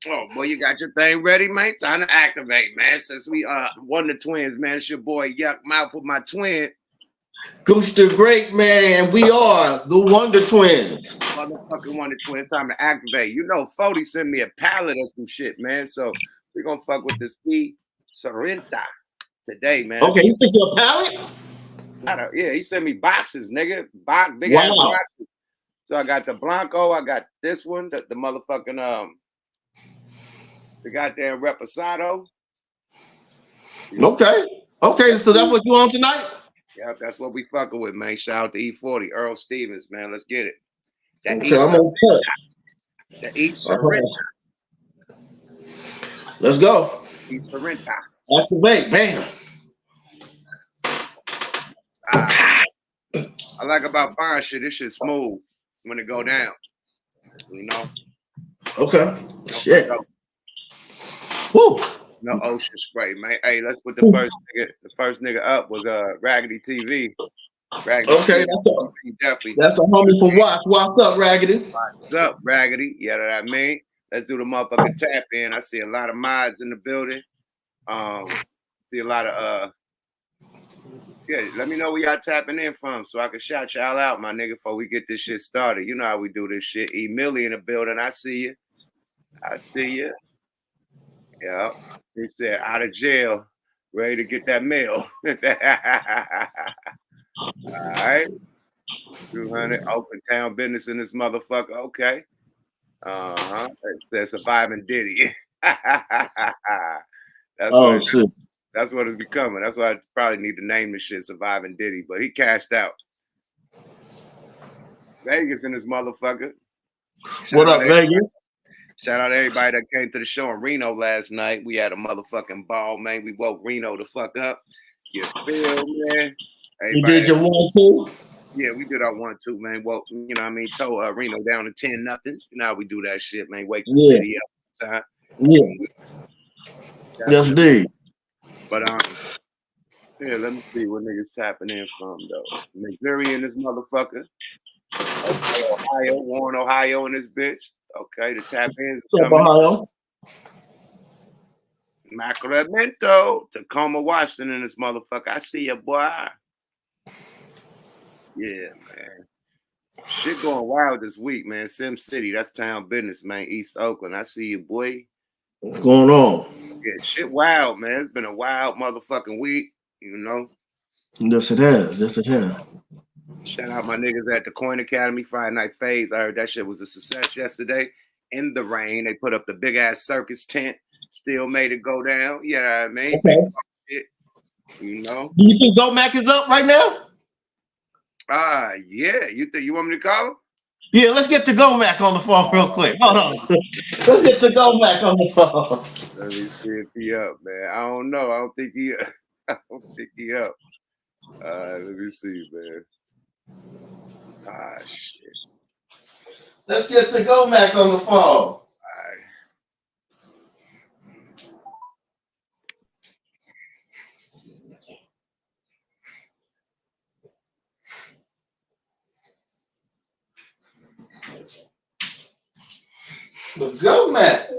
Oh, boy, you got your thing ready, man? Time to activate, man. Since we won the twins, man, it's your boy Yuck Mouth with my twin. Goose the Great, man, and we are the Wonder Twins. Motherfucking won the twins. Time to activate. You know, Fody sent me a pallet of some shit, man. So we're gonna fuck with this E Sorrenta today, man. Okay, you think you're a pallet? Yeah, he sent me boxes, nigga. Big ass Wow. boxes. So I got the Blanco, I got this one, the motherfucking the goddamn Reposado. Okay, so that's what you on tonight? Yeah, that's what we fucking with, man. Shout out to E40, Earl Stevens, man. Let's get it. That Okay, I'm on touch. The E Sorrenta. Let's go. E Sorrenta. Activate, bam. I like about fine shit. This shit smooth when it go down. You know? Okay. Shit. Woo. No ocean spray, man. Hey, let's put the first nigga up was Raggedy TV. Raggedy okay, TV. That's a homie from Watch. What's up, Raggedy? What's up, Raggedy? Yeah, that I mean. Let's do the motherfucking tap in. I see a lot of mods in the building. See a lot of yeah, let me know where y'all tapping in from so I can shout y'all out, my nigga, before we get this shit started. You know how we do this shit. E Millie in the building. I see you. I see you. Yeah. He said out of jail, ready to get that mail. All right. 200 open town business in this motherfucker. Okay. Uh-huh. It said surviving Diddy. That's what it's becoming. That's why I probably need to name this shit Surviving Diddy, but he cashed out. Vegas in this motherfucker. What up, Vegas? Shout out to everybody that came to the show in Reno last night. We had a motherfucking ball, man. We woke Reno the fuck up. You feel, man? You did your 1-2? Yeah, we did our 1-2, man. Well, you know what I mean? Told Reno down to 10-0. You know how we do that shit, man. Wake the city up. Time. Yeah. Yes, indeed. But yeah, let me see what niggas tapping in from though. Missouri in this motherfucker. Okay, Ohio, Warren, Ohio in this bitch. Okay, the tap ins coming. Ohio. Sacramento, Tacoma, Washington in this motherfucker. I see you, boy. Yeah, man. Shit going wild this week, man. Sim City, that's town business, man. East Oakland. I see you, boy. What's going on? Yeah, shit wild, man. It's been a wild motherfucking week, you know. Yes, it has. Yes, it has. Shout out my niggas at the Coin Academy, Friday Night Phase. I heard that shit was a success yesterday. In the rain, they put up the big ass circus tent. Still made it go down. You know what I mean? Okay. Shit, you know. Do you think Go Mac is up right now? Yeah. You want me to call him? Yeah, let's get to Go Mac on the phone real quick. Hold on. Let's get to Go Mac on the phone. Let me see if he up, man. I don't know. I don't think he up. Let me see, man. Shit. Let's get to Go Mac on the phone. All right. The Go Mac.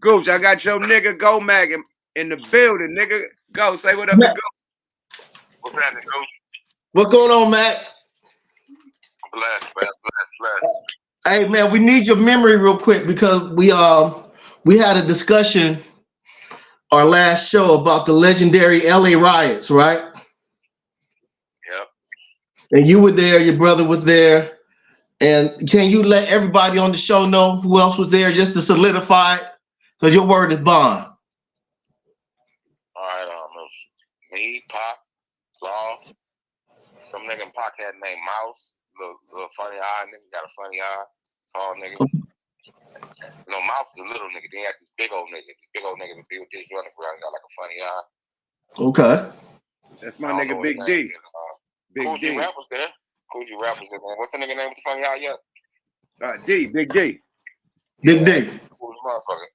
Gooch, I got your nigga Go Mag in the building, nigga. Go, say what up to Go. What's happening, Gooch? What's going on, Mac? Bless. Hey, man, we need your memory real quick because we had a discussion our last show about the legendary LA riots, right? Yep. And you were there, your brother was there. And can you let everybody on the show know who else was there just to solidify it? Because your word is bond. All right, me, Pop, Law, some nigga in Pop had named Mouse, little funny eye nigga, got a funny eye, tall nigga. You know, Mouse is a little nigga, then he had this big old nigga that be with this running around, got like a funny eye. Okay. That's my nigga Big D. Big Cool D. G Rap was there. Cool G Rap was in there. What's the nigga name with the funny eye yet? D, Big D. Big D. Cool motherfucker.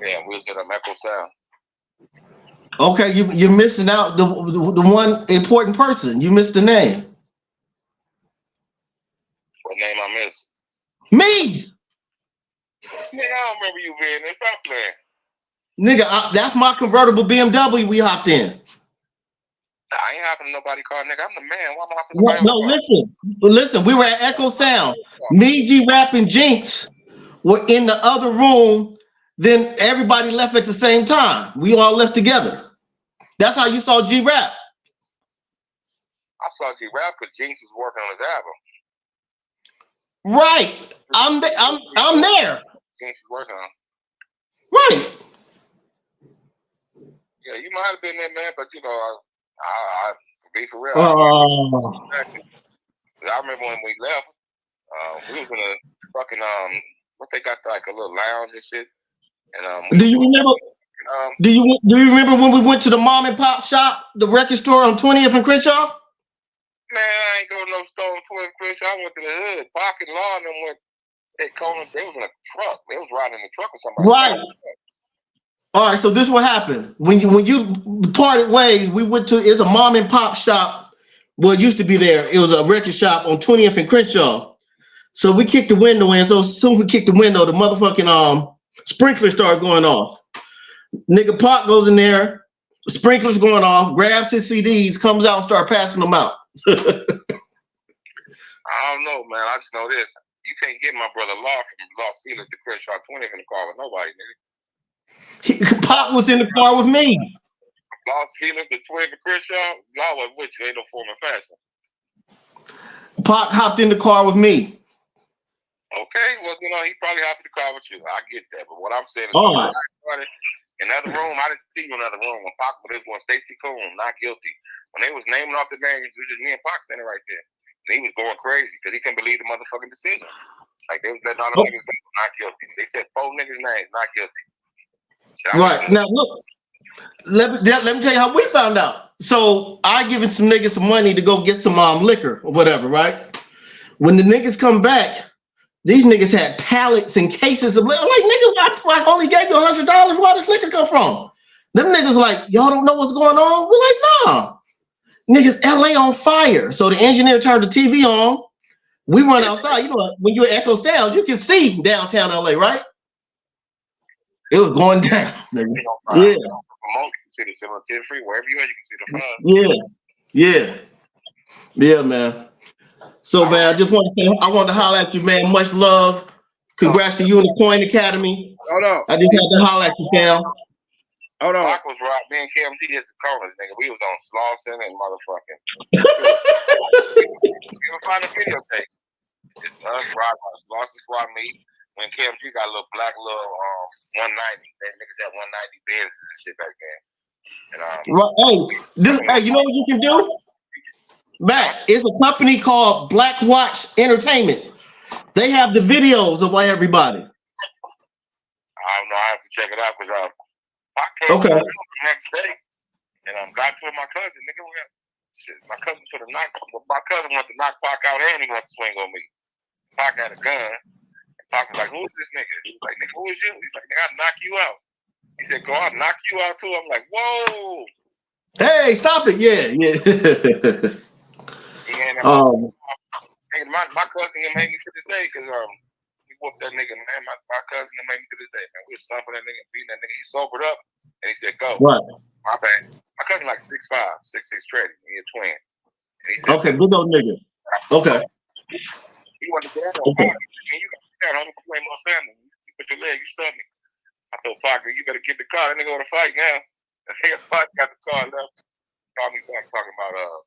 Yeah, we was at Echo Sound. Okay, you're missing out the one important person. You missed the name. What name I missed? Me. Nigga, I don't remember you being there. Stop playing. Nigga, that's my convertible BMW we hopped in. Nah, I ain't hopping to nobody car, nigga. I'm the man. Why am I hopping to nobody No, listen. We were at Echo Sound. Me, G Rap, and Jinx were in the other room. Then everybody left at the same time. We all left together. That's how you saw G Rap. I saw G Rap because Jinx was working on his album. Right. I'm there. Jinx was working on. Right. Yeah, you might have been there, man, but you know, I be for real. Oh. I remember when we left, we was in a fucking what they got like a little lounge and shit. And do you remember? Do you remember when we went to the mom and pop shop, the record store on 20th and Crenshaw? Man, I ain't go to no store in 20th and Crenshaw. I went to the hood. Pocket Law and them went. They was in a truck. They was riding in a truck or something. Right. All right, so this is what happened. When you parted ways, we went to, it's a mom and pop shop. Well, it used to be there. It was a record shop on 20th and Crenshaw. So we kicked the window in. So as soon as we kicked the window, the motherfucking sprinkler started going off. Nigga Pop goes in there, sprinklers going off, grabs his CDs, comes out and start passing them out. I don't know, man. I just know this. You can't get my brother Law from Los Feliz to Crenshaw 20th in the car with nobody, nigga. Pop was in the car with me. Los Feliz to 20th to Crenshaw, Law was with you. Ain't no form of fashion. Pop hopped in the car with me. Okay, well, you know, he probably hopped in the car with you. I get that. But what I'm saying is, in the other room, I didn't see you in the other room. When Pac was going, Stacey Coon, not guilty. When they was naming off the names, it was just me and Pac standing right there. And he was going crazy because he couldn't believe the motherfucking decision. Like, they was letting all the niggas know not guilty. They said 4 niggas' names, not guilty. Right. Now, look, let me tell you how we found out. So I given some niggas some money to go get some liquor or whatever, right? When the niggas come back, these niggas had pallets and cases of liquor. I'm like, niggas, I only gave you $100. Where does liquor come from? Them niggas like, y'all don't know what's going on? We're like, nah. Niggas, LA on fire. So the engineer turned the TV on. We run outside. You know, when you're at Echo Sound, you can see downtown LA, right? It was going down. Yeah. Yeah, man. So, man, I just want to say, I want to holler at you, man. Much love. Congrats to you and the Coin Academy. Hold on. I just had to holler at you, Sam. Hold on. Rock was right. Me and KMT hit the corners, nigga. We was on Slauson and motherfucking. You can find a videotape. It's us, Rock, Slauson, Swap Me. When KMT got a little black 190. That niggas had 190 Benz and shit back then. And, hey, you know what you can do? Back, it's a company called Black Watch Entertainment. They have the videos of everybody. I don't know. I have to check it out because I came the next day and got to my cousin. Nigga, my cousin wanted to knock Pac out and he wanted to swing on me. Pac had a gun. And Pac was like, "Who is this nigga?" He was like, "Nigga, who is you?" He's like, "Nigga, I'll knock you out." He said, "Go out, knock you out too." I'm like, "Whoa." Hey, stop it. Yeah. My cousin made me to this day because he whooped that nigga, man. My cousin made me to this day, man. We was stomping that nigga, beating that nigga. He sobered up and he said, "Go." Right. My bad. My cousin like 6'5", 6'6" trading. He a twin. And he said, okay, good old nigga. Okay. He wanted to go on Pac. And you got that. I'm gonna play my family. You put your leg, you stunned me. I told Pac, you better get the car. That nigga want to fight now. That nigga Pac got the car left. Called me back talking about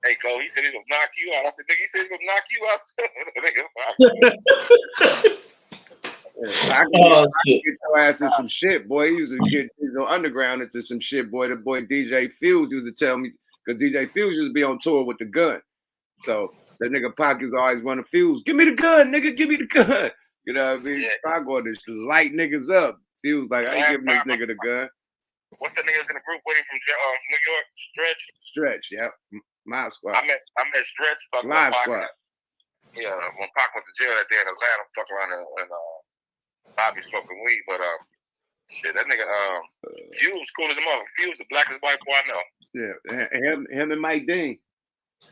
hey, Cole, he said he's gonna knock you out. I said, nigga, he said he's gonna knock you out. I can get your ass in some shit, boy. He used to get his underground into some shit, boy. The boy DJ Fuse used to tell me, because DJ Fuse used to be on tour with the gun. So that nigga Pac is always running Fuse. Give me the gun, nigga, give me the gun. You know what I mean? Yeah. Pac going to light niggas up. Fuse like, I ain't giving this nigga the gun. What's the niggas in the group with him from New York? Stretch, yep. Mob Squad. I met Stretch. Live Squad. Yeah, when Pac went to jail that day in Atlanta, fuck around and Bobby smoking weed, but shit, that nigga Fuse cool as a mother. Fuse the blackest white boy I know. Yeah, him and Mike Dean.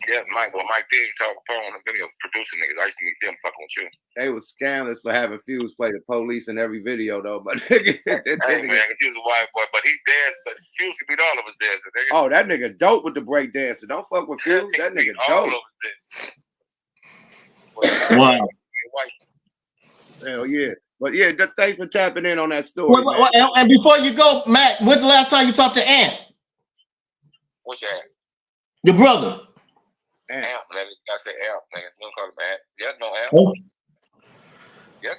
Yeah, Mike Dean talk phone on the video producing niggas. I used to meet them fucking with you. They was scandalous for having Fuse play the police in every video though, but nigga, hey man, he was a white boy, but he danced, but Fuse could beat all of us dancing. Oh, that nigga dope with the break dancing. Don't fuck with Fuse. Yeah, that nigga all dope. of us Wow. Hell yeah. But yeah, thanks for tapping in on that story. Well, and before you go, Matt, when's the last time you talked to Ant? What's that? Your brother. Amp, I said Amp, nigga. Don't call him Amp. Yeah, no Amp. Oh.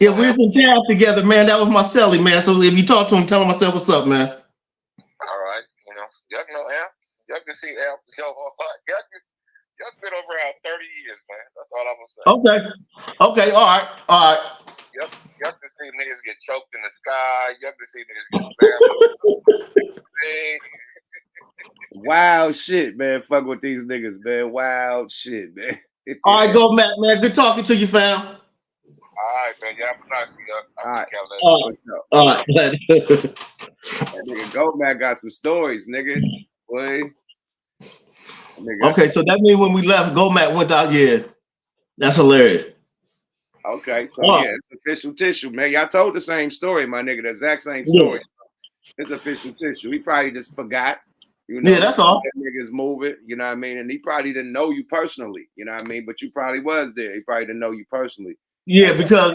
Yeah, we was in town together, man. That was my celly, man. So if you talk to him, tell him I said what's up, man. All right, you know, y'all know Amp. Y'all can see Amp. Y'all been over around 30 years, man. That's all I'm gonna say. Okay, all right. Y'all can see niggas get choked in the sky. Y'all can see niggas get slammed. Wild shit, man. Fuck with these niggas, man. Wild shit, man. All right, go, Matt, man. Good talking to you, fam. All right, man. Y'all have a nice week. All right. That nigga Go Matt got some stories, nigga. Boy. Okay, so that means when we left, Go Matt went out. Yeah, that's hilarious. Okay, so yeah, it's official tissue, man. Y'all told the same story, my nigga. The exact same story. Yeah. It's official tissue. He probably just forgot. You know, yeah, that's all. That niggas moving, you know what I mean? And he probably didn't know you personally, you know what I mean? But you probably was there. He probably didn't know you personally. Yeah, because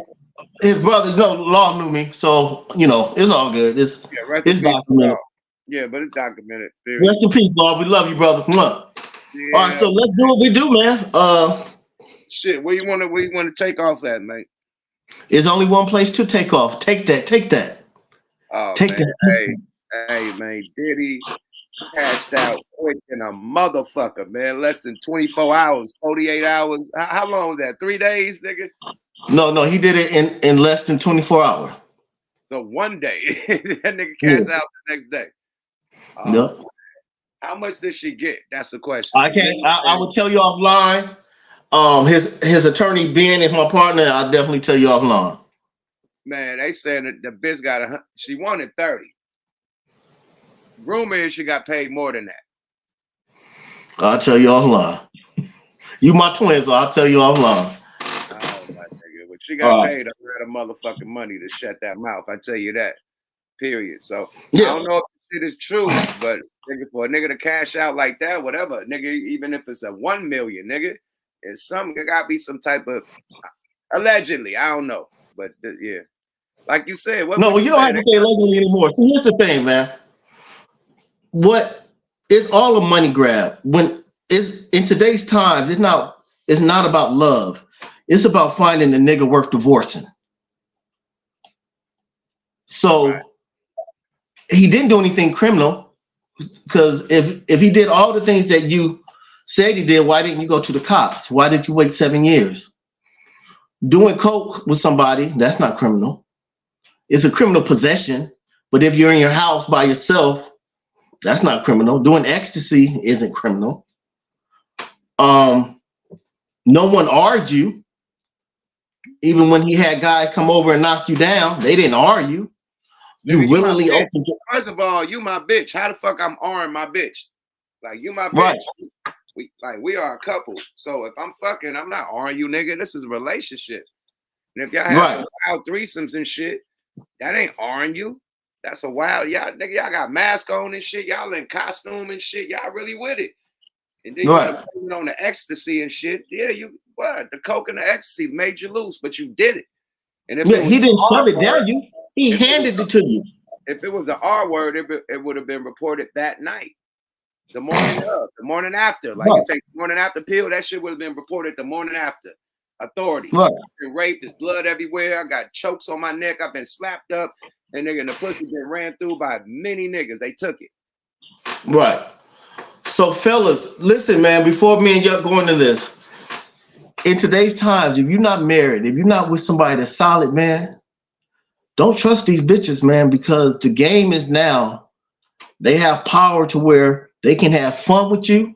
his brother, Law knew me, so you know it's all good. It's documented. Yeah, but it's documented. Period. Rest in peace, Law. We love you, brother. Yeah. All right, so let's do what we do, man. Shit, where you want to take off at, mate? There's only one place to take off. Take that. Oh, take man. that. Hey, man, Diddy cashed out quick in a motherfucker, man. Less than 24 hours, 48 hours. How long was that? 3 days, nigga? No, he did it in less than 24 hours. So one day, that nigga cashed out the next day. Yep. How much did she get? That's the question. I can't. I will tell you offline. His attorney Ben is my partner. I'll definitely tell you offline. Man, they saying that the bitch got she wanted 30. Rumor is she got paid more than that. I'll tell you offline. You my twin, so I'll tell you offline. Oh my nigga, but she got paid a lot of motherfucking money to shut that mouth. I tell you that. Period. So yeah. I don't know if it is true, but nigga, for a nigga to cash out like that, whatever, nigga, even if it's a 1 million, nigga, it's something. There gotta be some type of allegedly. I don't know, but yeah, like you said. You don't have to say allegedly anymore. So here's the thing, man. What is all a money grab? When it's in today's times, it's not about love. It's about finding a nigga worth divorcing. So he didn't do anything criminal, because if he did all the things that you said he did, why didn't you go to the cops? Why did you wait 7 years? Doing coke with somebody, that's not criminal. It's a criminal possession. But if you're in your house by yourself, that's not criminal. Doing ecstasy isn't criminal. No one argued. Even when he had guys come over and knock you down, they didn't argue. You willingly opened. First of all, you my bitch. How the fuck I'm arguing my bitch? Like, you my bitch. Right. We are a couple. So if I'm fucking, I'm not arguing you, nigga. This is a relationship. And if y'all have some wild threesomes and shit, that ain't arguing you. That's a wild, y'all got mask on and shit. Y'all in costume and shit. Y'all really with it. And then you on the ecstasy and shit. Yeah, the coke and the ecstasy made you loose, but you did it. And if he didn't shove it down you. He handed it to you. If it was the R word, it would have been reported that night. The morning after. Like you take the morning after pill, that shit would have been reported the morning after. Authorities. I've been raped, there's blood everywhere. I got chokes on my neck. I've been slapped up. And nigga, the pussy been ran through by many niggas. They took it. Right. So fellas, listen, man, before me and you go into this, in today's times, if you're not married, if you're not with somebody that's solid, man, don't trust these bitches, man, because the game is now they have power to where they can have fun with you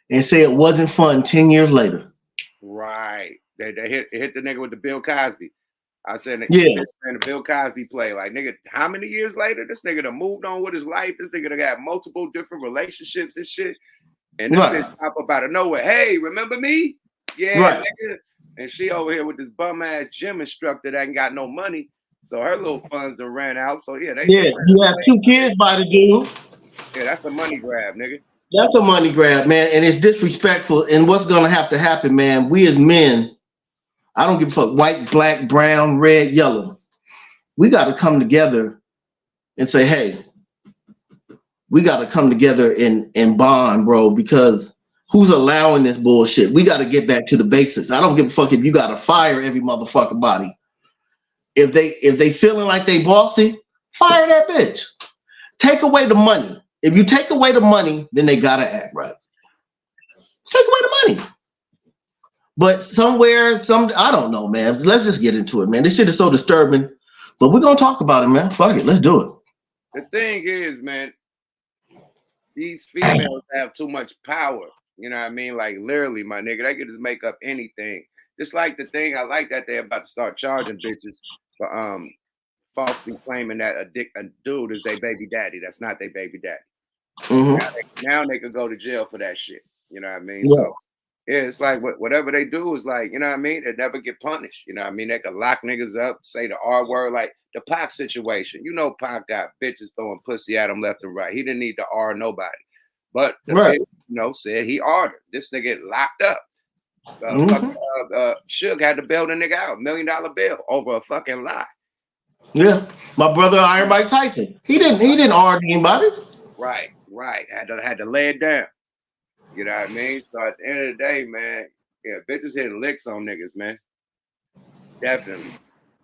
and say it wasn't fun 10 years later. Right. They hit the nigga with the Bill Cosby. I said, yeah, the Bill Cosby play. Like, nigga, how many years later? This nigga done moved on with his life. This nigga done got multiple different relationships and shit. And this bitch pop up out of nowhere. Hey, remember me? Yeah, nigga. And she over here with this bum ass gym instructor that ain't got no money. So her little funds done ran out. So yeah, you have 2 kids by the dude. Yeah, that's a money grab, nigga. That's a money grab, man, and it's disrespectful. And what's gonna have to happen, man? We as men, I don't give a fuck, white, black, brown, red, yellow. We got to come together and say, hey, we got to come together and bond, bro, because who's allowing this bullshit? We got to get back to the basics. I don't give a fuck if you got to fire every motherfucking body. If they feeling like they bossy, fire that bitch. Take away the money. If you take away the money, then they got to act right. Take away the money. But I don't know, man. Let's just get into it, man. This shit is so disturbing. But we're going to talk about it, man. Fuck it. Let's do it. The thing is, man, these females have too much power. You know what I mean? Like, literally, my nigga, they can just make up anything. Just like the thing, I like that they're about to start charging bitches for falsely claiming that a dude is their baby daddy. That's not their baby daddy. Mm-hmm. Now they could go to jail for that shit. You know what I mean? Yeah. So, yeah, it's like whatever they do is like, you know what I mean? They never get punished. You know what I mean? They could lock niggas up, say the R word, like the Pac situation. You know, Pac got bitches throwing pussy at him left and right. He didn't need to R nobody. But the bitch, said he R'd her. This nigga get locked up. Suge had to bail the nigga out, $1 million bail over a fucking lie. Yeah, my brother Iron Mike Tyson. He didn't R anybody. Right. Had to lay it down. You know what I mean? So at the end of the day, man, yeah, bitches hitting licks on niggas, man. Definitely.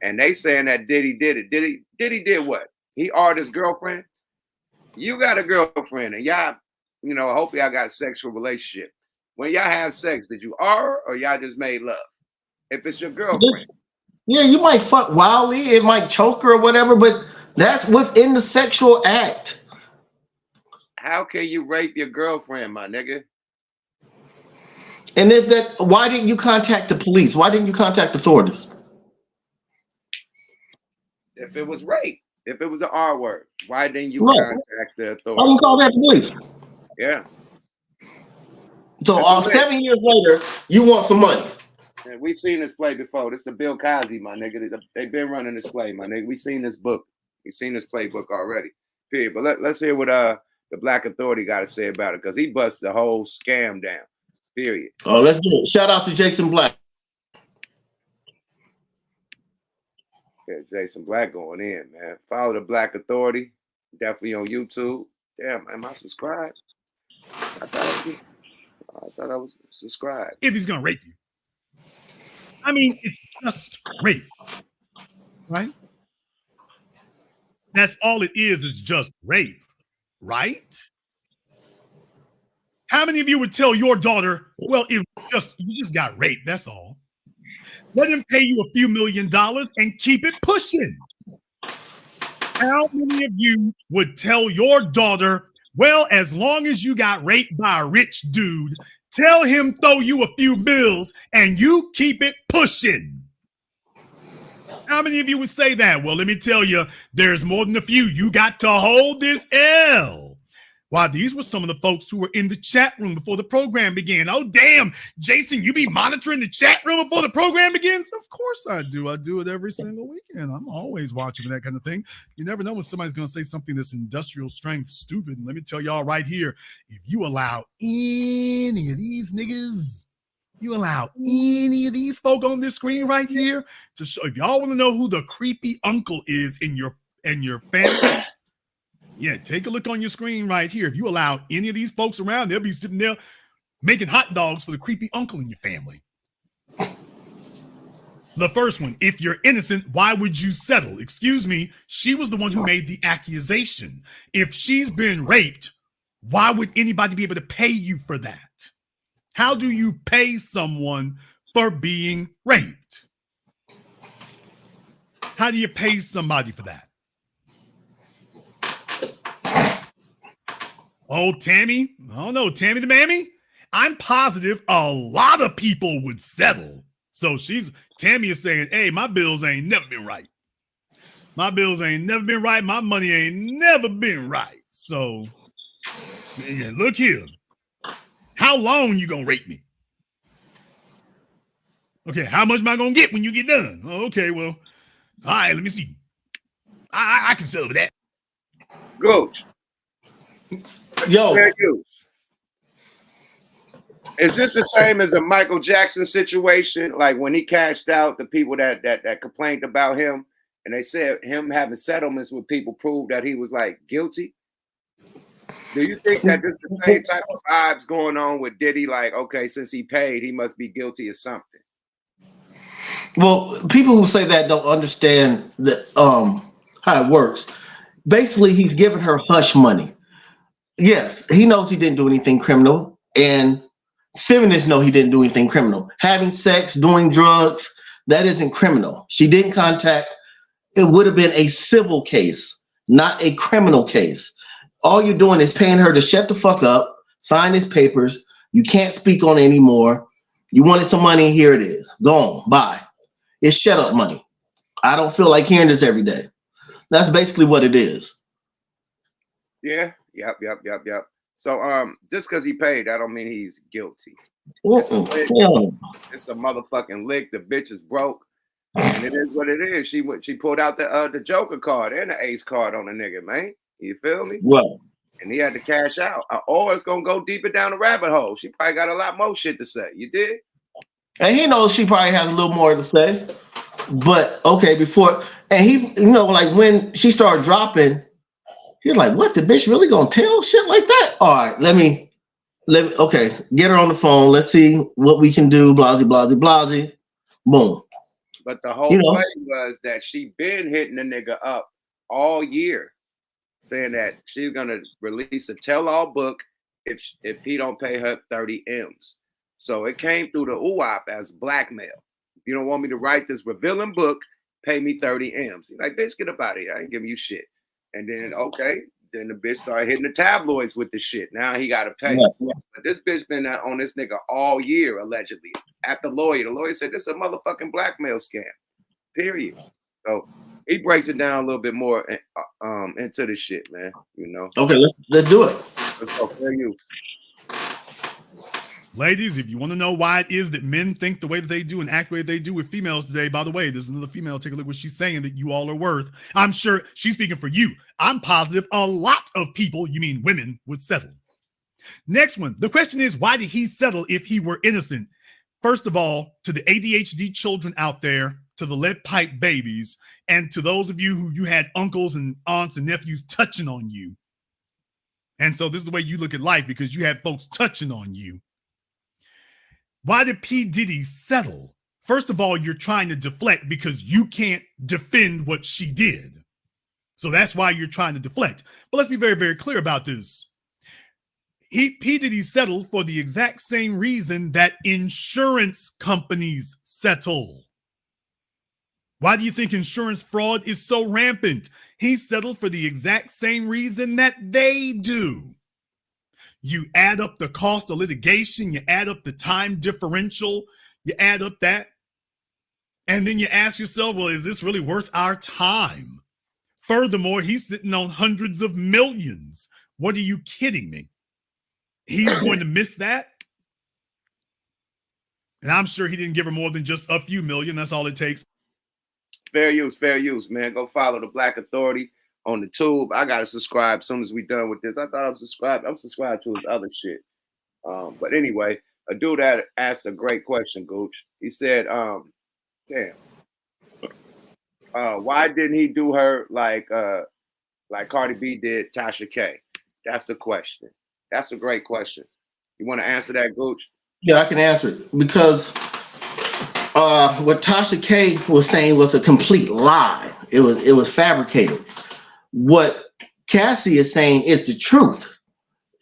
And they saying that Diddy did it. Diddy did what? He R'd his girlfriend. You got a girlfriend, and y'all, I hope y'all got a sexual relationship. When y'all have sex, did you R or y'all just made love? If it's your girlfriend. Yeah, you might fuck wildly, it might choke her or whatever, but that's within the sexual act. How can you rape your girlfriend, my nigga? And why didn't you contact the police? Why didn't you contact authorities? If it was rape, if it was an R word, why didn't you contact the authorities? Why didn't you call that police? Yeah. So 7 years later, you want some money. And we seen this play before. This the Bill Cosby, my nigga. They've been running this play, my nigga. We seen this book. We seen this playbook already. Period. But let's hear what the Black Authority got to say about it, because he busted the whole scam down. Period. Oh, let's do it. Shout out to Jason Black. Yeah, Jason Black going in, man. Follow the Black Authority. Definitely on YouTube. Damn, am I subscribed? I thought I was subscribed. If he's gonna rape you, I mean, it's just rape, right? That's all it is just rape, right? How many of you would tell your daughter, well, you just got raped, that's all. Let him pay you a few $1 million and keep it pushing. How many of you would tell your daughter, well, as long as you got raped by a rich dude, tell him throw you a few bills and you keep it pushing? How many of you would say that? Well, let me tell you, there's more than a few. You got to hold this L. Wow, these were some of the folks who were in the chat room before the program began. Oh, damn, Jason, you be monitoring the chat room before the program begins? Of course I do. I do it every single weekend. I'm always watching for that kind of thing. You never know when somebody's going to say something that's industrial strength stupid. And let me tell y'all right here, if you allow any of these niggas, you allow any of these folk on this screen right here to show, if y'all want to know who the creepy uncle is in your families, yeah, take a look on your screen right here. If you allow any of these folks around, they'll be sitting there making hot dogs for the creepy uncle in your family. The first one, if you're innocent, why would you settle? Excuse me, she was the one who made the accusation. If she's been raped, why would anybody be able to pay you for that? How do you pay someone for being raped? How do you pay somebody for that? Oh, Tammy? I don't know. Tammy the Mammy? I'm positive a lot of people would settle. So Tammy is saying, hey, my bills ain't never been right. My bills ain't never been right. My money ain't never been right. So, yeah, look here. How long you gonna rate me? Okay, how much am I gonna get when you get done? Oh, okay, well, all right, let me see. I can settle with that. Gooch. Yo. Is this the same as a Michael Jackson situation? Like when he cashed out, the people that complained about him, and they said him having settlements with people proved that he was like guilty. Do you think that this is the same type of vibes going on with Diddy? Like, okay, since he paid, he must be guilty of something. Well, people who say that don't understand how it works. Basically, he's giving her hush money. Yes, he knows he didn't do anything criminal, and feminists know he didn't do anything criminal. Having sex, doing drugs, that isn't criminal. She didn't contact. It would have been a civil case, not a criminal case. All you're doing is paying her to shut the fuck up, sign his papers. You can't speak on it anymore. You wanted some money, here it is. Go on, bye. It's shut up money. I don't feel like hearing this every day. That's basically what it is. Yeah, yep. So just because he paid, I don't mean he's guilty. It's a motherfucking lick. The bitch is broke. And it is what it is. She pulled out the Joker card and the Ace card on the nigga, man. You feel me? Well, and he had to cash out. Or it's gonna go deeper down the rabbit hole. She probably got a lot more shit to say. You did? And he knows she probably has a little more to say. But okay, and he, like when she started dropping, he's like, what, the bitch really gonna tell shit like that? All right, let me okay, get her on the phone. Let's see what we can do. Blasey, blasey, blasey. Boom. But the whole play was that she been hitting the nigga up all year, saying that she's gonna release a tell-all book if he don't pay her 30 M's. So it came through the UAP as blackmail. If you don't want me to write this revealing book, pay me 30 M's. He's like, bitch, get up out of here. I ain't giving you shit. And then, then the bitch started hitting the tabloids with the shit. Now he got to pay. Yeah. But this bitch been on this nigga all year, allegedly. At the lawyer. The lawyer said, this is a motherfucking blackmail scam. Period. So he breaks it down a little bit more into the shit, man. Okay, let's do it. Let's go. Fair use. Ladies, if you want to know why it is that men think the way that they do and act the way they do with females today, by the way, there's another female. Take a look what she's saying that you all are worth. I'm sure she's speaking for you. I'm positive a lot of people, you mean women, would settle. Next one. The question is, why did he settle if he were innocent? First of all, to the ADHD children out there, to the lead pipe babies, and to those of you who you had uncles and aunts and nephews touching on you. And so this is the way you look at life because you had folks touching on you. Why did P. Diddy settle? First of all, you're trying to deflect because you can't defend what she did. So that's why you're trying to deflect. But let's be very, very clear about this. P. Diddy settled for the exact same reason that insurance companies settle. Why do you think insurance fraud is so rampant? He settled for the exact same reason that they do. You add up the cost of litigation, you add up the time differential, you add up that, and then you ask yourself, well, is this really worth our time? Furthermore, he's sitting on hundreds of millions. What are you kidding me? He's going to miss that? And I'm sure he didn't give her more than just a few million. That's all it takes. Fair use, man. Go follow the Black Authority on the tube. I gotta subscribe as soon as we done with this. I thought I was subscribed. I'm subscribed to his other shit. But anyway, a dude that asked a great question, Gooch. He said, why didn't he do her like Cardi B did Tasha K? That's the question. That's a great question. You want to answer that, Gooch? Yeah, I can answer it because what Tasha K was saying was a complete lie. It was fabricated. What Cassie is saying is the truth.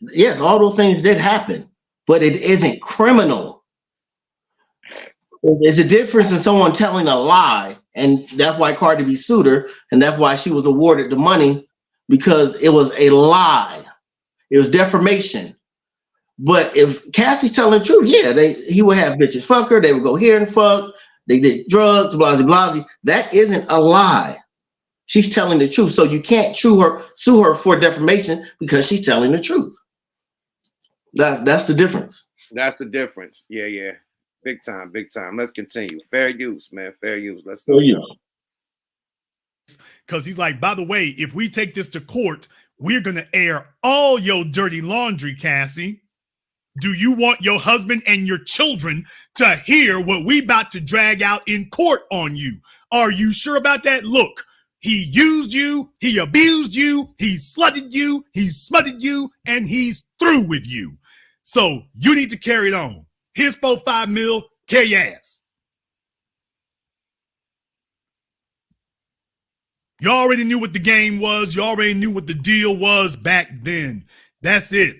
Yes, all those things did happen, but it isn't criminal. There's a difference in someone telling a lie, and that's why Cardi B sued her, and that's why she was awarded the money, because it was a lie. It was defamation. But if Cassie's telling the truth, yeah, he would have bitches fuck her. They would go here and fuck. They did drugs, blasey. That isn't a lie. She's telling the truth. So you can't sue her for defamation because she's telling the truth. That's the difference. That's the difference. Yeah. Big time. Let's continue. Fair use, man. Fair use. Let's go. Because he's like, by the way, if we take this to court, we're going to air all your dirty laundry, Cassie. Do you want your husband and your children to hear what we about to drag out in court on you? Are you sure about that? Look, he used you, he abused you, he slutted you, he smutted you, and he's through with you. So you need to carry it on. Here's 4-5 mil, carry your ass. You already knew what the game was. You already knew what the deal was back then. That's it.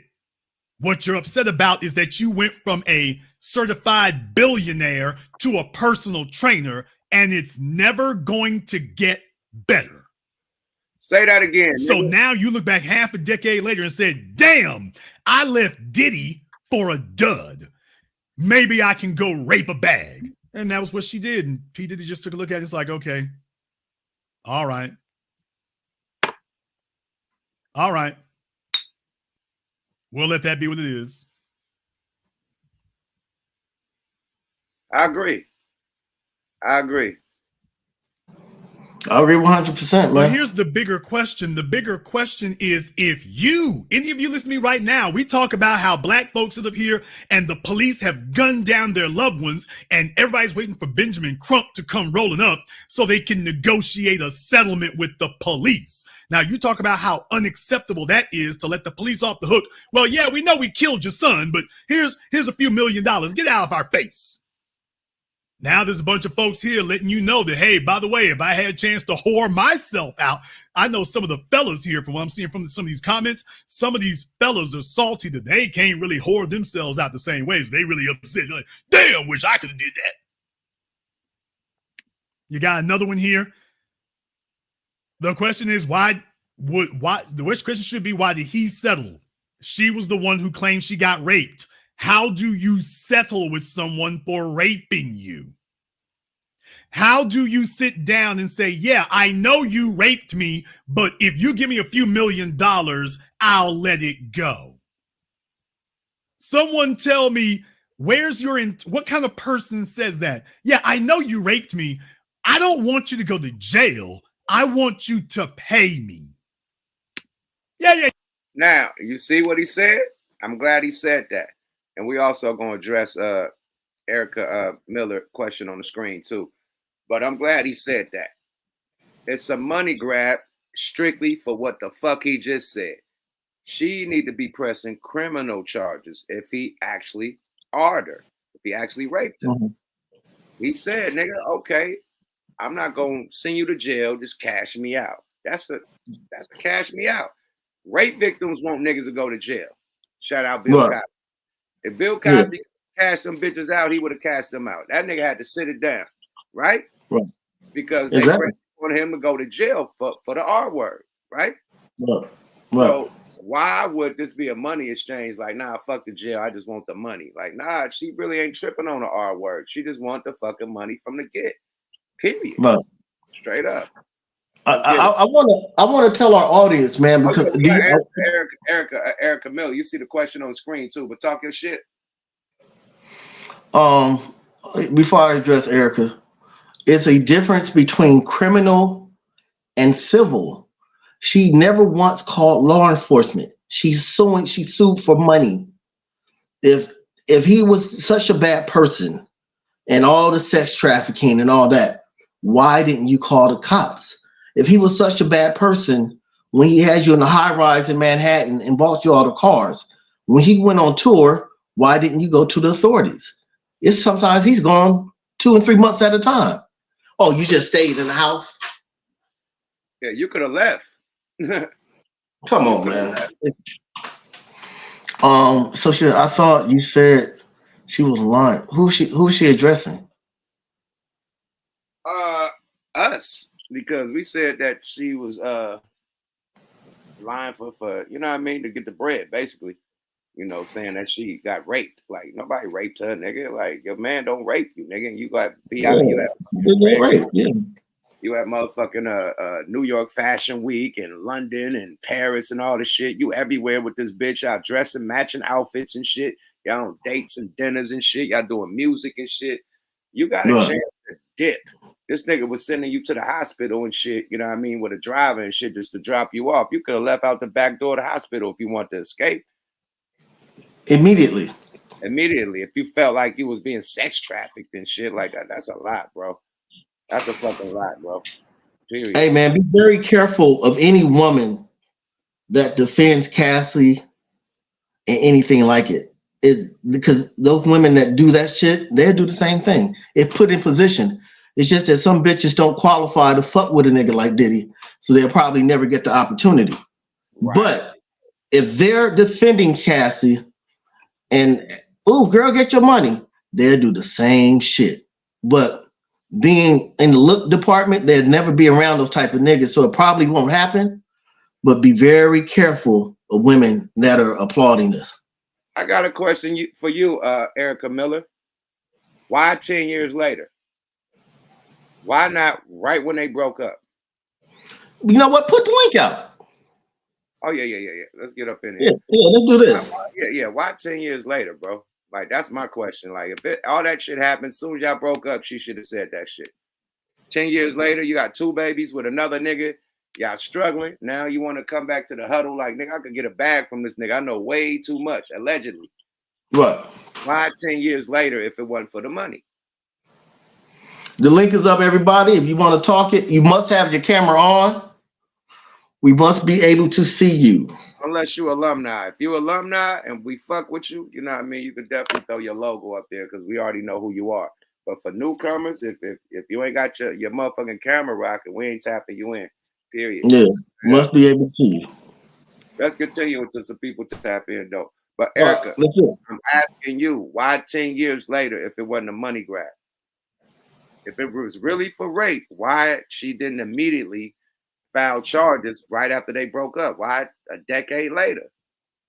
What you're upset about is that you went from a certified billionaire to a personal trainer, and it's never going to get better. Say that again. So nigga. Now you look back half a decade later and said, damn, I left Diddy for a dud. Maybe I can go rape a bag. And that was what she did. And P. Diddy just took a look at it. It's like, okay. All right. We'll let that be what it is. I agree 100%, man. Well, here's the bigger question. The bigger question is, if any of you listen to me right now, we talk about how black folks sit up here and the police have gunned down their loved ones and everybody's waiting for Benjamin Crump to come rolling up so they can negotiate a settlement with the police. Now, you talk about how unacceptable that is to let the police off the hook. Well, yeah, we know we killed your son, but here's a few $1 million. Get out of our face. Now there's a bunch of folks here letting you know that, hey, by the way, if I had a chance to whore myself out, I know some of the fellas here, from what I'm seeing from some of these comments, some of these fellas are salty that they can't really whore themselves out the same way. So they really upset. They're like, damn, wish I could have did that. You got another one here. The question is, why the worst question should be, why did he settle? She was the one who claimed she got raped. How do you settle with someone for raping you? How do you sit down and say, yeah, I know you raped me, but if you give me a few $1 million, I'll let it go? Someone tell me, what kind of person says that? Yeah, I know you raped me. I don't want you to go to jail. I want you to pay me. Yeah. Now, you see what he said? I'm glad he said that. And we also going to address Erica Miller question on the screen too. But I'm glad he said that. It's a money grab strictly for what the fuck he just said. She need to be pressing criminal charges if he actually harmed her, if he actually raped her. Mm-hmm. He said, nigga, okay, I'm not going to send you to jail. Just cash me out. That's a cash me out. Rape victims want niggas to go to jail. Shout out Bill Cosby. If Bill Cosby cashed some bitches out, he would have cashed them out. That nigga had to sit it down, right? Because they want him to go to jail for the R word, right? So why would this be a money exchange? Like, nah, fuck the jail. I just want the money. Like, nah, she really ain't tripping on the R word. She just want the fucking money from the get. Period. Straight up. I want to tell our audience, man, because Erica Miller, you see the question on the screen too, but talk your shit. Before I address Erica, it's a difference between criminal and civil. She never once called law enforcement. She sued for money. If he was such a bad person and all the sex trafficking and all that, why didn't you call the cops? If he was such a bad person, when he had you in the high rise in Manhattan and bought you all the cars, when he went on tour, why didn't you go to the authorities? It's sometimes he's gone 2 and 3 months at a time. Oh, you just stayed in the house? Yeah, you could have left. Come on, man. So I thought you said she was lying. Who's she addressing? Us. Because we said that she was lying for you know what I mean, to get the bread, basically. You know, saying that she got raped. Like nobody raped her, nigga. Like your man don't rape you, nigga. And you got be out. You have Right. Yeah. you have motherfucking New York Fashion Week and London and Paris and all the shit. You everywhere with this bitch. Y'all dressing, matching outfits and shit. Y'all on dates and dinners and shit. Y'all doing music and shit. You got a chance to dip. This nigga was sending you to the hospital and shit, you know what I mean, with a driver and shit just to drop you off. You could have left out the back door of the hospital if you want to escape. Immediately. If you felt like you was being sex trafficked and shit like that, that's a lot, bro. That's a fucking lot, bro. Period. Hey man, be very careful of any woman that defends Cassie and anything like it. Is because those women that do that shit, they'll do the same thing. If put in position. It's just that some bitches don't qualify to fuck with a nigga like Diddy, so they'll probably never get the opportunity. Right. But if they're defending Cassie and girl, get your money, they'll do the same shit. But being in the look department, they'll never be around those type of niggas, so it probably won't happen. But be very careful of women that are applauding this. I got a question for you, Erica Miller. Why 10 years later? Why not right when they broke up? You know what? Put the link out. Oh, yeah. Let's get up in here. Yeah, let's do this. Yeah. Why 10 years later, bro? Like, that's my question. Like, if all that shit happened, as soon as y'all broke up, she should have said that shit. 10 years later, you got 2 babies with another nigga. Y'all struggling. Now you want to come back to the huddle like, nigga, I could get a bag from this nigga. I know way too much, allegedly. Right. Why 10 years later if it wasn't for the money? The link is up, everybody. If you want to talk it, you must have your camera on. We must be able to see you. Unless you alumni. If you alumni and we fuck with you, you know what I mean? You can definitely throw your logo up there because we already know who you are. But for newcomers, if you ain't got your motherfucking camera rocking, we ain't tapping you in. Period. Yeah, must be able to see you. Let's continue until some people tap in, though. But Erica, I'm asking you, why 10 years later if it wasn't a money grab? If it was really for rape, why she didn't immediately file charges right after they broke up? Why a decade later?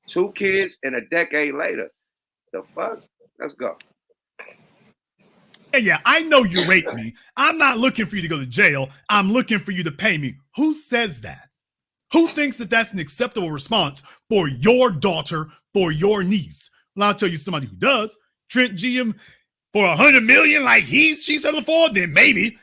2 kids and a decade later. The fuck? Let's go. Yeah, I know you raped me. I'm not looking for you to go to jail. I'm looking for you to pay me. Who says that? Who thinks that that's an acceptable response for your daughter, for your niece? Well, I'll tell you somebody who does. Trent G.M. for $100 million like she settled for, then maybe.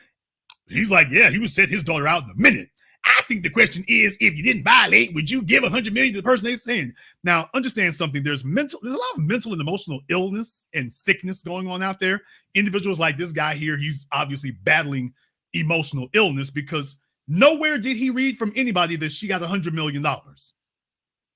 He's like, yeah, he would set his daughter out in a minute. I think the question is, if you didn't violate, would you give $100 million to the person they're saying? Now, understand something. There's a lot of mental and emotional illness and sickness going on out there. Individuals like this guy here, he's obviously battling emotional illness because nowhere did he read from anybody that she got $100 million.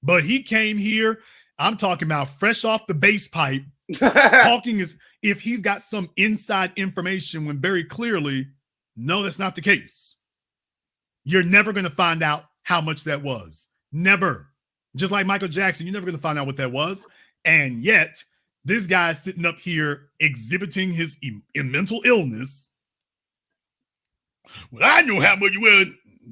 But he came here, I'm talking about fresh off the base pipe, talking as if he's got some inside information when very clearly, no, that's not the case. You're never going to find out how much that was. Never. Just like Michael Jackson, you're never going to find out what that was. And yet, this guy's sitting up here exhibiting his mental illness. Well, I know how much you will.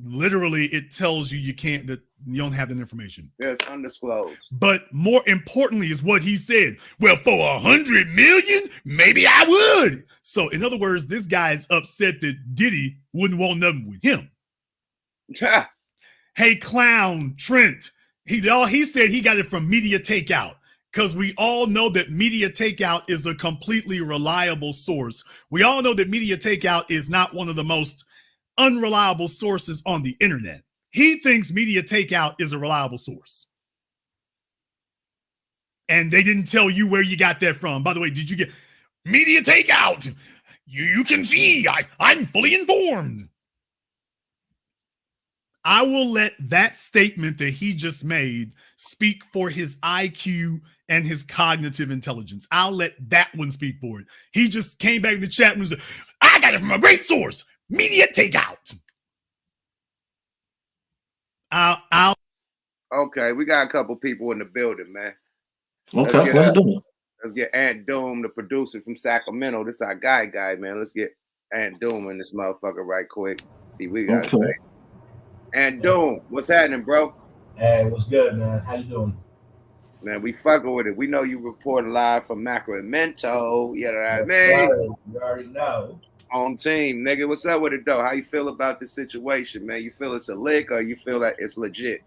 Literally, it tells you that you don't have that information. Yes, undisclosed. But more importantly is what he said. Well, for $100 million, maybe I would. So in other words, this guy is upset that Diddy wouldn't want nothing with him. Hey, clown, Trent. He said he got it from Media Takeout because we all know that Media Takeout is a completely reliable source. We all know that Media Takeout is not one of the most unreliable sources on the internet. He thinks Media Takeout is a reliable source. And they didn't tell you where you got that from. By the way, did you get Media Takeout? You can see I'm fully informed. I will let that statement that he just made speak for his IQ and his cognitive intelligence. I'll let that one speak for it. He just came back in the chat room and said, I got it from a great source, Media Takeout. Okay, we got a couple people in the building, man. Okay, let's do it. Let's get Ant Doom, the producer from Sacramento. This is our guy, man. Let's get Ant Doom in this motherfucker right quick. See what we got to say. And Doom, what's happening, bro? Hey, what's good, man? How you doing? Man, we fucking with it. We know you reporting live from Sacramento. You know what I Yes, mean? sir. You already know. On team, nigga. What's up with it though? How you feel about this situation, man? You feel it's a lick or you feel that it's legit?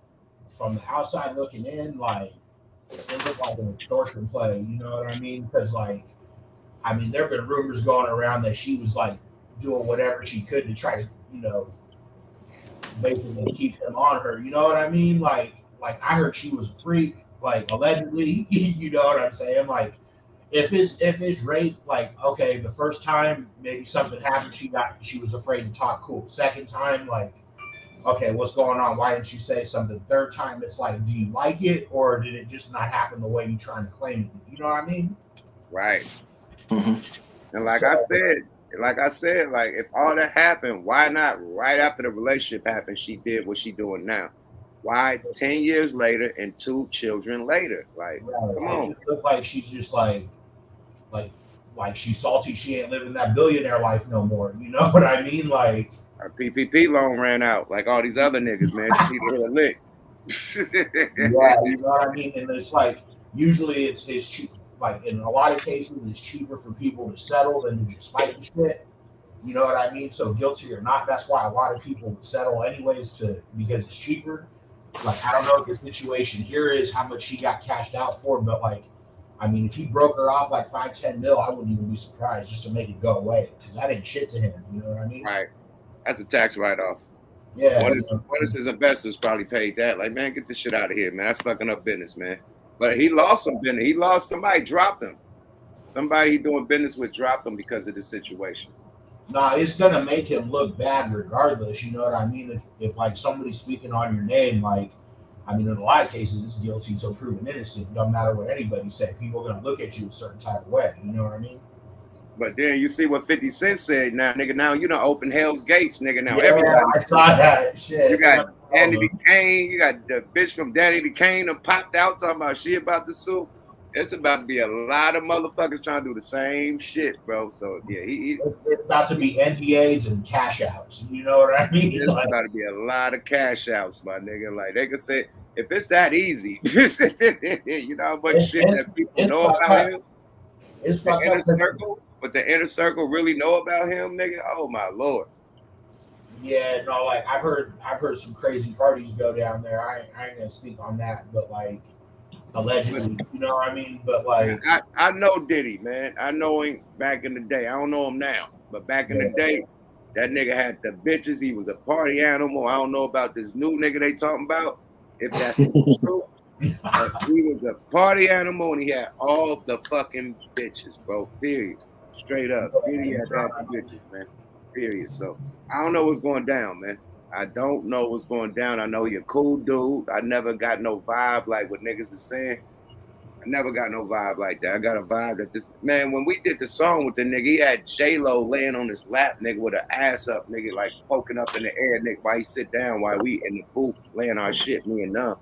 From the outside looking in, like it looked like an extortion play. You know what I mean? Because there have been rumors going around that she was like doing whatever she could to try to, basically keep him on her. You know what I mean? Like I heard she was a freak, like allegedly. You know what I'm saying? Like if it's rape, like okay, the first time maybe something happened, she was afraid to talk. Cool. Second time, like okay, what's going on? Why didn't you say something? Third time, it's like, do you like it or did it just not happen the way you're trying to claim it? You know what I mean? Right. Mm-hmm. And like I said, like if all that happened, why not right after the relationship happened, she did what she doing now? Why 10 years later and 2 children later? Like, come Right. It on. just looked like she's just like, like she's salty. She ain't living that billionaire life no more. You know what I mean? Like, Our PPP loan ran out, like all these other niggas, man. She need to hit a lick. yeah, you know what I mean? And it's like, usually it's cheap. Like, in a lot of cases, it's cheaper for people to settle than to just fight the shit. You know what I mean? So guilty or not, that's why a lot of people would settle anyways because it's cheaper. Like I don't know what the situation here is, how much she got cashed out for, but like, if he broke her off like 5-10 mil, I wouldn't even be surprised just to make it go away because that ain't shit to him. You know what I mean? Right. That's a tax write-off. Yeah. One of his investors probably paid that. Like, man, get this shit out of here, man. That's fucking up business, man. But he lost some business. He lost somebody, dropped him. Somebody he doing business with dropped him because of the situation. Nah, it's gonna make him look bad regardless. You know what I mean? If like somebody's speaking on your name, like in a lot of cases, it's guilty until proven innocent. Don't matter what anybody say. People are gonna look at you a certain type of way. You know what I mean? But then you see what 50 Cent said now, nigga. Now you done open Hell's Gates, nigga. Now Yeah, everybody's I saw that shit. You got Danny DeCane, you got the bitch from Danny DeCane that popped out talking about she about to sue. It's about to be a lot of motherfuckers trying to do the same shit, bro. So yeah, it's about to be NDAs and cash outs. You know what I mean? It's about to be a lot of cash outs, my nigga. Like they could say, if it's that easy, you know how much shit that people know about him. It's The fucked inner up. circle, but the inner circle really know about him, nigga. Oh my lord. Yeah, no, like I've heard some crazy parties go down there. I ain't gonna speak on that, but like allegedly, you know what I mean? But like I know Diddy, man. I know him back in the day. I don't know him now, but back in the day, that nigga had the bitches. He was a party animal. I don't know about this new nigga they talking about. If that's true, but he was a party animal and he had all the fucking bitches, bro. Period. Straight up. Diddy had the bitches, man. Period. So I don't know what's going down, man. I don't know what's going down. I know you're a cool dude. I never got no vibe like what niggas is saying. I never got no vibe like that. I got a vibe that this man, when we did the song with the nigga, he had J-Lo laying on his lap, nigga, with her ass up, nigga, like poking up in the air, nigga, while he sit down while we in the booth laying our shit, me and Numb.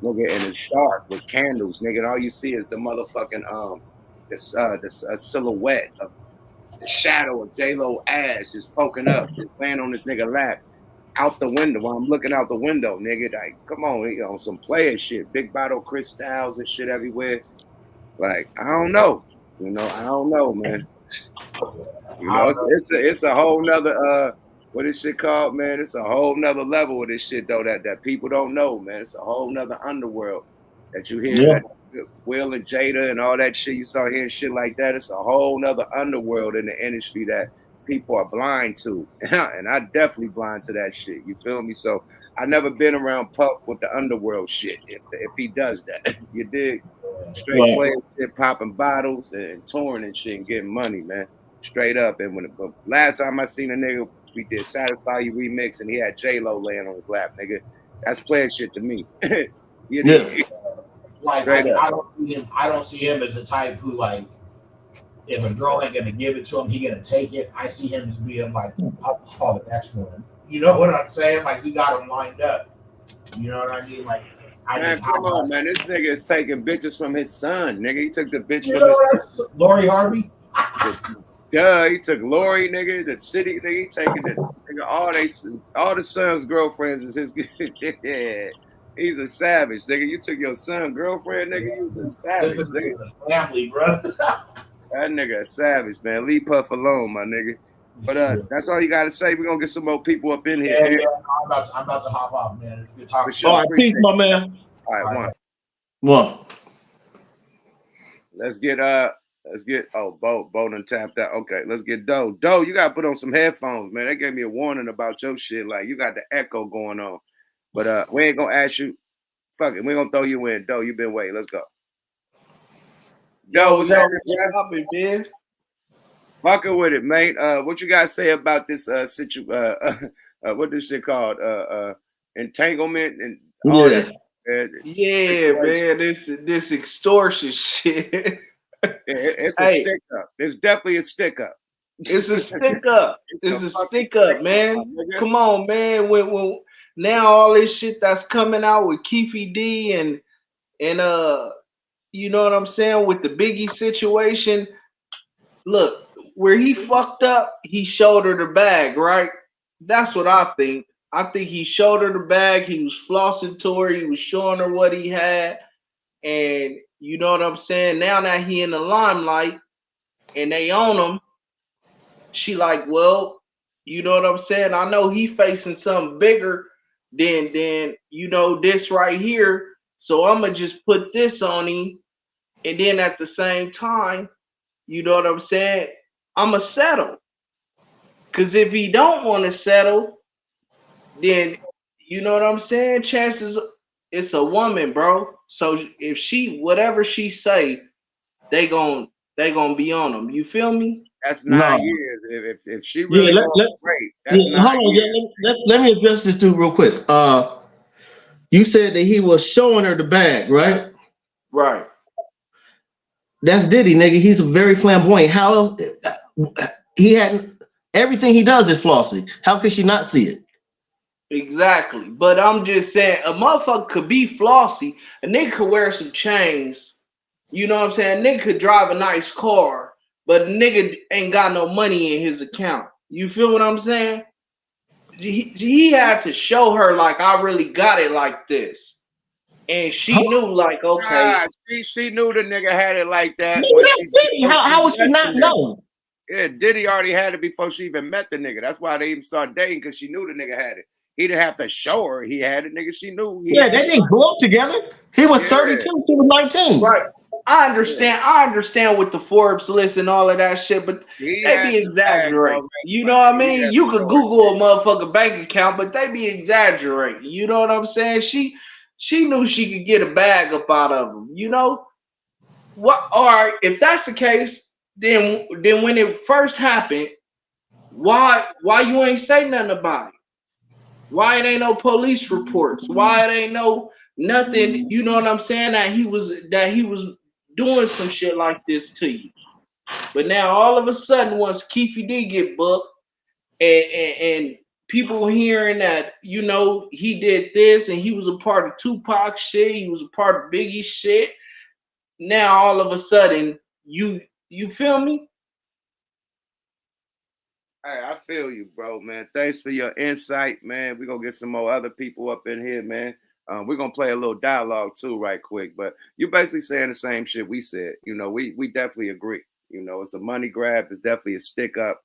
Nigga, and it's dark with candles, nigga, and all you see is the motherfucking this silhouette of the shadow of J-Lo ass just poking up, just laying on this nigga lap out the window while I'm looking out the window, nigga. Like, come on, you know, some player shit, big bottle crystals and shit everywhere. Like, I don't know, you know, I don't know, man. You know, it's a whole nother what is shit called, man? It's a whole nother level of this shit though that people don't know, man. It's a whole nother underworld that you hear. Yeah. That Will and Jada and all that shit. You start hearing shit like that. It's a whole nother underworld in the industry that people are blind to, and I definitely blind to that shit. You feel me? So I never been around Puff with the underworld shit. If he does that, you dig? Straight playing shit, popping bottles and touring and shit and getting money, man. Straight up. And when last time I seen a nigga, we did Satisfy You remix and he had J-Lo laying on his lap, nigga. That's player shit to me. yeah. Like I don't see him as the type who like if a girl ain't gonna give it to him, he gonna take it. I see him as being like, I'll just call the next one. You know what I'm saying? Like he got him lined up. You know what I mean? Like man, come on, man. This nigga is taking bitches from his son, nigga. He took the bitch from his son. Lori Harvey. Duh, he took Lori, nigga, the city, nigga, he taking the nigga, all the son's girlfriends is his yeah. He's a savage, nigga. You took your son, girlfriend, nigga. You was a savage, nigga. The family, bro. That nigga a savage, man. Leave Puff alone, my nigga. But that's all you gotta say. We're gonna get some more people up in here. Yeah, I'm about to hop off, man. It's good talking. Sure. All right, peace, my man. All right, one. Let's get Bo done tapped out. Okay, let's get Doe. Doe, you gotta put on some headphones, man. They gave me a warning about your shit. Like you got the echo going on. But we ain't gonna ask you. Fuck it, we gonna throw you in. Doe, you been waiting. Let's go. Doe, what's happening, man? Fucking with it, mate. What you guys say about this what this shit called? Entanglement and all that. Yeah, man, this extortion shit. It's a stick up. It's definitely a stick up. It's a stick up. It's a stick up, man. Come on, man. When now all this shit that's coming out with Keefy D and you know what I'm saying, with the Biggie situation. Look, where he fucked up, he showed her the bag, right? That's what I think. I think he showed her the bag. He was flossing to her. He was showing her what he had. And you know what I'm saying? Now that he in the limelight and they own him, she like, well, you know what I'm saying? I know he facing something bigger than you know, this right here. So I'm going to just put this on him. And then at the same time, you know what I'm saying? I'm going to settle. Because if he don't want to settle, then you know what I'm saying? Chances it's a woman, bro. So if she whatever she say, they gon' be on them. You feel me? That's 9 years. If she really great, that's 9 years. Let me address this dude real quick. You said that he was showing her the bag, right? Right. That's Diddy, nigga. He's a very flamboyant. How else? He had everything he does is flossy. How could she not see it? Exactly. But I'm just saying, a motherfucker could be flossy. A nigga could wear some chains. You know what I'm saying? A nigga could drive a nice car, but a nigga ain't got no money in his account. You feel what I'm saying? He had to show her like, I really got it like this. And she knew, like, okay. She knew the nigga had it like that. How would she not know? Yeah, Diddy already had it before she even met the nigga. That's why they even started dating, because she knew the nigga had it. He didn't have to show her he had it, nigga. She knew he had they didn't grow up together. He was 32, she was 19. Right. I understand with the Forbes list and all of that shit, but they be exaggerating. You know what I mean? You could Google a motherfucking bank account, but they be exaggerating. You know what I'm saying? She knew she could get a bag up out of him. You know what? All right, if that's the case, then when it first happened, why you ain't say nothing about it? Why it ain't no police reports? Why it ain't no nothing? You know what I'm saying? That he was doing some shit like this to you. But now all of a sudden, once Keefy D get booked, and people hearing that, you know, he did this and he was a part of Tupac shit, he was a part of Biggie shit. Now all of a sudden, you feel me? Hey, I feel you, bro, man. Thanks for your insight, man. We're going to get some more other people up in here, man. We're going to play a little dialogue, too, right quick. But you're basically saying the same shit we said. You know, we definitely agree. You know, it's a money grab. It's definitely a stick up.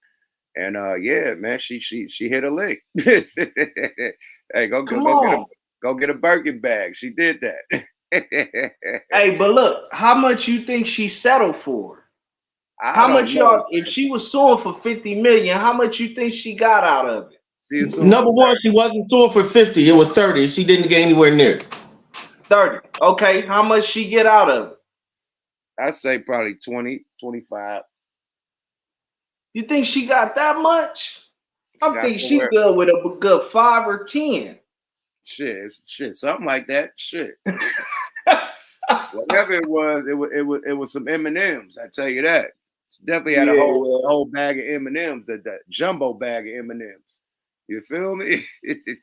And, yeah, man, she hit a lick. Hey, go get a Birkin bag. She did that. Hey, but look, how much you think she settled for? How much y'all, if she was suing for 50 million, how much you think she got out of it? Number one, she wasn't suing for 50, it was 30. She didn't get anywhere near it. 30. Okay, how much she get out of it? I'd say probably 20, 25. You think she got that much? I think she good with a good 5 or 10. Shit, something like that. Shit. Whatever it was some M&Ms. I tell you that. Definitely had a whole bag of M&Ms, that jumbo bag of M&Ms. You feel me?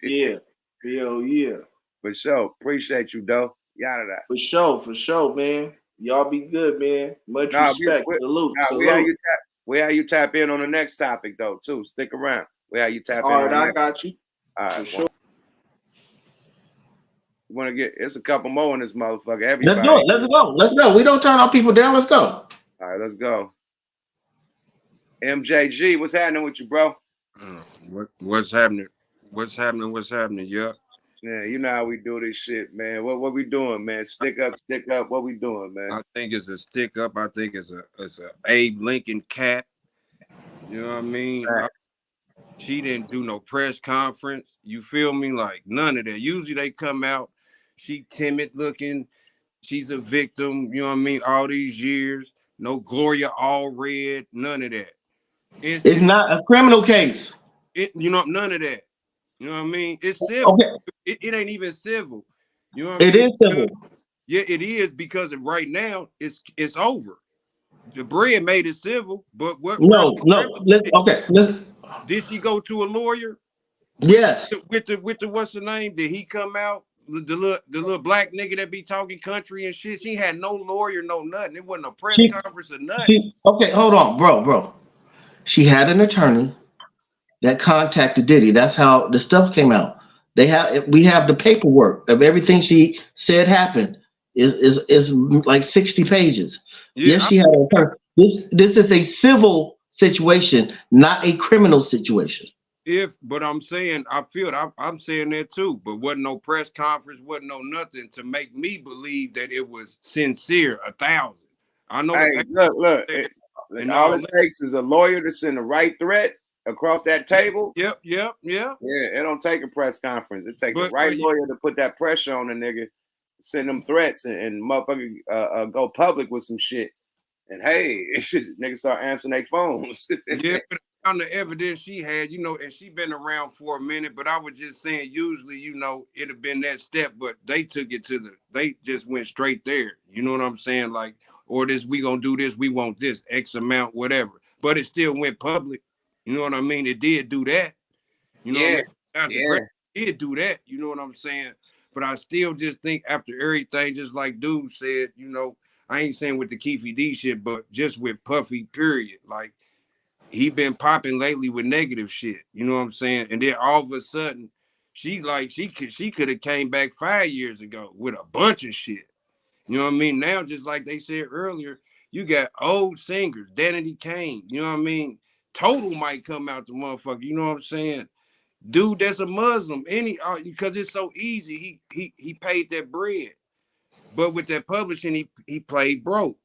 Yeah. Hell yeah. For sure. Appreciate you, though. Yada that. For sure, man. Y'all be good, man. Much respect. Salute. We how you tap in on the next topic, though, too. Stick around. We how you tap in. All right, I got you. All right. For sure. Want to get? It's a couple more in this motherfucker. Everybody. Let's do it. Let's go. Let's go. We don't turn our people down. Let's go. All right, let's go. MJG, what's happening with you, bro? What's happening? What's happening? What's happening? Yeah. Yeah, you know how we do this shit, man. What we doing, man? Stick up, stick up. What we doing, man? I think it's a stick up. I think it's a Abe Lincoln cat. You know what I mean? She didn't do no press conference. You feel me? Like none of that. Usually they come out. She timid looking. She's a victim. You know what I mean? All these years, no Gloria Allred. None of that. It's not a criminal case. You know, none of that. You know what I mean? It's civil. Okay. It ain't even civil. You know what I mean? It is civil. Yeah, it is because right now it's over. The bread made it civil, but what? No. Did she go to a lawyer? Yes. With the what's the name? Did he come out? The little black nigga that be talking country and shit. She had no lawyer, no nothing. It wasn't a press conference or nothing. Okay, hold on, bro. She had an attorney that contacted Diddy. That's how the stuff came out. We have the paperwork of everything she said happened. Is like 60 pages. Yeah, yes, she had an attorney. This is a civil situation, not a criminal situation. But I'm saying, I'm saying that too, but wasn't no press conference, wasn't no nothing to make me believe that it was sincere, 1,000. I know. Hey, look. And all it takes is a lawyer to send the right threat across that table. Yep. Yeah, it don't take a press conference. It takes the right lawyer to put that pressure on the nigga, send them threats, and motherfucker go public with some shit. And hey, it's just niggas start answering their phones. Yeah, but on the evidence she had, you know, and she been around for a minute, but I was just saying, usually, you know, it'd have been that step, but they took it they just went straight there. You know what I'm saying? Like, or we gonna do this, we want this, X amount, whatever. But it still went public. You know what I mean? It did do that. You know what I mean? It did do that. You know what I'm saying? But I still just think after everything, just like dude said, you know, I ain't saying with the Keefe D shit, but just with Puffy, period. Like, he been popping lately with negative shit. You know what I'm saying? And then all of a sudden, she could have came back 5 years ago with a bunch of shit. You know what I mean? Now, just like they said earlier, you got old singers, Danity Kane. You know what I mean? Total might come out the motherfucker. You know what I'm saying? Dude, that's a Muslim. Because it's so easy. He paid that bread. But with that publishing, he played broke.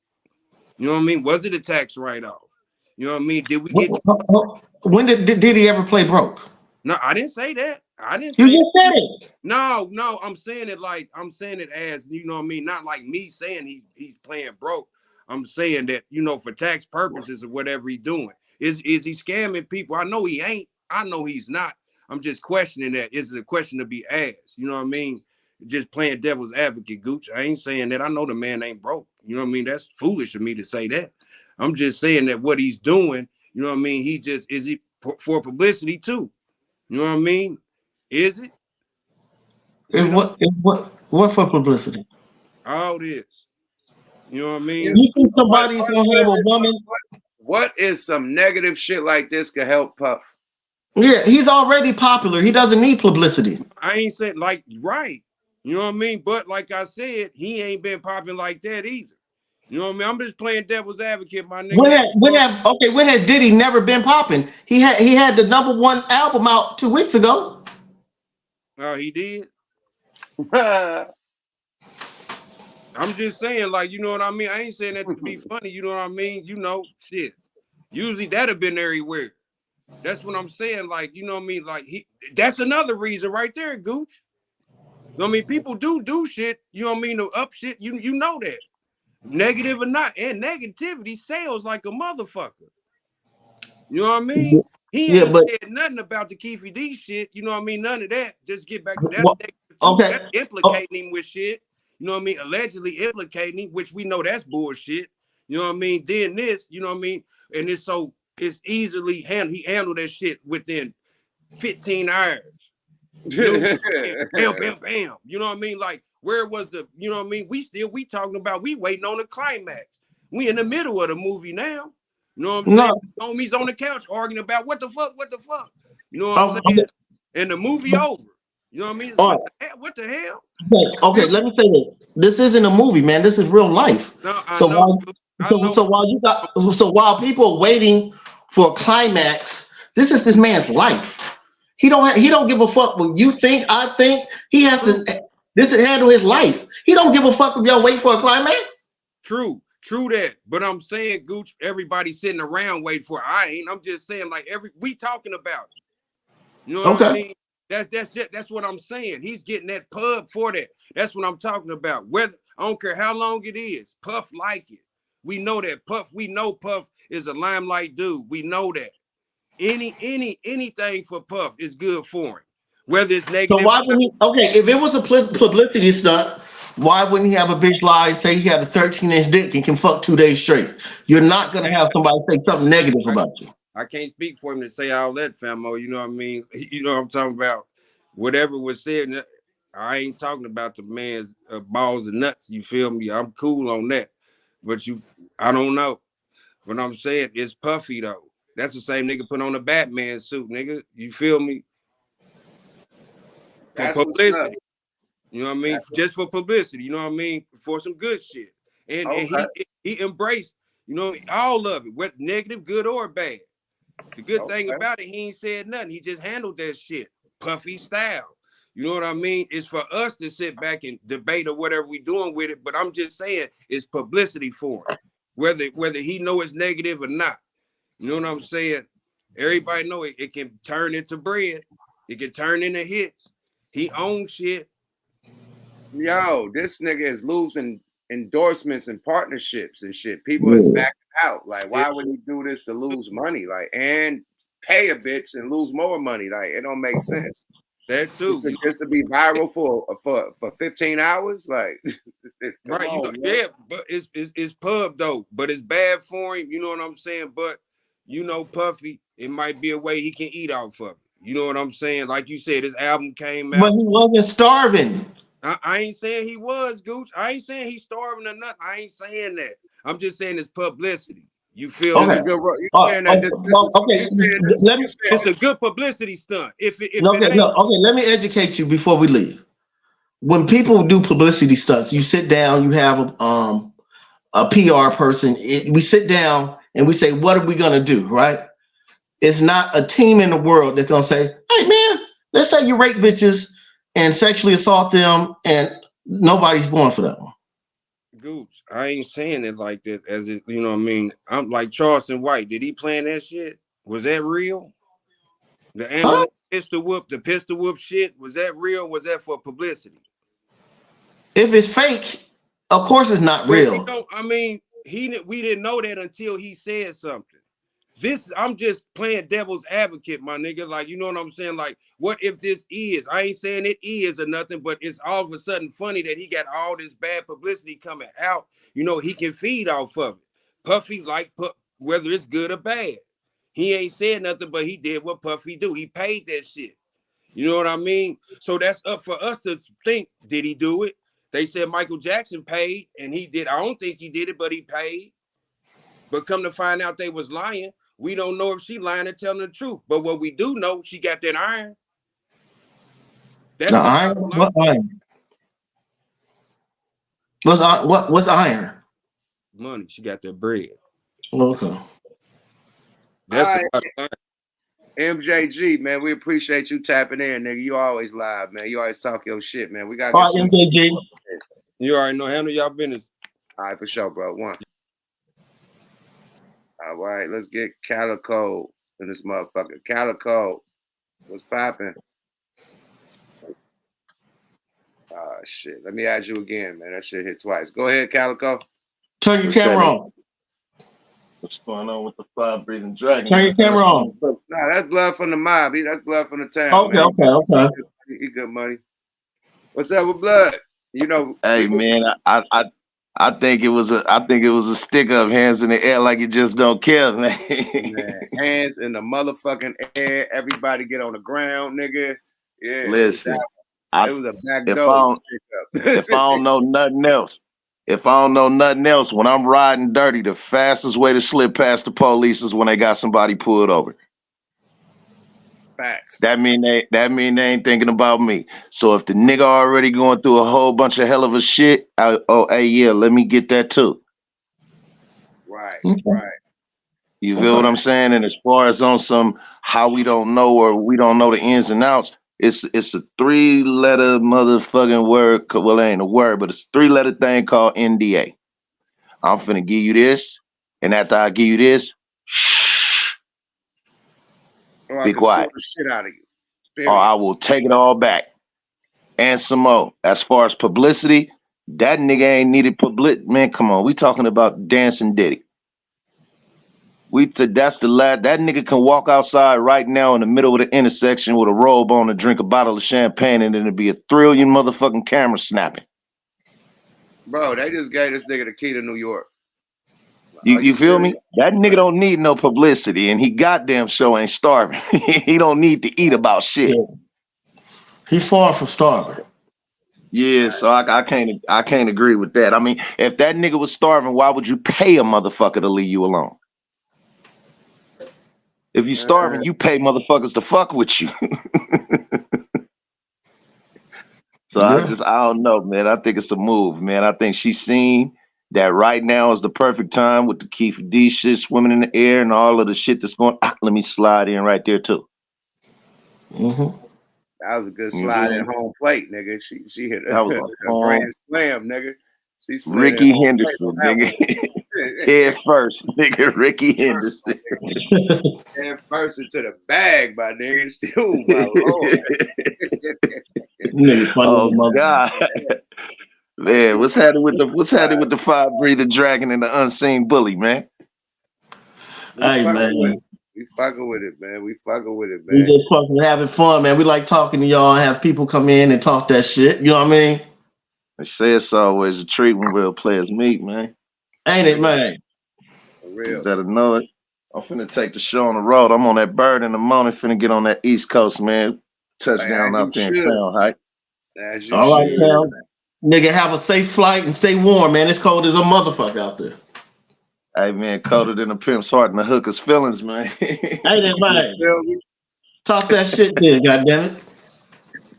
You know what I mean? Was it a tax write-off? You know what I mean? Did we get? When did he ever play broke? No, I didn't say that. I didn't. You just said it. No. I'm saying it as, you know what I mean? Not like me saying he's playing broke. I'm saying that, you know, for tax purposes or whatever he's doing. Is he scamming people? I know he ain't. I know he's not. I'm just questioning that. Is it a question to be asked? You know what I mean? Just playing devil's advocate, Gooch. I ain't saying that. I know the man ain't broke. You know what I mean? That's foolish of me to say that. I'm just saying that what he's doing, you know what I mean? Is he for publicity too? You know what I mean? Is it? What for publicity? All this. You know what I mean? You think somebody's gonna have a woman? What is some negative shit like this could help Puff? Yeah, he's already popular. He doesn't need publicity. I ain't saying like right. You know what I mean? But like I said, he ain't been popping like that either. You know what I mean? I'm just playing devil's advocate, my nigga. When has Diddy never been popping? He had the #1 album out 2 weeks ago. Oh, he did? I'm just saying, like, you know what I mean? I ain't saying that to be funny, you know what I mean? You know, shit. Usually that'd have been everywhere. That's what I'm saying, like, you know what I mean? Like, that's another reason right there, Gooch. You know what I mean? People do shit, you know what I mean? The up shit, you know that. Negative or not, and negativity sells like a motherfucker. You know what I mean? He ain't said nothing about the Keefe D shit. You know what I mean? None of that. Just get back to that. That's implicating him with shit. You know what I mean? Allegedly implicating him, which we know that's bullshit. You know what I mean? Then this, you know what I mean? And it's easily handled. He handled that shit within 15 hours. You know, bam. You know what I mean? Like, where was the, you know what I mean? We talking about, we waiting on the climax. We in the middle of the movie now. You know what I'm saying? Homies on the couch arguing about what the fuck. You know what I'm saying? And the movie over. You know what I mean? All What the hell? Okay, let me say this. This isn't a movie, man. This is real life. No, I So know. while I know. so while people are waiting for a climax, this is this man's life. He don't give a fuck what you think, I think. He has to this is handle his life. He don't give a fuck if y'all wait for a climax. True that. But I'm saying, Gooch, everybody sitting around waiting for it. I ain't. I'm just saying, like, we talking about it. You know what I mean? That's what I'm saying. He's getting that pub for that. That's what I'm talking about. Whether I don't care how long it is, Puff like it. We know that Puff. We know Puff is a limelight dude. We know that. Anything for Puff is good for him. Whether it's negative. So why wouldn't he? If it was a publicity stunt, why wouldn't he have a bitch lie and say he had a 13-inch dick and can fuck 2 days straight? You're not gonna have somebody say something negative about you. I can't speak for him to say all that, famo. You know what I mean? You know what I'm talking about? Whatever was said, I ain't talking about the man's balls and nuts. You feel me? I'm cool on that. But I don't know. But I'm saying it's Puffy though. That's the same nigga put on a Batman suit, nigga. You feel me? For That's publicity. You know what I mean? Just for publicity. You know what I mean? For some good shit. And he embraced, you know, all of it, whether negative, good, or bad. The good thing about it, he ain't said nothing. He just handled that shit, Puffy style. You know what I mean? It's for us to sit back and debate or whatever we doing with it. But I'm just saying it's publicity for him, whether he know it's negative or not. You know what I'm saying? Everybody know it can turn into bread. It can turn into hits. He owns shit. Yo, this nigga is losing endorsements and partnerships and shit. People is backing out. Like, why would he do this to lose money? Like, and pay a bitch and lose more money? Like, it don't make sense. That too. Just to be viral for 15 hours, like, right? But it's pub though. But it's bad for him. You know what I'm saying? But you know, Puffy, it might be a way he can eat off of it. You know what I'm saying? Like you said, his album came out. But he wasn't starving. I ain't saying he was, Gooch. I ain't saying he's starving or nothing. I ain't saying that. I'm just saying it's publicity. You feel me? It's a good publicity stunt. Let me educate you before we leave. When people do publicity stunts, you sit down, you have a PR person. We sit down and we say, what are we gonna do, right? It's not a team in the world that's gonna say, hey man, let's say you rape bitches and sexually assault them, and nobody's going for that one. Gooch, I ain't saying it like that as it, you know what I mean? I'm like Charleston White. Did he plan that shit? Was that real? The ambulance pistol whoop shit, was that real? Was that for publicity? If it's fake, of course it's not real. We didn't know that until he said something. I'm just playing devil's advocate, my nigga. Like, you know what I'm saying? Like, what if this is? I ain't saying it is or nothing, but it's all of a sudden funny that he got all this bad publicity coming out. You know, he can feed off of it. Puffy, whether it's good or bad. He ain't said nothing, but he did what Puffy do. He paid that shit. You know what I mean? So that's up for us to think, did he do it? They said Michael Jackson paid, and he did. I don't think he did it, but he paid. But come to find out they was lying. We don't know if she lying or telling the truth. But what we do know, she got that iron. That's what iron? What's iron? Money. She got that bread. Okay. That's MJG, man. We appreciate you tapping in, nigga. You always live, man. You always talk your shit, man. We got MJG. You already know. Handle y'all business. All right, for sure, bro. One. All right, let's get Calico in this motherfucker. Calico, what's popping? Oh, shit. Let me ask you again, man. That shit hit twice. Go ahead, Calico. Turn your camera on. What's going on with the fire-breathing dragon? Turn your camera on. Nah, that's blood from the mob. That's blood from the town. Okay. He good money. What's up with blood? You know. Hey, man, I think it was a stick up, hands in the air like you just don't care, man. Hands in the motherfucking air. Everybody get on the ground, nigga. Yeah. Listen, it was a back door. If I don't know nothing else, when I'm riding dirty, the fastest way to slip past the police is when they got somebody pulled over. Facts. That mean they ain't thinking about me. So if the nigga already going through a whole bunch of hell of a shit, hey yeah, let me get that too. Right, Okay. right. You feel what I'm saying? And as far as on some how we don't know or we don't know the ins and outs, it's a 3-letter motherfucking word. Well, it ain't a word, but it's a 3-letter thing called NDA. I'm finna give you this, and after I give you this, Or I be can sue quiet. the shit out of you. Or Period. I will take it all back. And some more. As far as publicity, that nigga ain't needed publicity. Man, come on. We talking about dancing Diddy. That's the last. That nigga can walk outside right now in the middle of the intersection with a robe on and drink a bottle of champagne, and then it'd be a trillion motherfucking cameras snapping. Bro, they just gave this nigga the key to New York. You feel me? That nigga don't need no publicity, and he goddamn sure ain't starving. He don't need to eat about shit. Yeah. He's far from starving. Yeah, so I can't agree with that. I mean, if that nigga was starving, why would you pay a motherfucker to leave you alone? If you starving, you pay motherfuckers to fuck with you. So Yeah. I don't know, man. I think it's a move, man. I think she's seen that right now is the perfect time with the Keith D shit swimming in the air and all of the shit that's going. Let me slide in right there too. Mm-hmm. That was a good slide at home plate, nigga. She hit That was a grand slam, nigga. She slid Ricky at home Henderson, plate on nigga. that Head first, nigga. Ricky Henderson. Head first into the bag, my nigga. Oh my lord. Oh God. Man, what's happening with the fire breather dragon and the unseen bully, man? Hey man, we fucking with it, man. We fucking with it, we man. just fucking having fun, man. We like talking to y'all and have people come in and talk that shit. You know what I mean? They say it's always a treat when real players meet, man. Ain't it, man? For real. You better know it. I'm finna take the show on the road. I'm on that bird in the morning, finna get on that East Coast, man. Touchdown out there in Crown Heights. As you All right, should. now. Nigga, have a safe flight and stay warm, man. It's cold as a motherfucker out there. Hey man, colder than a pimp's heart and the hooker's feelings, man. Ain't it, man? Talk that shit then, goddammit.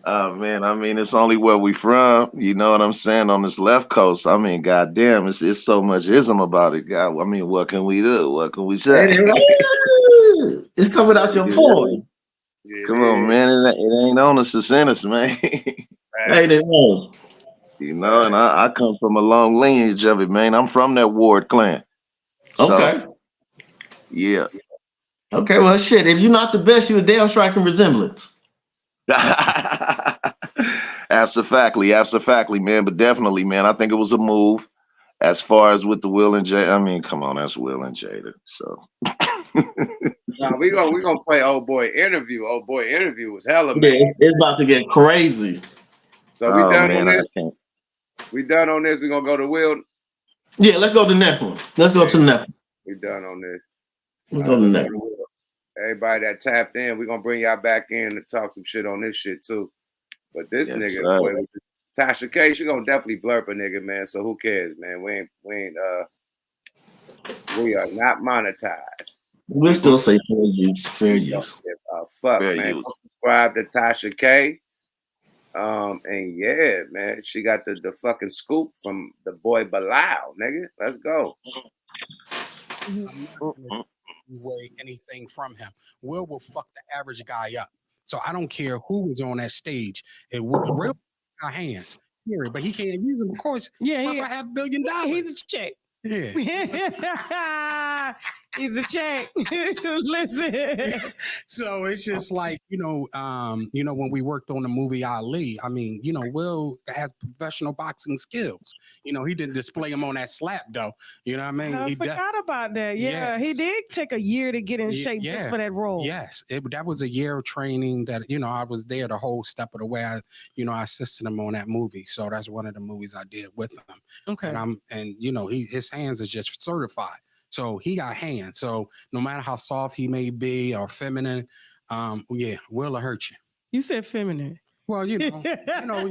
Oh man, I mean it's only where we from, you know what I'm saying, on this left coast. I mean, goddamn, it's so much ism about it. God, I mean, what can we do? What can we say? Ain't it, right? It's coming out your phone. Come on, man, it ain't on us, it's in us, man. Ain't it, man? You know, and I come from a long lineage of it, man. I'm from that Ward clan. So, Okay. yeah. Okay, well, shit. If you're not the best, you're a damn striking resemblance. Absolutely, man. But definitely, man, I think it was a move. As far as with the Will and Jada, I mean, come on, that's Will and Jada. So Nah, we gonna play Old Boy Interview. Old Boy Interview was hella man. Yeah, it's about to get crazy. So we done man, on this. We done on this. We gonna go to Will. Yeah, let's go to the next one. Let's go to the next one. We done on this. Let's go to the next one. Everybody that tapped in, we're gonna bring y'all back in to talk some shit on this shit too. But this nigga, boy, Tasha K, she gonna definitely blurp a nigga, man. So who cares, man? We are not monetized. We still say fair use. Fair use. Fuck, fair man. Use. Subscribe to Tasha K. And yeah, man, she got the fucking scoop from the boy Bilal, nigga. Let's go. I'm not gonna weigh anything from him. Will fuck the average guy up. So I don't care who is on that stage. It will real our hands. But he can't use them, of course. Yeah, he $500 million. He's a check. Yeah. He's a check. Listen. So it's just like, when we worked on the movie Ali, I mean, Will has professional boxing skills. He didn't display him on that slap though. You know what I mean? I forgot about that. Yeah. He did take a year to get in shape just for that role. Yes. That was a year of training that, I was there the whole step of the way. I assisted him on that movie. So that's one of the movies I did with him. Okay. And his hands is just certified. So he got hands. So no matter how soft he may be or feminine, Will hurt you. You said feminine. Well, you know,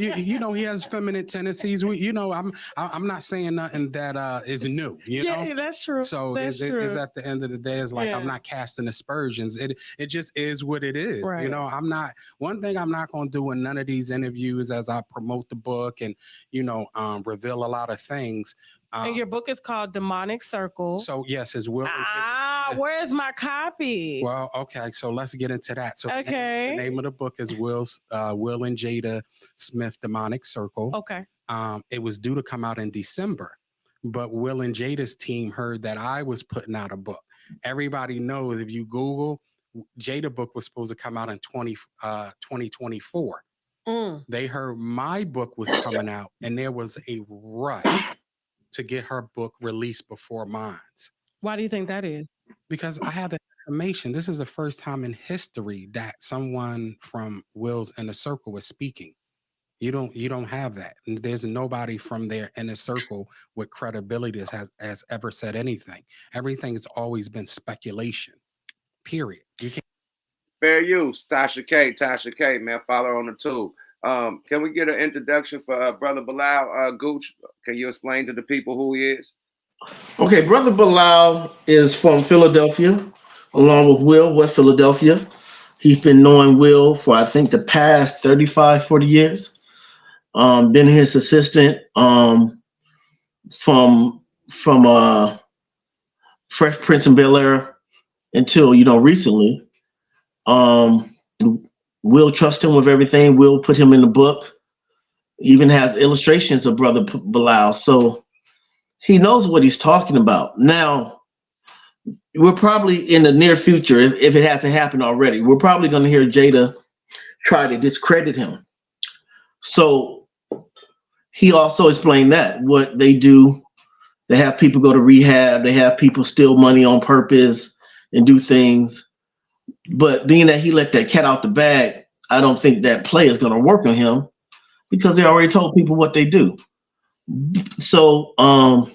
he has feminine tendencies. I'm not saying nothing that is new. You know, yeah, that's true. So that's it's at the end of the day, it's like Yeah. I'm not casting aspersions. It just is what it is. Right. You know, I'm not. One thing I'm not going to do in none of these interviews as I promote the book and reveal a lot of things. And your book is called Demonic Circle. So yes, it's Will. Where's my copy? Well, okay, so let's get into that. So Okay. the name of the book is Will and Jada Smith Demonic Circle. Okay. It was due to come out in December, but Will and Jada's team heard that I was putting out a book. Everybody knows if you Google, Jada book was supposed to come out in 2024. They heard my book was coming out, and there was a rush to get her book released before mine's. Why do you think that is? Because I have the information. This is the first time in history that someone from Will's Inner Circle is speaking. You don't have that. And there's nobody from their inner circle with credibility that has ever said anything. Everything has always been speculation. Period. You can't. Fair use, Tasha K, man. Follow her on the tube. Can we get an introduction for Brother Bilal? Gooch, can you explain to the people who he is? Okay, Brother Bilal is from Philadelphia, along with Will, West Philadelphia. He's been knowing Will for, I think, the past 35, 40 years. Been his assistant from Fresh Prince of Bel-Air until, recently. Will trust him with everything. Will put him in the book. Even has illustrations of Brother Bilal. So he knows what he's talking about. Now, we're probably in the near future, if it hasn't happened already, we're probably going to hear Jada try to discredit him. So he also explained that what they do, they have people go to rehab, they have people steal money on purpose and do things. But being that he let that cat out the bag, I don't think that play is going to work on him because they already told people what they do. So I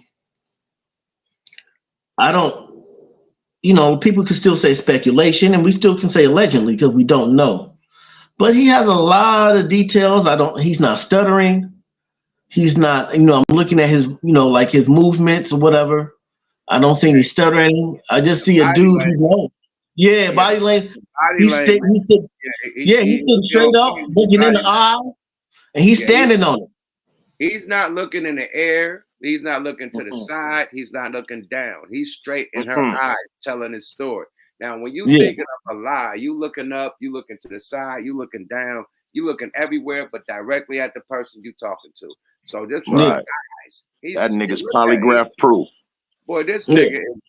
don't, people can still say speculation and we still can say allegedly because we don't know. But he has a lot of details. He's not stuttering. He's not, I'm looking at his, like his movements or whatever. I don't see any stuttering. I just see a dude who's low. Yeah, body language. He's sitting straight up, looking in the eye, and he's standing on it. He's not looking in the air. He's not looking to the side. He's not looking down. He's straight in her eyes, telling his story. Now, when you thinking of a lie, you looking up, you looking to the side, you looking down, you looking everywhere, but directly at the person you talking to. So this for our guys. That nigga's polygraph proof. Boy, this nigga is.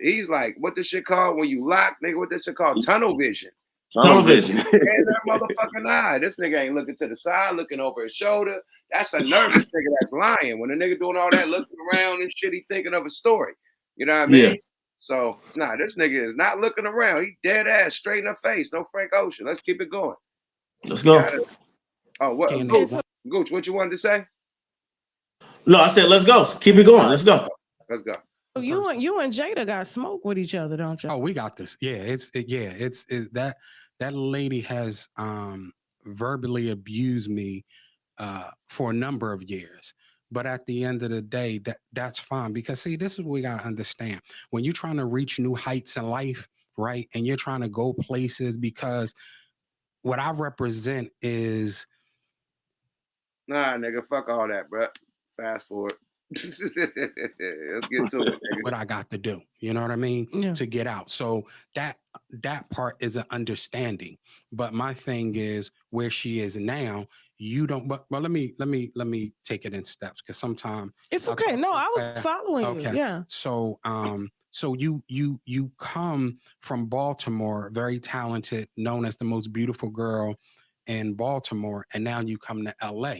He's like, what this shit called when you lock, nigga? What this shit called? Tunnel vision. Tunnel vision. And that motherfucking eye. This nigga ain't looking to the side, looking over his shoulder. That's a nervous nigga that's lying. When a nigga doing all that, looking around and shit, he thinking of a story. You know what I mean? Yeah. So, this nigga is not looking around. He dead ass, straight in the face. No Frank Ocean. Let's keep it going. Let's go. What? Gooch, what you wanted to say? No, I said let's go. Keep it going. Let's go. Let's go. You and Jada got smoke with each other, don't you? Oh, we got this. Yeah, it's that lady has verbally abused me for a number of years. But at the end of the day, that's fine because see, this is what we gotta understand. When you're trying to reach new heights in life, right, and you're trying to go places, because what I represent is nah, nigga, fuck all that, bro. Fast forward. Let's get to it. What I got to do, you know what I mean, to get out. So that part is an understanding. But my thing is where she is now. You don't. But let me take it in steps because sometimes it's okay. No, I was following you. Yeah. So so you come from Baltimore, very talented, known as the most beautiful girl in Baltimore, and now you come to LA.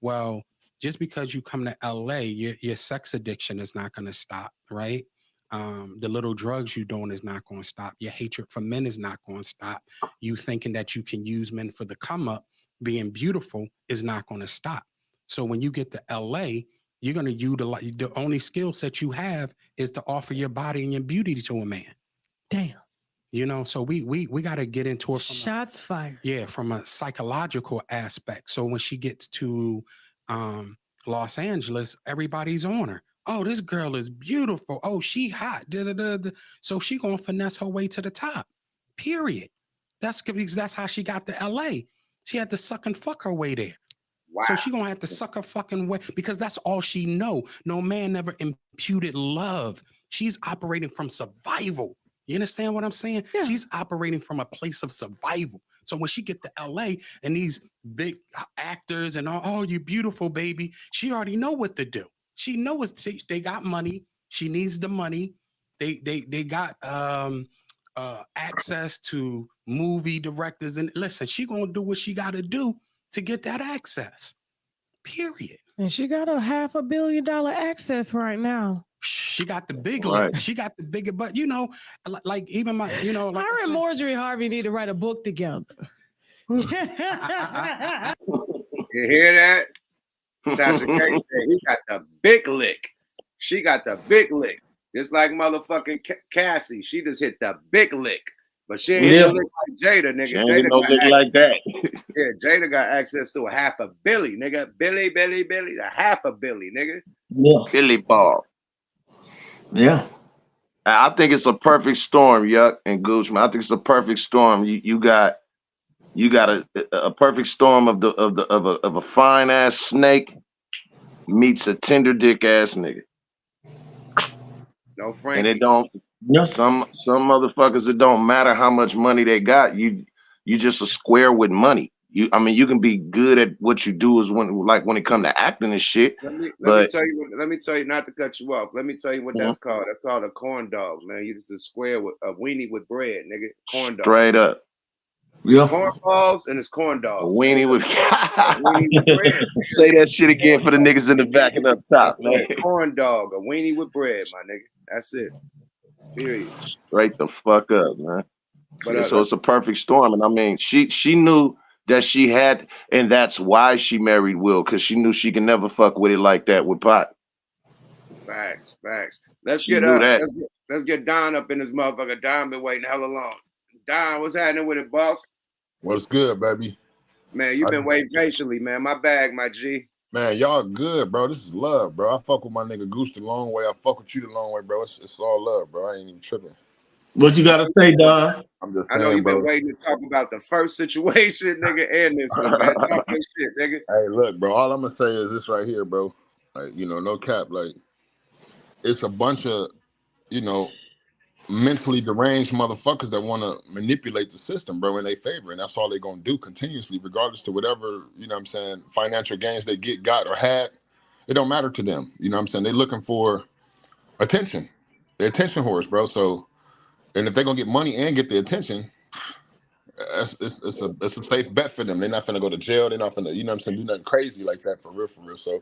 Well, just because you come to LA, your sex addiction is not going to stop, right? The little drugs you're doing is not going to stop. Your hatred for men is not going to stop. You thinking that you can use men for the come up, being beautiful, is not going to stop. So when you get to LA, you're going to utilize the only skill set you have is to offer your body and your beauty to a man. Damn. You know, so we got to get into it from shots fired. Yeah, from a psychological aspect. So when she gets to Los Angeles, everybody's on her. Oh, this girl is beautiful. Oh, she hot. So she gonna finesse her way to the top. Period. That's because that's how she got to LA. She had to suck and fuck her way there. Wow. So she gonna have to suck her fucking way because that's all she know. No man never imputed love. She's operating from survival. You understand what I'm saying? Yeah. She's operating from a place of survival. So when she get to LA and these big actors and all, oh, you beautiful baby, she already know what to do. She knows they got money. She needs the money. They got access to movie directors, and listen, she gonna do what she got to do to get that access. Period. And she got a $500 million access right now. She got the big lick. She got the bigger, but you know, like even my, you know, like her and Marjorie Harvey need to write a book together. You hear that? Tasha K said he got the big lick. She got the big lick. Just like motherfucking Cassie. She just hit the big lick. But she ain't hit the lick like Jada, nigga. She ain't no lick like that. Yeah, Jada got access to a $500 million, nigga. Billy, the $500 million, nigga. Yeah. Billy Ball. Yeah. I think it's a perfect storm, Yuck and Gooch, man. I think it's a perfect storm. You got a perfect storm of a fine ass snake meets a tender dick ass nigga. No, Frank. And it don't. Some motherfuckers, it don't matter how much money they got. You just a square with money. I mean, you can be good at what you do is when it come to acting and shit. Let me tell you, not to cut you off. Let me tell you what that's called. That's called a corn dog, man. You just a square with a weenie with bread, nigga. Corn dog. Straight up. Yeah. Corn balls and it's corn dogs. A weenie with bread. Say that shit again for the niggas in the back and up top, man. Corn dog, a weenie with bread, my nigga. That's it. Period. Straight the fuck up, man. But, so it's a perfect storm. And I mean, she knew that she had, and that's why she married Will, because she knew she can never fuck with it like that with Pot. Facts. Let's get Don up in this motherfucker. Don been waiting hella long. Don, what's happening with it, boss? What's good, baby? Man, you've been waiting patiently, man. My bag, my G. Man, y'all good, bro. This is love, bro. I fuck with my nigga Goose the long way. I fuck with you the long way, bro. It's all love, bro. I ain't even tripping. What you gotta say, Don? I'm just saying, I know you've been bro. waiting to talk about the first situation, nigga, and this one, man. Talk that shit, nigga. Hey, look, bro. All I'm gonna say is this right here, bro. Like, you know, no cap. Like, it's a bunch of, you know, mentally deranged motherfuckers that want to manipulate the system, bro, in their favor, and that's all they're gonna do continuously, regardless to whatever, you know what I'm saying, financial gains they got or had. It don't matter to them. You know what I'm saying? They're looking for attention. They're attention whores, bro. So, and if they're gonna get money and get the attention, it's a safe bet for them. They're not gonna go to jail. They're not gonna, you know what I'm saying, do nothing crazy like that for real. So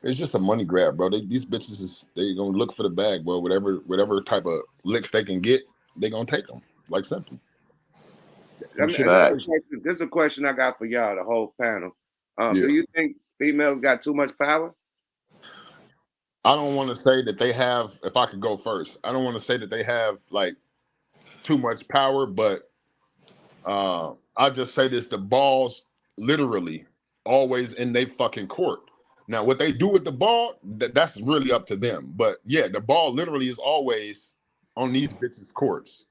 it's just a money grab, bro. These bitches they gonna look for the bag, bro. Whatever type of licks they can get, they gonna take them. Like simple. This is a question I got for y'all, the whole panel. Do you think females got too much power? I don't want to say that they have. If I could go first, I don't want to say that they have like too much power, but I'll just say this: the ball's literally always in their fucking court. Now, what they do with the ball, that's really up to them. But yeah, the ball literally is always on these bitches' courts.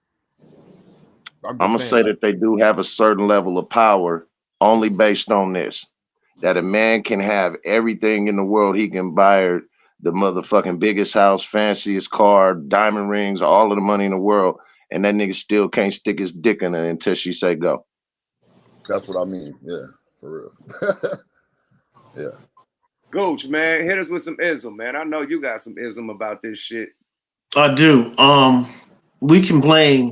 I'm gonna say that they do have a certain level of power, only based on this: that a man can have everything in the world. He can buy her the motherfucking biggest house, fanciest car, diamond rings, all of the money in the world, and that nigga still can't stick his dick in her until she say go. That's what I mean. Yeah, for real. Yeah. Gooch, man, hit us with some ism, man. I know you got some ism about this shit. I do. We can blame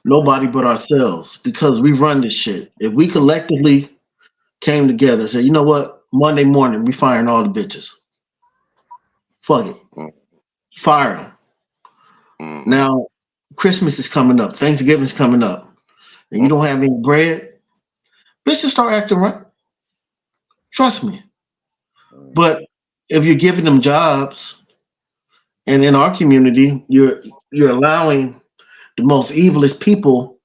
nobody but ourselves because we run this shit. If we collectively came together and said, you know what, Monday morning we firing all the bitches. Fuck it. Fire them. Now, Christmas is coming up. Thanksgiving's coming up. And you don't have any bread. Bitches start acting right. Trust me. But if you're giving them jobs, and in our community, you're allowing the most evilest people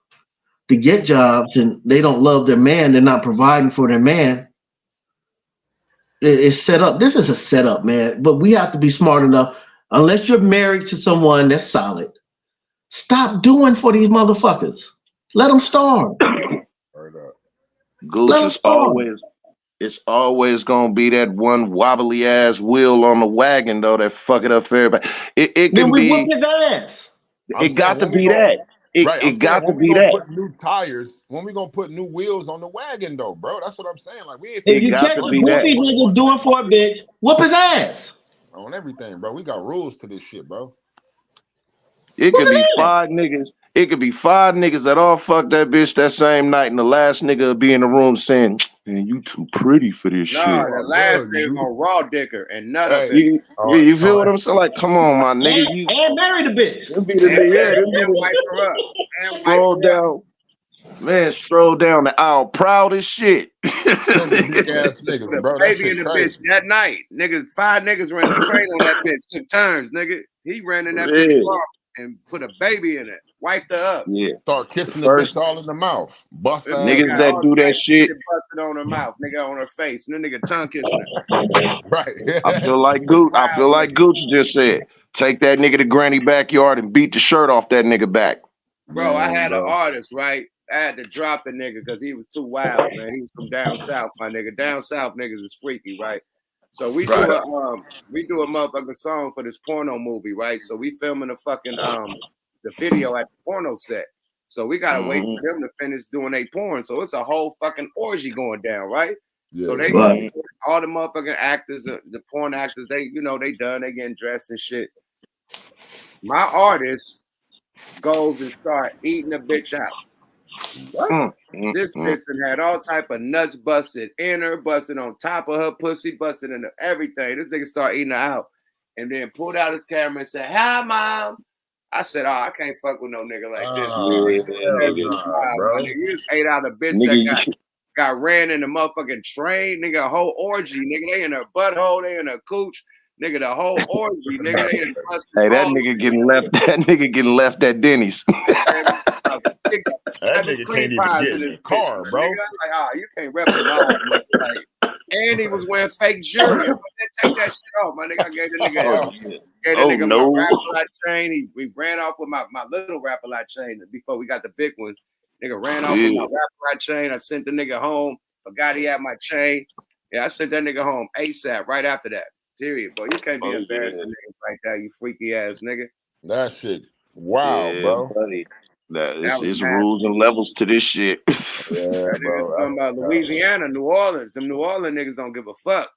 to get jobs, and they don't love their man. They're not providing for their man. It's set up. This is a setup, man. But we have to be smart enough. Unless you're married to someone that's solid, stop doing for these motherfuckers. Let them starve. Gooch it's always gonna be that one wobbly ass wheel on the wagon though that fuck it up for everybody. It can be whoop his ass. It got to be that. It got to be that. Put new tires. When we gonna put new wheels on the wagon though, bro? That's what I'm saying. Like if you catch a goofy nigga doing for a bitch, whoop his ass. On everything, bro. We got rules to this shit, bro. It could be 5 niggas. It could be 5 niggas that all fuck that bitch that same night, and the last nigga will be in the room saying, "Man, you too pretty for this shit." The last nigga gonna raw dicker and nut up it. You feel what I'm saying? Like, come on, my nigga. And marry the bitch. And wipe her up. Stroll down. Man, stroll down the aisle, proud as shit. Big ass niggas, bro. Baby in the bitch that night. Nigga, 5 niggas ran the train on that bitch. Took turns, nigga. He ran in that bitch and put a baby in it. Wiped her up. Yeah. Start kissing the bitch all in the mouth. Bust her niggas ass. that do that shit. Busted on her mouth, nigga, on her face. And the nigga tongue kissing her. Right. I feel like Gooch just said, take that nigga to granny backyard and beat the shirt off that nigga back. Bro, I had an artist, right? I had to drop the nigga because he was too wild, man. He was from down south, my nigga. Down south niggas is freaky, right? So we do a motherfucking song for this porno movie, right? So we filming the fucking the video at the porno set. So we gotta wait for them to finish doing a porn. So it's a whole fucking orgy going down, right? Yeah, so they all the motherfucking actors, the porn actors, they done, they getting dressed and shit. My artist goes and start eating the bitch out. This bitch had all type of nuts busted in her, busted on top of her pussy, busted into everything. This nigga start eating her out and then pulled out his camera and said, "Hi, mom." I said, "Oh, I can't fuck with no nigga like this." You just ate out a bitch that got ran in the motherfucking train. Nigga, a whole orgy. Nigga, they in her butthole, they in her cooch. Nigga, the whole orgy. Nigga, they in hey, that nigga getting left. That nigga getting left at Denny's. That nigga can't even get in his car, bro. Like, you can't rep it. Like, and he was wearing fake jewelry. Take that shit off, my nigga. I gave the nigga my Rapalite chain. We ran off with my little Rapalite chain before we got the big one. Nigga ran off with my Rapalite chain. I sent the nigga home. Forgot he had my chain. Yeah, I sent that nigga home ASAP right after that. Period, bro. You can't be embarrassing niggas like that, you freaky ass nigga. That shit. Wow, bro. Buddy. There's rules and levels to this shit. Yeah, bro. Talking about Louisiana, New Orleans. Them New Orleans niggas don't give a fuck.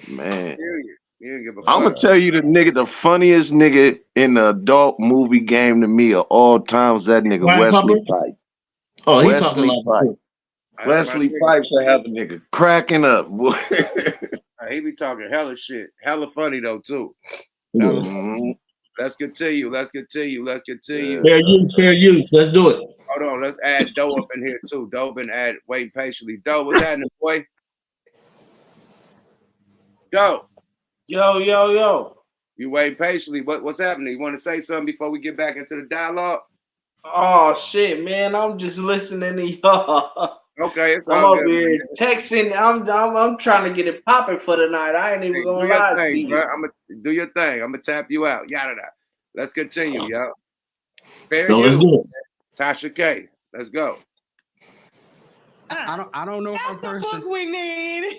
Man. Period. You don't give a fuck. I'm gonna tell you the funniest nigga in the adult movie game to me of all times, that nigga Wesley Pipes. Oh, he talking like Wesley Pipes will have a nigga cracking up. He be talking hella shit. Hella funny though, too. Let's continue. Fair use. Let's do it. Hold on. Let's add Doe up in here, too. Doe been waiting patiently. Doe, what's happening, boy? Doe. Yo. You waiting patiently. What's happening? You want to say something before we get back into the dialogue? Oh, shit, man. I'm just listening to y'all. Okay, it's I'm all over here texting. I'm trying to get it popping for the night. I ain't even gonna lie to you. Bro. I'm gonna do your thing. I'm gonna tap you out. Yada. Let's continue, y'all. Fair use. Tasha K. Let's go. I don't know if a person. Book we need.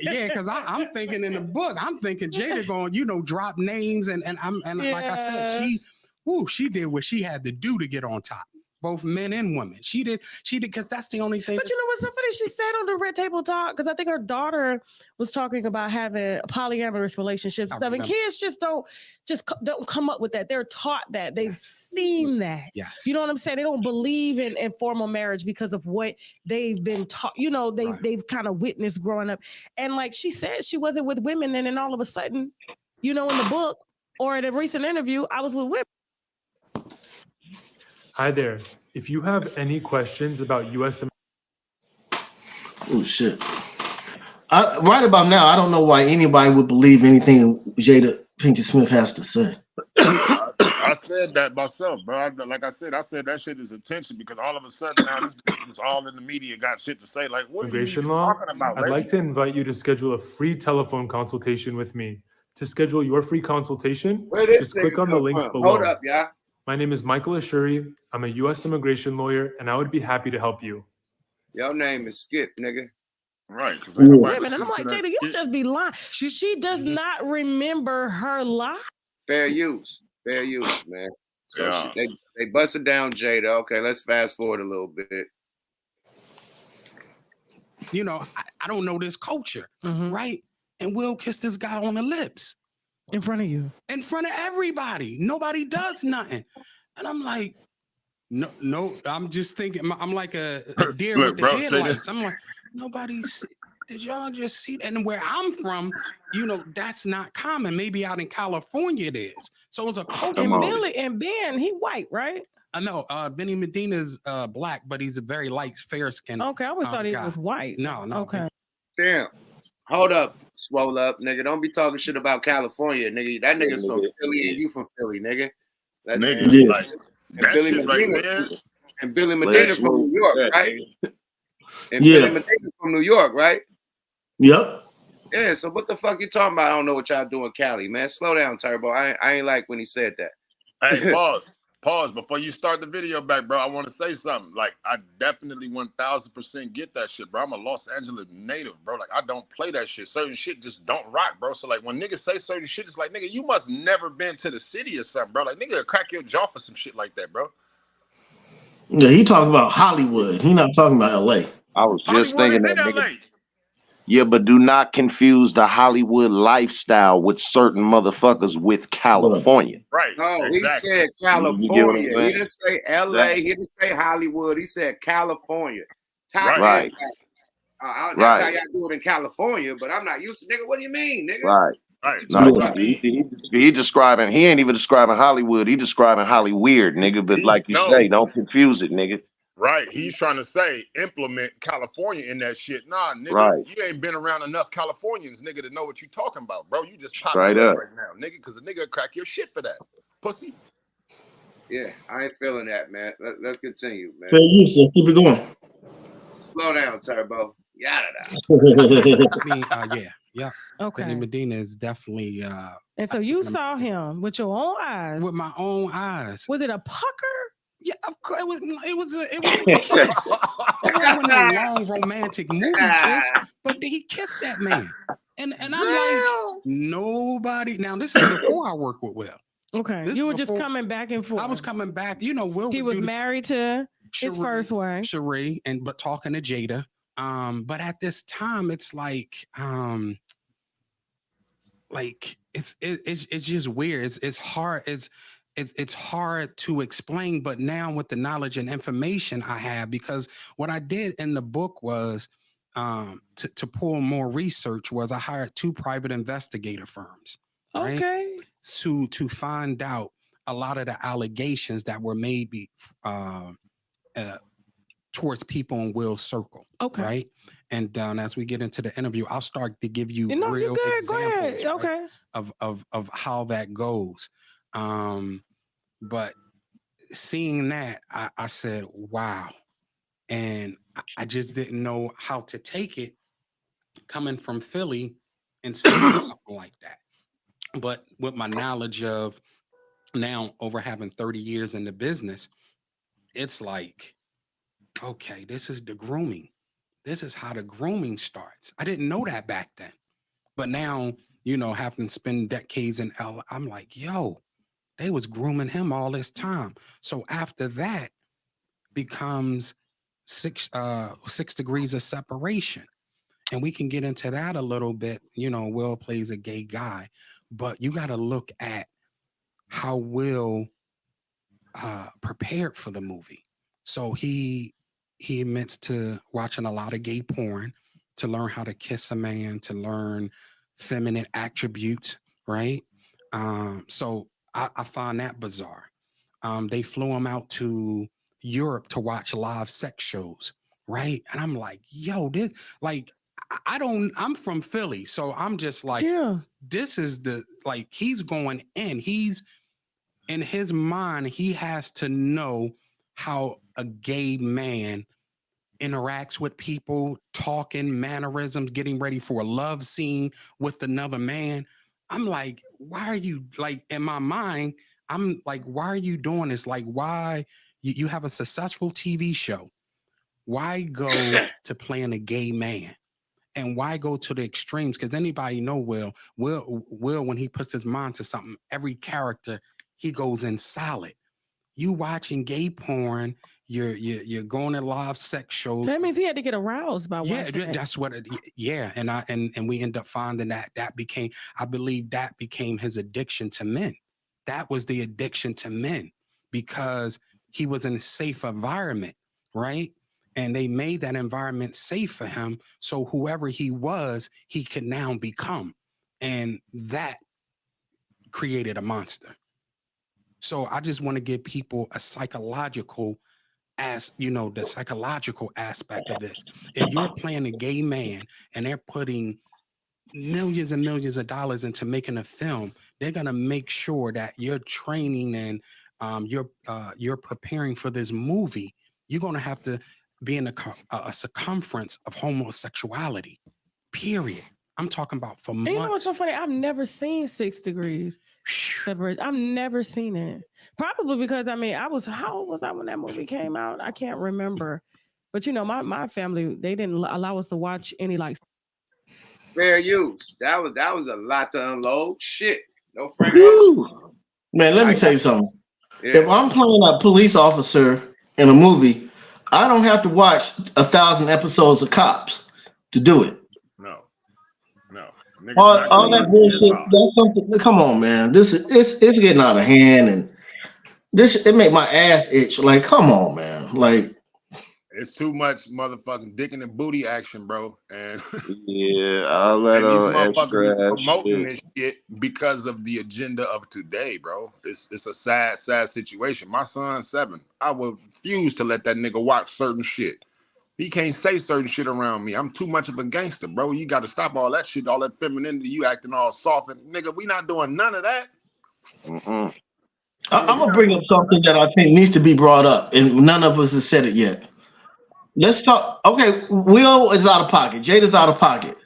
Yeah, because I'm thinking in the book. I'm thinking Jada going, drop names and like I said, she did what she had to do to get on top. Both men and women. She did because that's the only thing. But you know what's so funny? She said on the Red Table Talk, because I think her daughter was talking about having polyamorous relationships. And kids just don't come up with that. They're taught that. They've seen that. Yes. You know what I'm saying? They don't believe in formal marriage because of what they've been taught. They've kind of witnessed growing up. And like she said, she wasn't with women, and then all of a sudden, in the book or in a recent interview, I was with women. Hi there. If you have any questions about U.S. Oh, shit. Right about now, I don't know why anybody would believe anything Jada Pinkett Smith has to say. I said that myself, bro. Like I said that shit is attention because all of a sudden now this was all in the media got shit to say. Like, what are you Immigration even law. talking about, I'd lady? like to invite you to schedule a free telephone consultation with me. To schedule your free consultation, Where this just click nigga on the come link from? below. Hold up, y'all. My name is Michael Ashuri. I'm a U.S. immigration lawyer, and I would be happy to help you. Your name is Skip, nigga. Right, because ain't nobody Wait a minute, I'm like, listening to Jada, you that just be lying. She does not remember her lie. Fair use, man. So Yeah. they busted down Jada. Okay, let's fast forward a little bit. You know, I don't know this culture, right? And Will kissed this guy on the lips. In front of you. In front of everybody. Nobody does nothing. And I'm like, no, I'm just thinking, I'm like a deer Look, with the bro, say headlights. this. I'm like, did y'all just see that? And where I'm from, you know, that's not common. Maybe out in California it is. So it's a culture. And Billy and Ben, he white, right? I know Benny Medina's black, but he's a very light, fair skin. Okay, I always thought he was white. No. Okay. Damn. Hold up, swole up, nigga. Don't be talking shit about California, nigga. That nigga's from Philly and you from Philly, nigga. Nigga, like that Billy shit Medina, right there. And Billy Medina from New York, right? And Yeah. Billy Medina from New York, right? Yep. Yeah, so what the fuck you talking about? I don't know what y'all doing, Cali, man. Slow down, Turbo. I ain't like when he said that. Hey, pause before you start the video back, bro. I want to say something. Like, I definitely 1000% get that shit, bro. I'm a Los Angeles native, bro. Like, I don't play that shit. Certain shit just don't rock, bro. So like when niggas say certain shit, it's like, nigga, you must never been to the city or something, bro. Like, nigga, crack your jaw for some shit like that, bro. Yeah, he talking about Hollywood. He not talking about LA. I was just Hollywood thinking is that, in LA. nigga. Yeah, but do not confuse the Hollywood lifestyle with certain motherfuckers with California. Right. No, exactly. he said California. You get what I'm He saying? didn't say LA. He didn't say Hollywood. He said California. Top Right. impact. That's Right. how y'all do it in California, but I'm not used to, nigga. What do you mean, nigga? Right. Right. No, he describing. He ain't even describing Hollywood. He describing Hollyweird, nigga. But like you say, don't confuse it, nigga. Right. He's trying to say implement California in that shit. Nah, nigga, Right. you ain't been around enough Californians, nigga, to know what you talking about, bro. You just popping Straight up up. right now, nigga, because a nigga crack your shit for that. Pussy. Yeah, I ain't feeling that, man. Let's continue, man. Fair use, so keep it going. Slow down, Turbo. Yada. I mean, yeah. Okay. Benny Medina is definitely And so you saw him with your own eyes. with my own eyes. Was it a pucker? Yeah, of course. It was a kiss. It wasn't a long romantic movie kiss, but he kissed that man. And I'm like, nobody. Now this is before I worked with Will. Okay. You were just coming back and forth. I was coming back. You know, Will. He was married to his first wife, Cherie, but talking to Jada. But at this time, it's like it's just weird. It's hard. It's hard to explain, but now with the knowledge and information I have, because what I did in the book was to pull more research was I hired 2 private investigator firms, right? Okay. To find out a lot of the allegations that were made towards people in Will's circle. Okay. Right. And as we get into the interview, I'll start to give you No, real examples, right, okay, of how that goes. But seeing that, I said, wow. And I just didn't know how to take it coming from Philly and seeing something like that. But with my knowledge of now over having 30 years in the business, it's like, okay, this is the grooming. This is how the grooming starts. I didn't know that back then. But now, you know, having spent decades in LA, I'm like, yo, they was grooming him all this time. So after that becomes 6 degrees of separation. And we can get into that a little bit. You know, Will plays a gay guy, but you got to look at how Will prepared for the movie. So he admits to watching a lot of gay porn to learn how to kiss a man, to learn feminine attributes, right? So I find that bizarre. They flew him out to Europe to watch live sex shows, right? And I'm like, yo, this, like, I'm from Philly, so I'm just like, yeah, this is he's going in. He's in his mind, he has to know how a gay man interacts with people, talking, mannerisms, getting ready for a love scene with another man. I'm like, why are you, like, in my mind, I'm like, why are you doing this? Like, why you have a successful TV show? Why go to playing a gay man? And why go to the extremes? Because anybody know Will, when he puts his mind to something, every character, he goes in solid. You watching gay porn, you're going to live sex shows. That means he had to get aroused by Yeah, watching it. that's what yeah. And we end up finding that became, I believe that became his addiction to men. That was the addiction to men, because he was in a safe environment, right? And they made that environment safe for him. So whoever he was, he could now become. And that created a monster. So I just want to give people a psychological, the psychological aspect of this. If you're playing a gay man and they're putting millions and millions of dollars into making a film, they're gonna make sure that you're training and you're preparing for this movie. You're gonna have to be in a circumference of homosexuality. Period. I'm talking about for months. You know what's so funny? I've never seen 6 Degrees. I've never seen it. Probably because how old was I when that movie came out? I can't remember. But my family, they didn't allow us to watch any like fair use. That was a lot to unload. Shit. No Frank. Man, let me tell you something. Yeah. If I'm playing a police officer in a movie, I don't have to watch 1,000 episodes of Cops to do it. No. All that bullshit. That's something. Come on, man. It's getting out of hand, and it make my ass itch. Like, come on, man. Like, it's too much motherfucking dicking and booty action, bro. And yeah, all that and these motherfuckers promoting shit. this shit because of the agenda of today, bro. It's a sad situation. My son's 7. I will refuse to let that nigga watch certain shit. He can't say certain shit around me. I'm too much of a gangster, bro. You got to stop all that shit, all that femininity. You acting all soft, and nigga, we not doing none of that. I'm gonna bring up something that I think needs to be brought up, and none of us has said it yet. Let's talk. Okay, Will is out of pocket. Jada's out of pocket.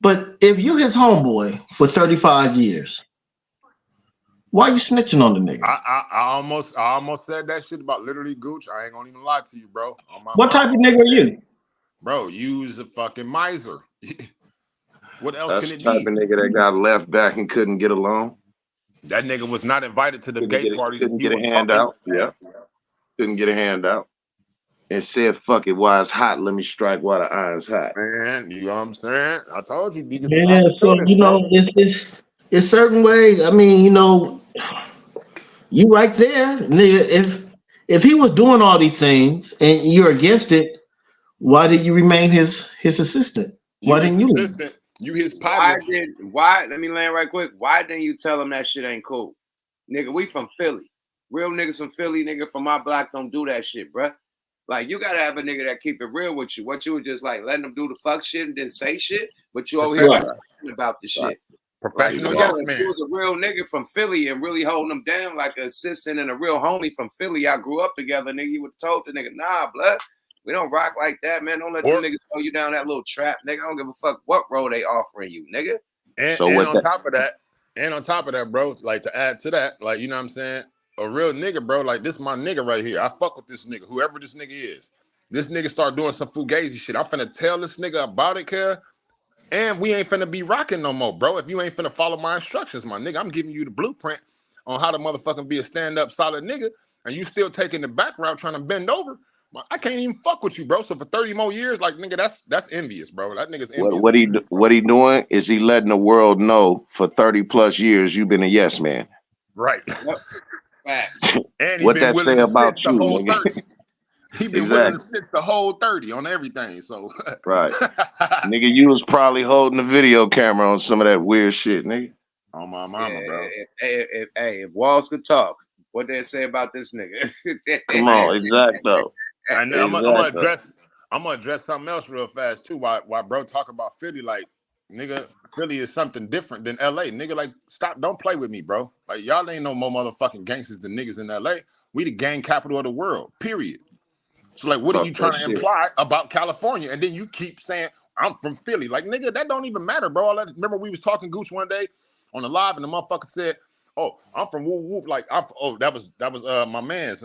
But if you his homeboy for 35 years, why are you snitching on the nigga? I almost said that shit about literally Gooch. I ain't gonna even lie to you, bro. What type of nigga are you? Bro, you's a fucking miser. What else That's can it the type be? of nigga that got left back and couldn't get along. That nigga was not invited to the gay parties. Couldn't get a handout. Yeah. Couldn't get a handout. And said, fuck it, while it's hot, let me strike while the iron's hot. Man, you know what I'm saying? I told you, niggas. Yeah, so it's certain way. I mean, you right there, nigga. If he was doing all these things and you're against it, why did you remain his assistant? Why didn't you? You his partner. Why? Let me land right quick. Why didn't you tell him that shit ain't cool? Nigga, we from Philly. Real niggas from Philly, nigga, from my block don't do that shit, bruh. Like, you gotta have a nigga that keep it real with you. What you were just like letting them do the fuck shit and didn't say shit, but you over here about the shit. Professional, like, yes, man. If you was a real nigga from Philly and really holding them down like an assistant and a real homie from Philly, I grew up together, nigga, you would have told the nigga, nah, blood, we don't rock like that, man. Don't let them niggas throw you down that little trap, nigga. I don't give a fuck what role they offering you, nigga. And on top of that, bro, like to add to that, like, you know what I'm saying? A real nigga, bro, like this my nigga right here. I fuck with this nigga, whoever this nigga is. This nigga start doing some fugazi shit. I'm finna tell this nigga about it, cuz. And we ain't finna be rocking no more, bro. If you ain't finna follow my instructions, my nigga, I'm giving you the blueprint on how to motherfucking be a stand-up solid nigga, and you still taking the background trying to bend over. I can't even fuck with you, bro. So for 30 more years, like, nigga, that's envious, bro. That nigga's envious. What he doing is he letting the world know for 30 plus years you've been a yes man. Right. And what that say about you, nigga? He been willing to stick the whole 30 on everything. So right. Nigga, you was probably holding the video camera on some of that weird shit, nigga. On my mama, bro. If walls could talk, what they say about this nigga? Come on, exactly. And I'm gonna address something else real fast too. Why bro talk about Philly, like nigga, Philly is something different than LA. Nigga, like, stop, don't play with me, bro. Like, y'all ain't no more motherfucking gangsters than niggas in LA. We the gang capital of the world, period. So, like, what are you trying to imply about California? And then you keep saying, I'm from Philly. Like, nigga, that don't even matter, bro. Remember we was talking Goose one day on the live, and the motherfucker said, oh, I'm from Woo Whoop. Like, that was my man's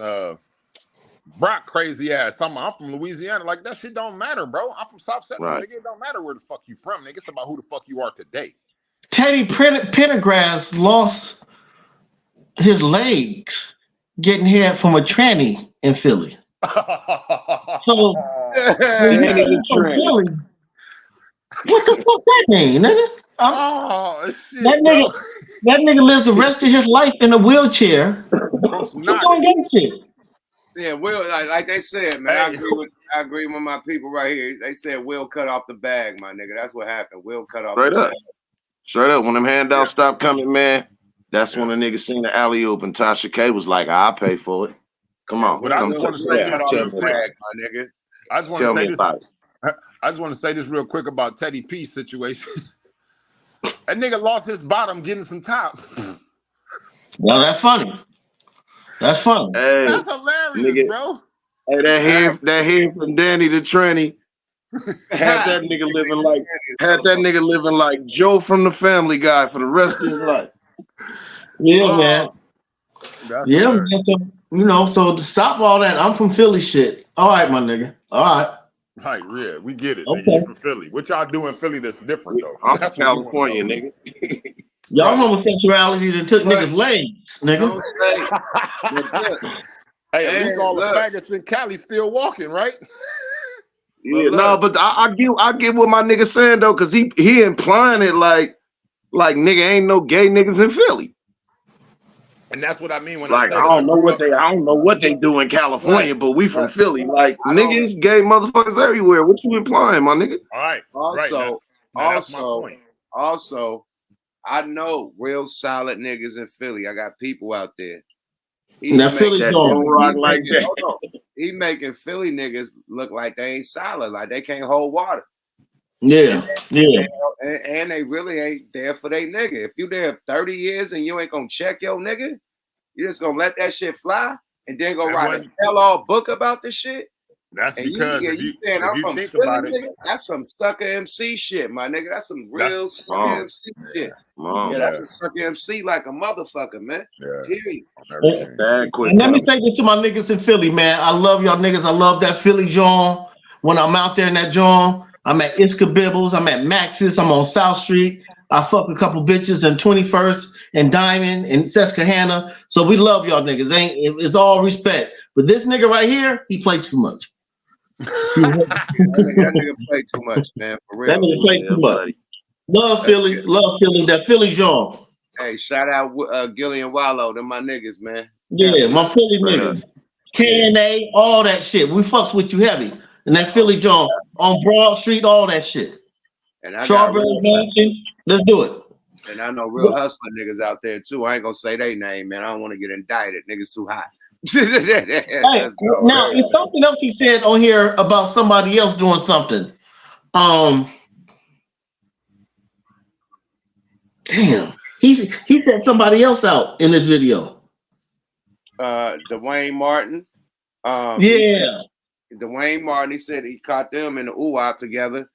Brock crazy ass. I'm from Louisiana. Like, that shit don't matter, bro. I'm from South Central, nigga. It don't matter where the fuck you from, nigga. It's about who the fuck you are today. Teddy Pendergrass lost his legs getting hit from a tranny in Philly. So Danny the tranny. Philly, what the fuck that mean, nigga? Shit, that nigga lived the rest of his life in a wheelchair. Keep doing that shit. Yeah, Will, like they said, man, I agree with my people right here. They said Will cut off the bag, my nigga. That's what happened. Will cut off the bag. Straight up. When them handouts stopped coming, man, that's when the nigga seen the alley oop and Tasha K was like, I'll pay for it. Come on. But I just want to say this real quick. My nigga. I just want to say this real quick about Teddy P's situation. That nigga lost his bottom getting some top. Well, that's funny. That's funny. Hey, that's hilarious, nigga, bro. Hey, that hair from Danny the tranny had that nigga living like Joe from the Family Guy for the rest of his life. Yeah, man. Yeah, man. So to stop all that, I'm from Philly shit. All right, my nigga. All right. Right, yeah, we get it, okay. Nigga. You from Philly. What y'all do in Philly that's different, though? I'm from California, nigga. Y'all homosexuality that took niggas' legs, nigga. Hey, at least all the faggots in Cali still walking, right? Yeah, but I get what my nigga saying though, cause he implying it like nigga ain't no gay niggas in Philly. And that's what I mean when I don't know what they do in California, but we from Philly. Like niggas, gay motherfuckers everywhere. What you implying, my nigga? All right. Also, I know real solid niggas in Philly. I got people out there. He making Philly niggas look like they ain't solid, like they can't hold water. Yeah. And they really ain't there for their nigga. If you there 30 years and you ain't gonna check your nigga, you just gonna let that shit fly and then go write a tell-all book about this shit. That's because if you think Philly, about it, nigga, that's some sucker MC shit, my nigga. That's some real sucker MC shit. Yeah, that's a sucker MC like a motherfucker, man. Period. And let me say this to my niggas in Philly, man. I love y'all niggas. I love that Philly John. When I'm out there in that John, I'm at Iska Bibbles. I'm at Max's. I'm on South Street. I fuck a couple bitches in 21st and Diamond and Susquehanna. So we love y'all niggas. It's all respect. But this nigga right here, he played too much. That nigga play too much, man. For real. That nigga play too much. Love Philly. Love Philly. That Philly John. Hey, shout out Gillian Wallow. They're my niggas, man. Yeah, my Philly niggas. KNA, all that shit. We fucks with you heavy. And that Philly John on Broad Street, all that shit. And I Strawberry Mansion. Let's do it. And I know real hustler niggas out there too. I ain't gonna say their name, man. I don't want to get indicted. Niggas too hot. Hey, now it's something else he said on here about somebody else doing something. Damn, he said somebody else out in this video. Dwayne Martin. Dwayne Martin. He said he caught them in the UWAP together.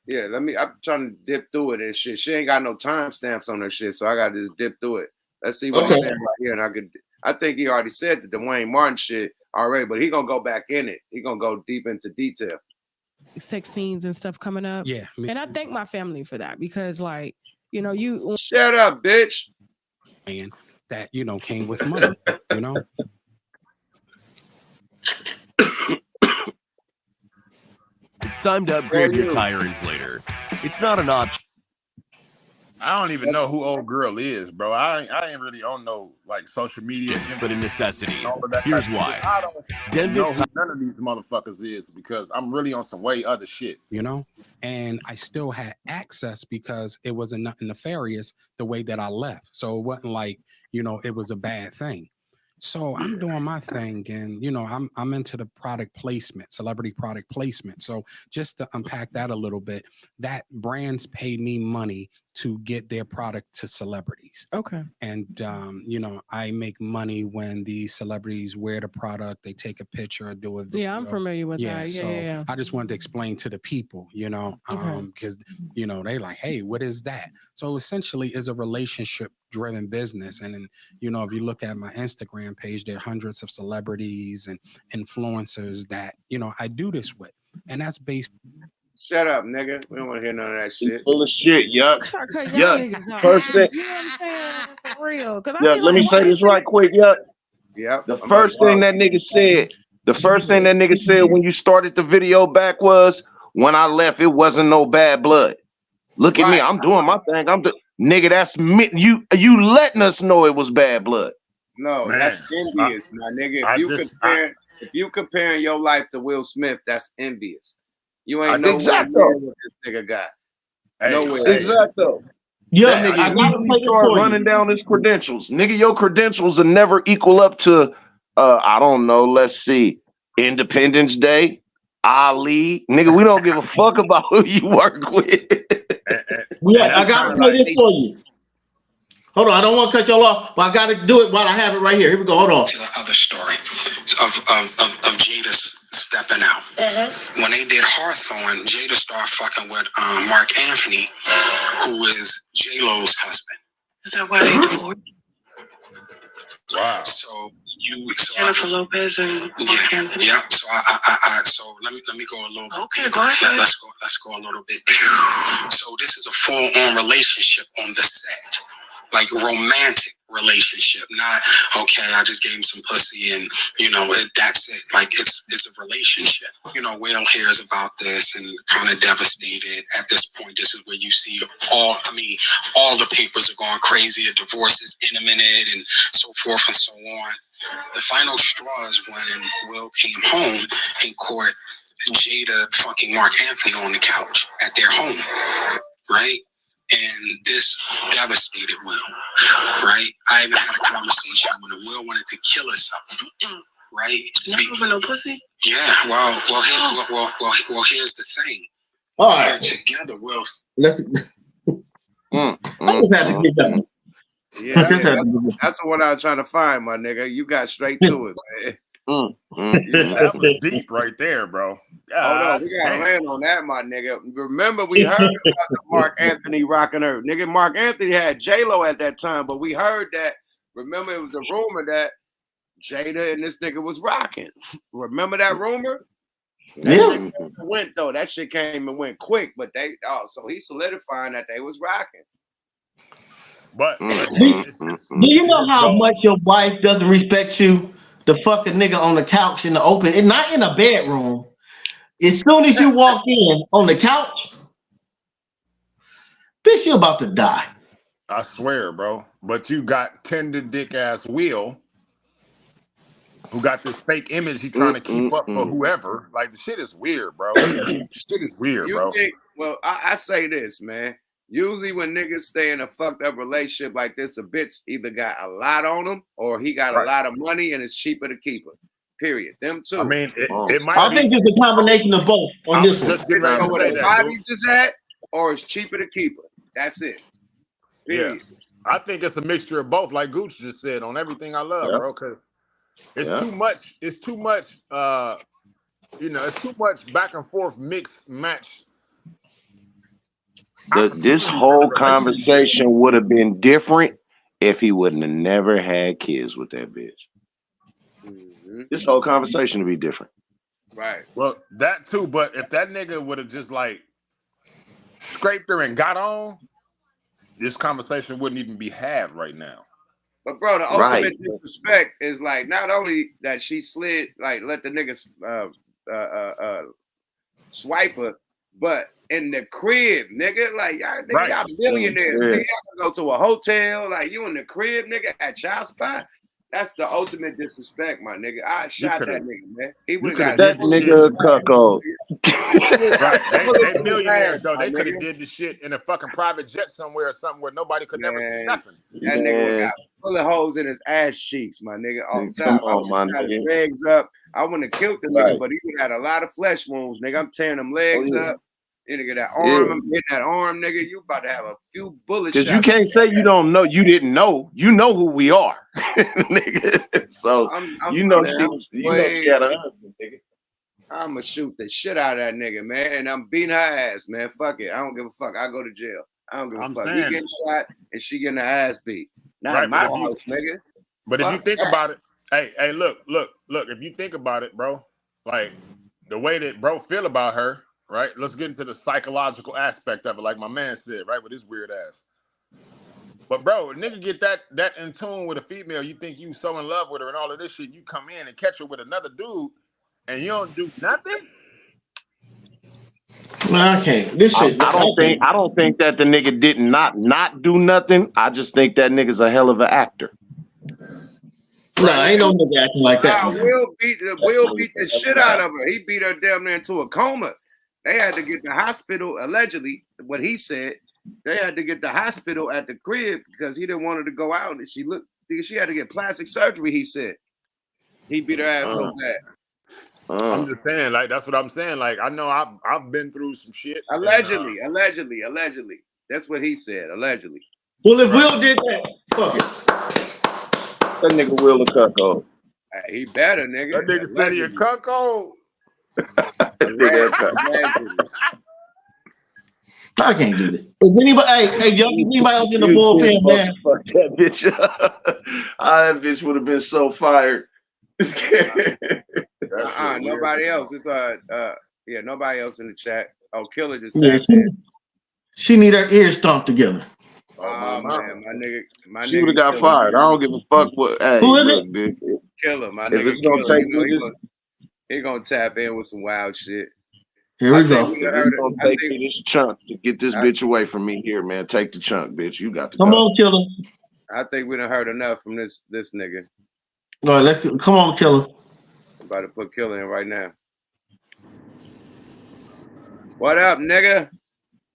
Yeah, I'm trying to dip through it and shit. She ain't got no timestamps on her shit, so I got to just dip through it. Let's see what he's saying right here, and I think he already said the Dwayne Martin shit already, but he gonna go back in it. He gonna go deep into detail. Sex scenes and stuff coming up. Yeah. And I thank my family for that because, like, you shut up, bitch. And that, came with money, It's time to upgrade your tire inflator. It's not an option. I don't even know who old girl is, bro. I ain't really on no like social media, but a necessity. Here's why. I don't know who none of these motherfuckers is because I'm really on some way other shit. And I still had access because it wasn't nothing nefarious the way that I left. So it wasn't like, it was a bad thing. So I'm doing my thing, and you know, I'm into the product placement, celebrity product placement. So just to unpack that a little bit, that brands pay me money to get their product to celebrities. Okay. And you know, I make money when the celebrities wear the product, they take a picture or do a video. Yeah, I'm familiar with that. So Yeah. I just wanted to explain to the people, you know, because you know, they like, hey, what is that? So essentially is a relationship driven business. And then, you know, if you look at my Instagram page, there are hundreds of celebrities and influencers that, you know, I do this with. And that's based. Shut up, nigga. We don't want to hear none of that shit. Full of shit, yuck. Yuck. First thing, You know what I'm saying? For real. yeah, let me say this right quick, yuck. Yeah. The first thing that nigga said when you started the video back was, when I left, it wasn't no bad blood. Look at me, I'm doing my thing. Nigga, that's me. You letting us know it was bad blood. No, Man, that's envious, my nigga. If you comparing your life to Will Smith, that's envious. You ain't nowhere near what this nigga got. Nowhere. Exactly. Yeah, That I nigga gotta easily start running down his credentials. Nigga, your credentials will never equal up to I don't know, let's see, Independence Day, Ali. Nigga, we don't give a fuck about who you work with. Yeah, I gotta play this for you. Hold on, I don't want to cut y'all off, but I gotta do it while I have it right here. Here we go. Hold on. To the other story of Jada stepping out. When they did Hawthorne, Jada started fucking with Mark Anthony, who is J-Lo's husband. Is that why they divorced? Wow. So Jennifer Lopez and Mark Anthony. Yeah. So so let me go a little bit. Okay, go ahead. Let's go a little bit. So this is a full-on relationship on the set. Like romantic relationship, not okay. I just gave him some pussy and you know that's it. Like it's a relationship. You know, Will hears about this and kind of devastated. At this point, this is where you see all the papers are going crazy. A divorce is imminent and so forth and so on. The final straw is when Will came home in court. Jada fucking Mark Anthony on the couch at their home, right? And this devastated Will, right? I even had a conversation when Will wanted to kill herself, right? Never no pussy. Yeah, well, here's the thing. All right, together, Will. Let's. I just had to get that. Yeah, that's the one I was trying to find, my nigga. You got straight to it, man. That was deep right there, bro. Hold on, we gotta land on that, my nigga. Remember, we heard about the Mark Anthony rocking her. Nigga, Mark Anthony had J-Lo at that time, but we heard that. Remember, it was a rumor that Jada and this nigga was rocking. Remember that rumor? That shit went though. That shit came and went quick, but so he solidifying that they was rocking. But do you know how much your wife doesn't respect you? The fucking nigga on the couch in the open, and not in a bedroom. As soon as you walk in on the couch, bitch, you about to die. I swear, bro. But you got tender dick ass Will, who got this fake image he trying to keep up for whoever. Like the shit is weird, bro. Shit is weird, bro. Well, I say this, man. Usually when niggas stay in a fucked up relationship like this, a bitch either got a lot on him or he got a lot of money and it's cheaper to keep her. Period. Them two. I mean, it might. I think it's a combination of both on this one. Just getting ready to say that, bodies is at, or it's cheaper to keep her. That's it. Period. Yeah, I think it's a mixture of both, like Gooch just said on everything I love, bro. Because it's too much. It's too much. It's too much back and forth, mix, match. This whole conversation would have been different if he wouldn't have never had kids with that bitch. This whole conversation would be different. Right. Well, that too, but if that nigga would have just like scraped her and got on, this conversation wouldn't even be had right now. But bro, the ultimate disrespect is like not only that she slid, like let the nigga swipe her, but in the crib, nigga. Like y'all millionaires. Nigga, y'all can go to a hotel, like you in the crib, nigga, at child spot. That's the ultimate disrespect, my nigga. I shot that nigga, man. He would have got that nigga cuckold. Right. They his millionaires ass, though. my They could have nigga. did the shit in a fucking private jet somewhere or something where nobody could never see Man, nothing. that nigga would got bullet holes in his ass cheeks, my nigga. Off Come top, I on, would my have shot his nigga. legs up. I wouldn't have killed the Right. nigga, but he would have had a lot of flesh wounds, nigga. I'm tearing them legs Oh, yeah. up. You nigga, that Yeah. arm, I'm hitting that arm, nigga. You about to have a few bullet shots. Because you can't say you don't know. You didn't know. You know who we are, nigga. So I'm you know man, she was. You know she had a husband, nigga. I'ma shoot the shit out of that nigga, man, and I'm beating her ass, man. Fuck it, I don't give a fuck. I go to jail. I don't give a fuck. saying. He getting shot and she getting her ass beat. Not Right, in my but if you- house, nigga. But if you Fuck think that. about it, hey, look. If you think about it, bro, like the way that bro feel about her, right? Let's get into the psychological aspect of it, like my man said, right, with his weird ass. But bro, a nigga get that in tune with a female, you think you so in love with her and all of this shit, you come in and catch her with another dude, and you don't do nothing. Okay, this shit. I don't think that the nigga did not do nothing. I just think that nigga's a hell of an actor. Nah, ain't no nigga acting like that. Will beat the shit out of her. He beat her damn near into a coma. They had to get the hospital, allegedly, what he said. They had to get the hospital at the crib because he didn't want her to go out. And she had to get plastic surgery, he said. He beat her ass so bad. I'm just saying, like, that's what I'm saying. Like, I know I've been through some shit. Allegedly. That's what he said, allegedly. Well, if Will did that, fuck it. That nigga Will a cuckold. He better, nigga. That nigga said he a cuckold. I can't do this. Is anybody, hey, Joe, anybody else in the bullpen, man? Fuck that bitch up. That bitch would have been so fired. Nobody else. It's nobody else in the chat. Oh, Killer just Yeah, she need her ears stomped together. Oh man, my nigga. She would have got fired. I don't give a fuck what. Hey, look, bitch. Killer, my If nigga. it's gonna take he gonna tap in with some wild shit. Here we go. It's gonna take me this chunk to get this bitch away from me here, man. Take the chunk, bitch. You got to come go. on, Killer. I think we done heard enough from this nigga. All right, come on, Killer. I'm about to put Killer in right now. What up, nigga?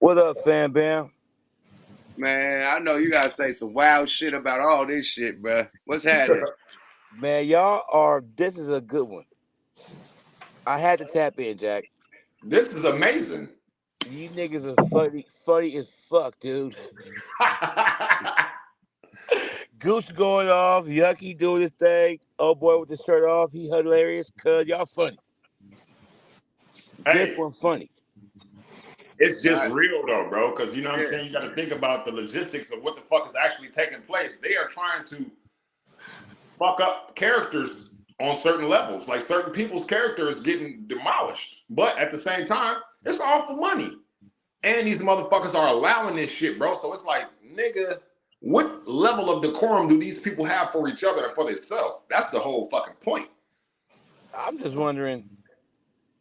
What up, fam bam? Man, I know you gotta say some wild shit about all this shit, bro. What's happening? Man, this is a good one. I had to tap in, Jack. This is amazing. You niggas are funny as fuck, dude. Goose going off, Yucky doing his thing. Oh boy with the shirt off, he hilarious. Cuz y'all funny. This one funny. It's just real though, bro. Because you know what I'm saying? You got to think about the logistics of what the fuck is actually taking place. They are trying to fuck up characters on certain levels. Like certain people's character is getting demolished. But at the same time, it's all for money. And these motherfuckers are allowing this shit, bro. So it's like, nigga, what level of decorum do these people have for each other and for themselves? That's the whole fucking point. I'm just wondering.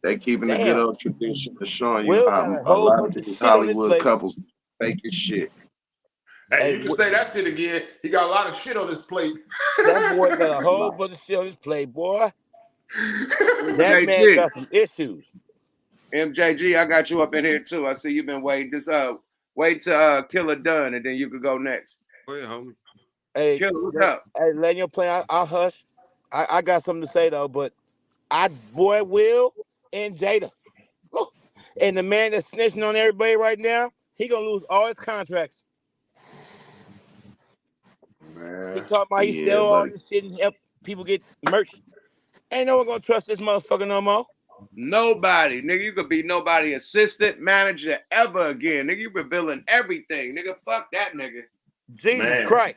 They keeping the good old tradition of showing you Will how got a a whole lot bunch of of these shit on his Hollywood plate. couples fake as shit. Hey, you can say that shit again. He got a lot of shit on his plate. That boy got a whole bunch of shit on his plate, boy. That man got some issues. MJG, I got you up in here too. I see you've been waiting. Just wait till Killer done, and then you could go next. Go ahead, homie. Hey, Killer, what's up? Hey, letting you play. I'll hush. I got something to say though, but Will and Jada. And the man that's snitching on everybody right now, he gonna lose all his contracts. Man. He talking about he sell all this shit and help people get merch. Ain't no one gonna trust this motherfucker no more. Nobody, nigga. You could be nobody assistant manager ever again, nigga. You revealing everything, nigga. Fuck that nigga. Jesus Christ.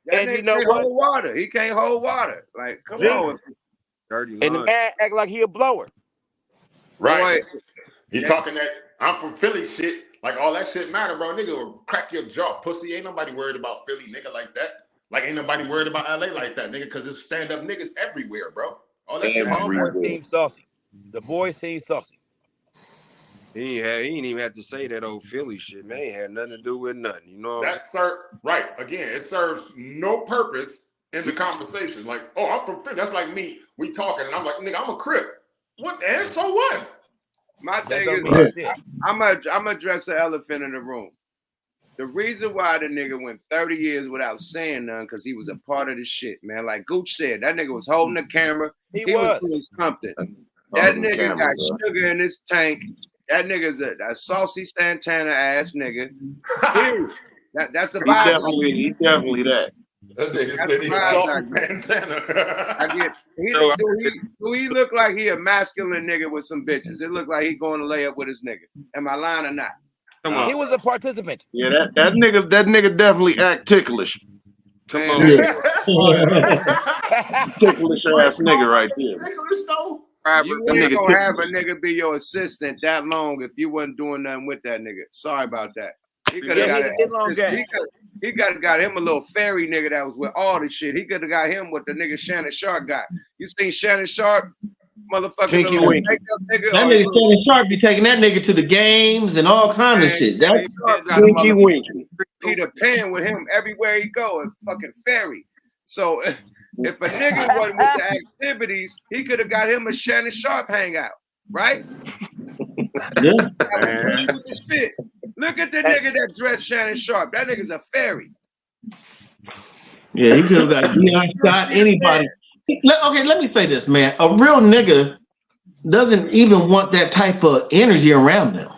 That And nigga you know can't what? hold water. He can't hold water. Like, come on. Dirty and the man act like he a blower. Right. He talking that I'm from Philly shit. Like all that shit matter, bro. Nigga will crack your jaw. Pussy, ain't nobody worried about Philly, nigga, like that. Like ain't nobody worried about LA like that, nigga, because there's stand-up niggas everywhere, bro. All that shit. Homeboy seems saucy. The boy seems saucy. He ain't even had to say that old Philly shit, man. It had nothing to do with nothing. You know what I'm saying? Right. Again, it serves no purpose in the conversation. Like, oh, I'm from Philly. That's like me. We talking, and I'm like, nigga, I'm a Crip. What the hell? So what? My That thing don't is, mean shit. I'm gonna address the elephant in the room. The reason why the nigga went 30 years without saying nothing, because he was a part of the shit, man. Like Gooch said, that nigga was holding the camera. He was doing something. That Holding nigga camera, got bro. sugar in his tank. That nigga's a saucy Santana ass nigga. Period. That's the vibe. He definitely that. That nigga That's said the he vibe saw I some get. Santana. I get. Do he look like he a masculine nigga with some bitches? It look like he going to lay up with his nigga. Am I lying or not? Come on. He was a participant. Yeah, that nigga definitely act ticklish. Come on. Ticklish ass nigga right there. Ticklish though. You ain't gonna have a nigga be your assistant that long if you wasn't doing nothing with that nigga. Sorry about that. He could have he got him a little fairy nigga that was with all the shit. He could have got him what the nigga Shannon Sharp got. You seen Shannon Sharp? Motherfucking Tinky little Winky. makeup nigga. That nigga Shannon Sharp be taking that nigga to the games and all kinds of shit. That's Tinky Winky. Peter Pan with him everywhere he go, a fucking fairy. So if a nigga wasn't with the activities, he could have got him a Shannon Sharp hangout, right? Yeah. That was the shit. Look at the nigga that dressed Shannon Sharp. That nigga's a fairy. Yeah, he could have got Deion Scott, anybody. Okay, let me say this, man. A real nigga doesn't even want that type of energy around them.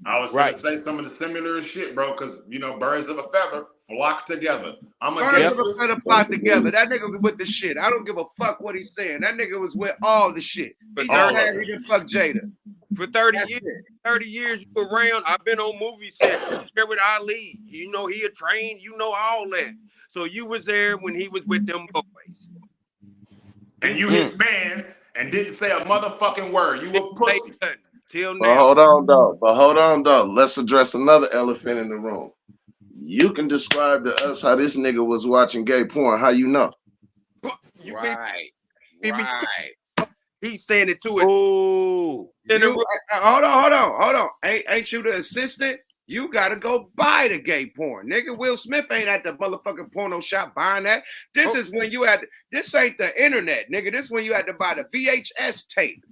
I was gonna say some of the similar shit, bro, because you know, birds of a feather flock together. Birds of a feather flock together. That nigga was with the shit. I don't give a fuck what he's saying. That nigga was with all the shit. He just had he didn't fuck Jada. For 30 years you around. I've been on movie sets. There with Ali. You know he a trained. You know all that. So you was there when he was with them boys. And you his man and didn't say a motherfucking word. You a pussy. Till But now. hold on, though. Let's address another elephant in the room. You can describe to us how this nigga was watching gay porn. How you know? Right. He's saying it to it. Ooh. Hold on. Ain't you the assistant? You gotta go buy the gay porn. Nigga, Will Smith ain't at the motherfucking porno shop buying that. This is when you had this ain't the internet, nigga. This is when you had to buy the VHS tape.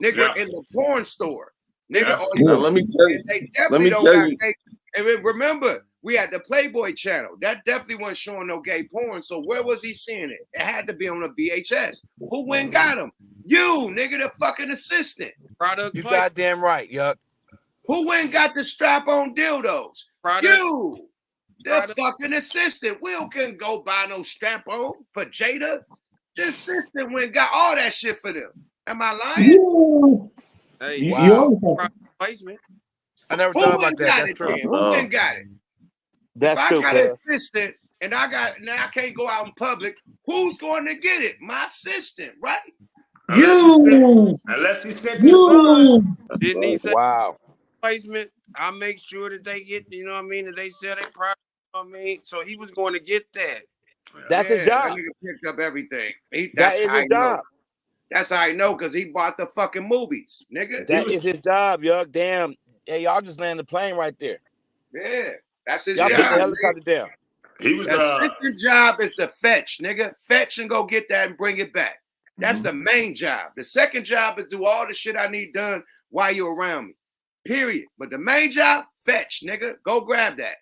Nigga, in the porn store. Nigga, Let me tell you. They definitely don't got gay. And remember, we had the Playboy channel. That definitely wasn't showing no gay porn. So where was he seeing it? It had to be on a VHS. Who went and got him? You, nigga, the fucking assistant. You goddamn right, yuck. Who went and got the strap-on dildos? You, the fucking assistant. Will couldn't go buy no strap-on for Jada. The assistant went and got all that shit for them. Am I lying? Hey, wow. Placement. I never thought about that. That's true. Who went and got it? That's if true, I got an cuz. assistant and I can't go out in public, who's going to get it? My assistant, right? Unless he sent his son. Didn't he say wow placement? I make sure that they get, you know what I mean, that they sell their product, you know what I mean? So he was going to get that. That's his job. That nigga picked up everything. That is his job. That's how I know, because he bought the fucking movies, nigga. That is his job, yuck. Damn. Hey, y'all just landed the plane right there. Yeah, that's his y'all job. Y'all put the helicopter down. He was the assistant job is to fetch, nigga. Fetch and go get that and bring it back. That's the main job. The second job is do all the shit I need done while you're around me. Period. But the main job, fetch, nigga. Go grab that.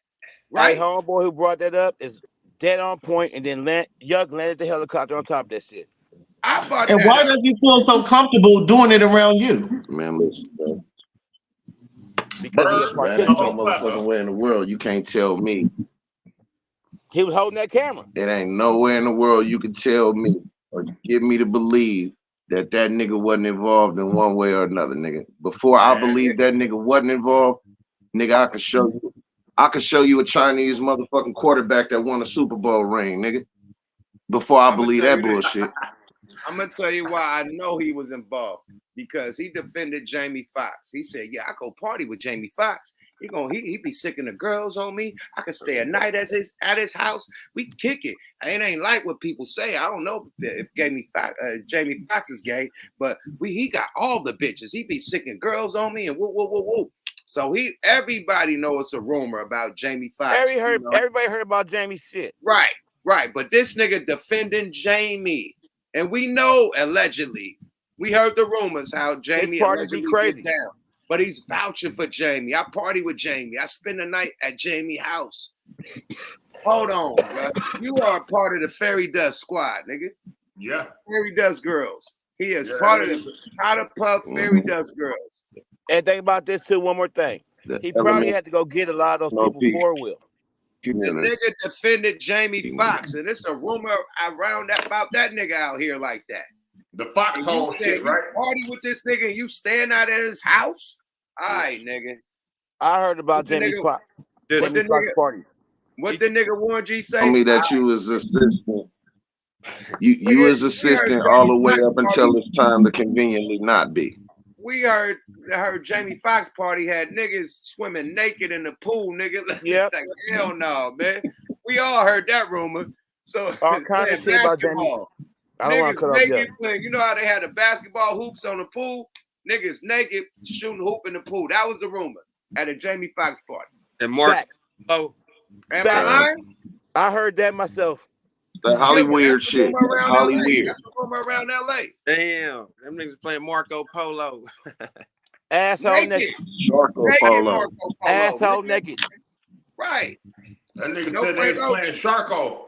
Right? Hey, homeboy who brought that up is dead on point, and then Yuck landed the helicopter on top of that shit. And why does he feel so comfortable doing it around you? Man, listen, bro. Because man, ain't no motherfucking way in the world you can't tell me. He was holding that camera. It ain't nowhere in the world you can tell me or get me to believe that nigga wasn't involved in one way or another, nigga. Before I believe that nigga wasn't involved, nigga, I could show you a Chinese motherfucking quarterback that won a Super Bowl ring, nigga. Before I believe that bullshit. I'm gonna tell you why I know he was involved, because he defended Jamie Foxx. He said, "Yeah, I go party with Jamie Foxx. He be sicking the girls on me. I could stay a night at his house. We kick it. It ain't like what people say. I don't know if Jamie Foxx is gay, but he got all the bitches. He be sicking girls on me and woo. So everybody know it's a rumor about Jamie Foxx. Everybody heard about Jamie's shit. Right. Right, but this nigga defending Jamie. And we know, allegedly, we heard the rumors how Jamie party be allegedly crazy. get down. But he's vouching for Jamie. I party with Jamie. I spend the night at Jamie's house. Hold on, bro. You are a part of the Fairy Dust squad, nigga. Yeah. Fairy Dust Girls. He is part of the Powder Puff Fairy Dust Girls. And think about this too. One more thing. He probably had to go get a lot of those people for Will. The nigga defended Jamie Foxx, and it's a rumor around about that nigga out here like that. The foxhole shit, right? You party with this nigga and you stand out at his house? All right, nigga. I heard about Jamie Foxx. What the nigga Warren G say? Tell me that you was assistant. You was assistant all the way up until it's time to conveniently not be. We heard Jamie Foxx party had niggas swimming naked in the pool, nigga. Yep. Like, hell no, man. We all heard that rumor. So all kinds of shit about Jamie. I don't want to cut off yet. Playing. You know how they had the basketball hoops on the pool? Niggas naked shooting hoop in the pool. That was the rumor at a Jamie Foxx party. And Mark, am I lying? I heard that myself. The Hollywood shit. Hollywood. That's what rumor around LA. Damn, them niggas playing Marco Polo. Asshole naked. Marco Polo. Asshole naked. Right. That nigga said they was playing Sharko.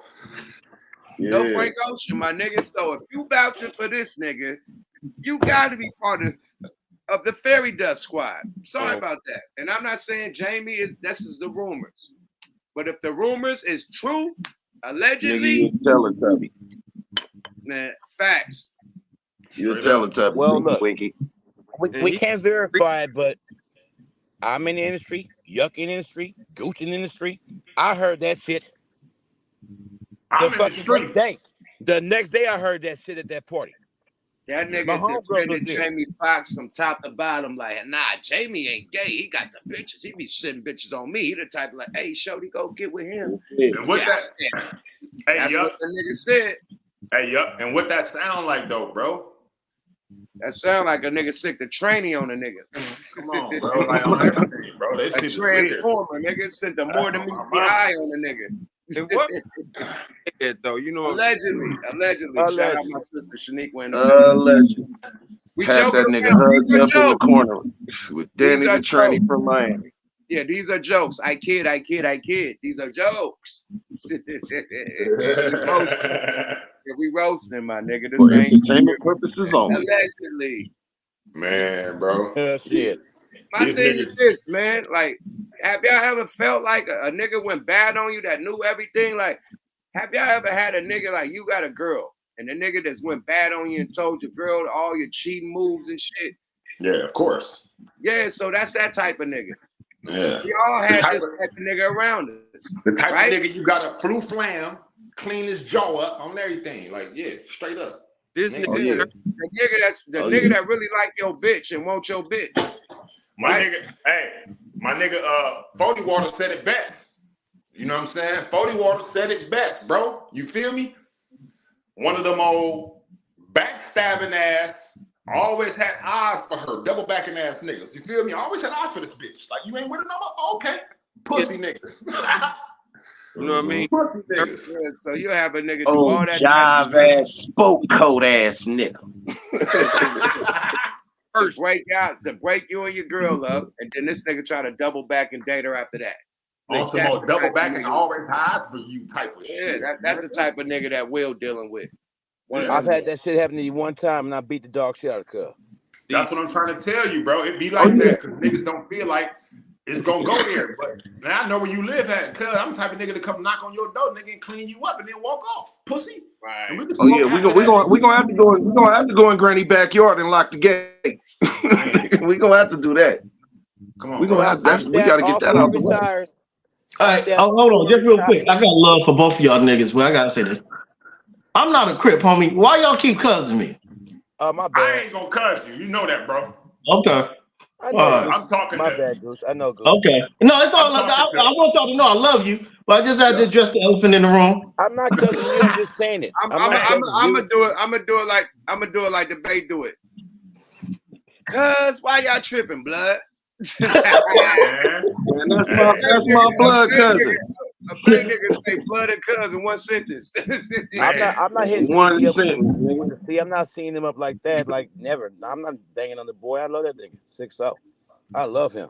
Yeah. No Frank Ocean, my nigga. So if you vouching for this nigga, you got to be part of the Fairy Dust squad. Sorry about that. And I'm not saying Jamie is. This is the rumors. But if the rumors is true, allegedly, Teletubby. Man, facts. You're Teletubby. Well, look, Winky. we can't verify it, but I'm in the industry, Yuck in the industry, Gooch in the industry. I heard that shit. The next day I heard that shit at that party. That nigga defended Jamie Foxx from top to bottom, like, nah, Jamie ain't gay. He got the bitches. He be sending bitches on me. He the type of like, hey, shorty, go get with him. And what That's what the nigga said. Hey, yup. And what that sound like though, bro? That sound like a nigga sick the tranny on a nigga. Come on, bro. Like on everything, bro. This a shit is weird. transformer, nigga. Sent the more than meets the eye on a nigga. And what? Though, you know, allegedly. Shout out my sister Shaniqua in the Allegedly. We had that nigga hugged up in the corner with Danny the tranny from Miami. Yeah, these are jokes. I kid. These are jokes. We roasting, my nigga. For entertainment purposes only. Allegedly. Man, bro. Shit. My thing is this, man. Like, have y'all ever felt like a nigga went bad on you that knew everything? Like, have y'all ever had a nigga like you got a girl and the nigga that's went bad on you and told your girl all your cheating moves and shit? Yeah, of course. Yeah, so that's that type of nigga. Yeah. We all had this type of nigga around us. The type of nigga you got to flu flam, clean his jaw up on everything. Like, yeah, straight up. This nigga, the nigga that's the nigga that really like your bitch and want your bitch. My nigga, 40 Water said it best. You know what I'm saying? 40 Water said it best, bro. You feel me? One of them old backstabbing ass, always had eyes for her, double backing ass niggas. You feel me? Always had eyes for this bitch. Like, you ain't with her no more? Okay. Pussy niggas. You know what I mean? Yeah, so you have a nigga do all that jive ass, spoke coat ass nigga. First, to break you and your girl up, and then this nigga try to double back and date her after that. Also, double back and always eyes for you type of shit. Yeah, that's the type of nigga that Will dealing with. I've had that shit happen to you one time, and I beat the dog shit out of Cub. That's what I'm trying to tell you, bro. It be like that because niggas don't feel like it's gonna go there. But now I know where you live at, cuz I'm the type of nigga to come knock on your door, nigga, and clean you up and then walk off, pussy. Right. We gonna have to go in Granny backyard and lock the gate. We gonna have to do that. Come on, we gonna have that. We gotta get that out the way. All right, hold on, just real quick. I got love for both of y'all niggas, but I gotta say this. I'm not a Crip, homie. Why y'all keep cussing me? My bad. I ain't gonna cuss you. You know that, bro. Okay. I know. I'm talking. My bad, Goose. I know, Goose. Okay. No, it's all. I want y'all to know I love you, but I just had to address the elephant in the room. I'm not cussing you. I'm just saying it. I'm gonna do it like the Bay do it. Cuz why y'all tripping, blood? Man, that's my blood cousin. A black nigga say blood and cuz in one sentence. I'm not hitting One Easy up sentence, with nigga. the C. I'm not seeing him up like that. Like never. I'm not banging on the boy. I love that nigga. 6-0. I love him.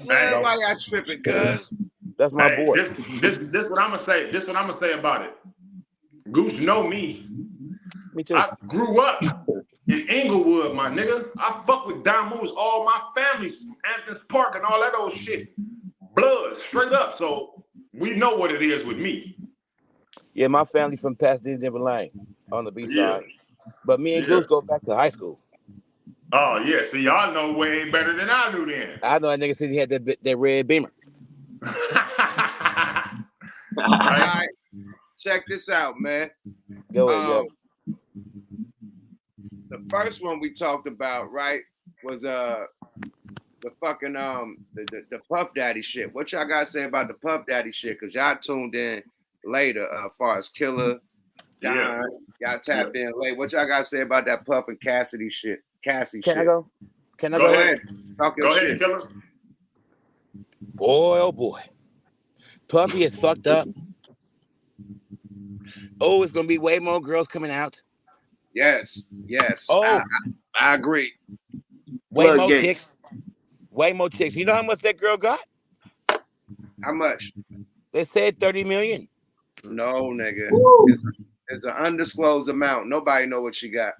Man, why y'all tripping, cuz? That's my boy. This what I'm gonna say. This what I'm gonna say about it. Goose know me. Me too. I grew up in Inglewood, my nigga. I fuck with Don Moose, all my families from Anthony's Park and all that old shit. Blood, straight up. So we know what it is with me. Yeah, my family from Pasadena, Denver Lane on the B side. But me and Goose go back to high school. Oh yeah, see y'all know way better than I do then. I know that nigga said he had that red Beamer. All right, check this out, man. Go ahead, The first one we talked about, right, was the fucking the Puff Daddy shit. What y'all gotta say about the Puff Daddy shit? Cause y'all tuned in later, as far as Killer, Don, y'all tapped in late. What y'all gotta say about that Puff and Cassidy shit? Cassie shit. I go? Can I go go ahead? Talk your shit. Killer. Boy, oh boy. Puffy is fucked up. Oh, it's gonna be way more girls coming out. Yes. Oh, I agree. Way more chicks. Way more chicks. You know how much that girl got? How much? They said 30 million. No, nigga. It's an undisclosed amount. Nobody know what she got.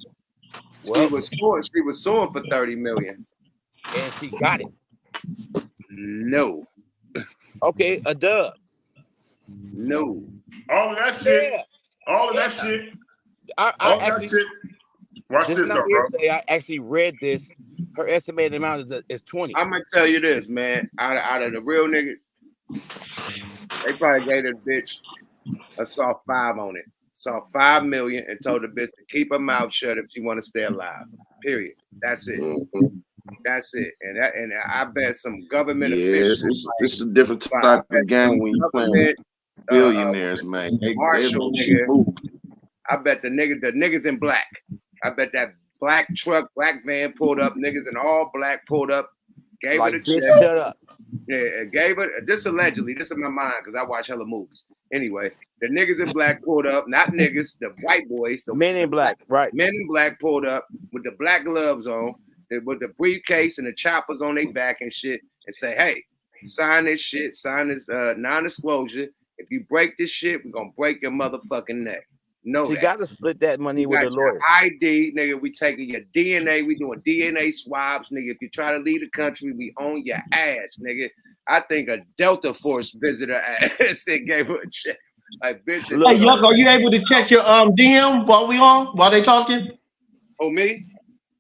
Well, she was suing for 30 million. And she got it. No. Okay, a dub. No. All of that shit. All of that shit. I actually, that shit. Watch this though, bro. I actually read this. Her estimated amount is 20. I'm gonna tell you this, man. Out of the real nigga, they probably gave that bitch a soft 5 on it. Soft 5 million and told the bitch to keep her mouth shut if she want to stay alive. Period. That's it. That's it. And I bet some government officials. It's a different type of game when you playing billionaires, man. Marshall, nigga. I bet the niggas in black. I bet that black truck, black van pulled up, niggas in all black pulled up, gave like, her the check. Shut up. Yeah, gave her this allegedly. This is my mind because I watch hella movies. Anyway, the niggas in black pulled up, not niggas, the white boys, the men in black, right? Men in black pulled up with the black gloves on, with the briefcase and the choppers on their back and shit, and say, "Hey, sign this shit, sign this non-disclosure. If you break this shit, we're gonna break your motherfucking neck." No, you got to split that money with the lawyer. ID, nigga. We taking your DNA. We doing DNA swabs, nigga. If you try to leave the country, we own your ass, nigga. I think a Delta Force visitor ass and gave her a check. Like, bitch. Hey, Yuck, are you able to check your DM while they talking? Oh, me?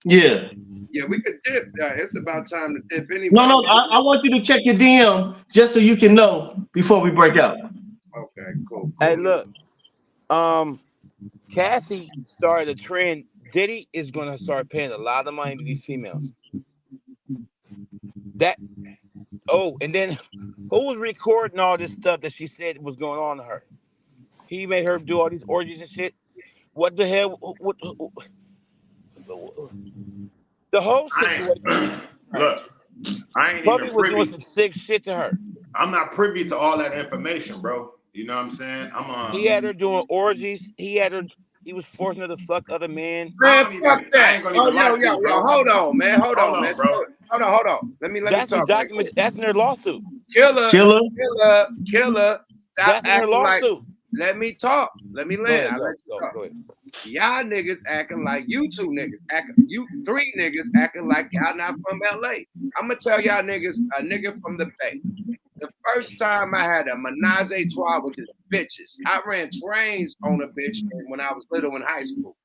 Yeah. Yeah, we could dip. It's about time to dip anyway. No, I want you to check your DM just so you can know before we break out. Okay, cool. Hey, look. Cassie started a trend. Diddy is going to start paying a lot of money to these females. And then who was recording all this stuff that she said was going on to her? He made her do all these orgies and shit. What the hell? The whole situation. Look, I ain't Puffy even was privy. doing some sick shit to her. I'm not privy to all that information, bro. You know what I'm saying? He had her doing orgies. He was forcing her to fuck other men. Man, fuck that. Oh, yo, hold on, man. Hold on, man. Bro. Hold on. Let me That's talk. document. That's in their lawsuit. Killer. Stop that's in her lawsuit. Let me talk. Let me land. Go ahead. Y'all niggas acting like you two niggas. You 3 niggas acting like y'all not from LA. I'm gonna tell y'all niggas, a nigga from the Bay. The first time I had a menage a trois with just bitches. I ran trains on a bitch when I was little in high school.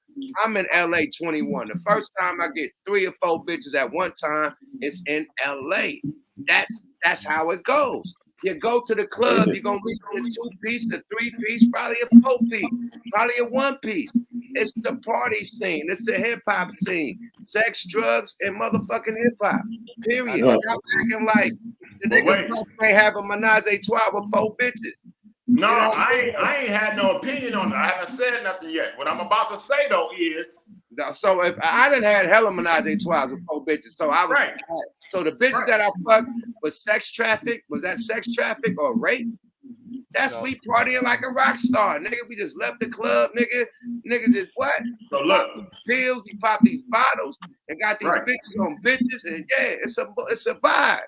I'm in LA 21. The first time I get 3 or 4 bitches at one time, it's in LA. That's how it goes. You go to the club, you're gonna leave a 2-piece, a 3-piece, probably a 4-piece, probably a 1-piece. It's the party scene, it's the hip-hop scene. Sex, drugs, and motherfucking hip-hop. Period. Stop acting like the nigga ain't have a menage a trois with 4 bitches. No, I ain't had no opinion on it. I haven't said nothing yet. What I'm about to say though is, so if I didn't had hella menage a trois with 4 bitches, so I was so the bitches that I fucked was sex traffic. Was that sex traffic or rape? That's we partying like a rock star, nigga. We just left the club, nigga. Niggas just what? So We pop these pills, we pop these bottles, and got these Right. bitches on bitches, and yeah, it's a vibe.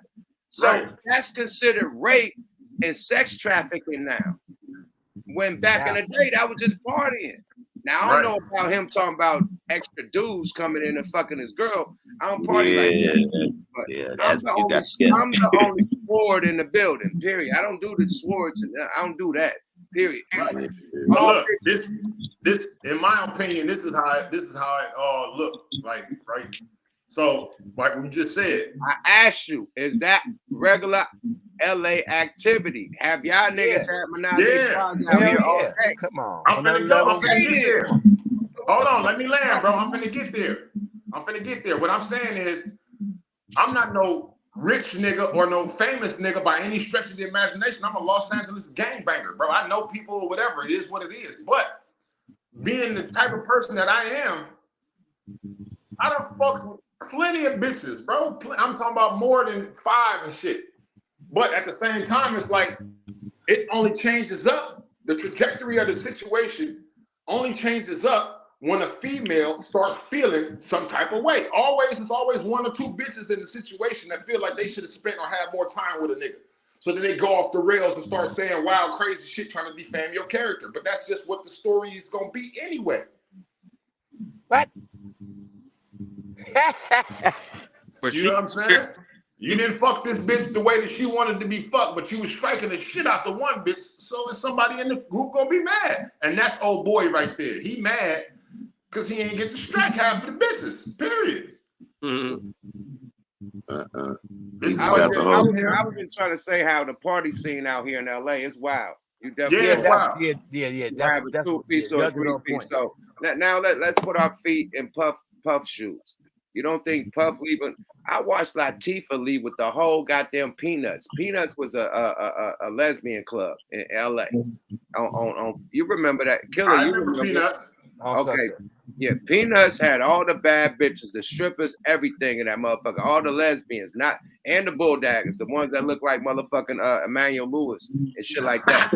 So Right. that's considered rape and sex trafficking now. When back in the day, that was just partying. Now I don't know about him talking about extra dudes coming in and fucking his girl. I don't party like that. But I'm the only sword in the building. Period. I don't do the swords. I don't do that. Period. Right. So look, this, in my opinion, this is how it all looked like, right? So, like we just said, I asked you, is that regular LA activity? Have y'all niggas had Monopoly out here all day? Come on. I'm finna go. I'm finna get there. Hold on, let me land, bro. I'm finna get there. What I'm saying is, I'm not no rich nigga or no famous nigga by any stretch of the imagination. I'm a Los Angeles gangbanger, bro. I know people or whatever. It is what it is. But being the type of person that I am, I done fucked with plenty of bitches, bro. I'm talking about more than 5 and shit. But at the same time, it's like it only changes up. The trajectory of the situation only changes up when a female starts feeling some type of way. It's always 1 or 2 bitches in the situation that feel like they should have spent or had more time with a nigga. So then they go off the rails and start saying wild, crazy shit trying to defame your character. But that's just what the story is going to be anyway. What? You know what I'm saying? You didn't fuck this bitch the way that she wanted to be fucked, but you was striking the shit out the one bitch. So is somebody in the group gonna be mad? And that's old boy right there. He mad because he ain't get to strike half of the bitches. Period. I was just trying to say how the party scene out here in LA is wild. You definitely have a 2-piece or a 3-piece. So now let's put our feet in Puff shoes. You don't think Puff leaving? I watched Latifah leave with the whole goddamn Peanuts. Peanuts was a lesbian club in LA. On you remember that? Killer, I you remember Peanuts. Okay. Yeah, Peanuts had all the bad bitches, the strippers, everything in that motherfucker, all the lesbians, and the bulldaggers, the ones that look like motherfucking Emmanuel Lewis and shit like that.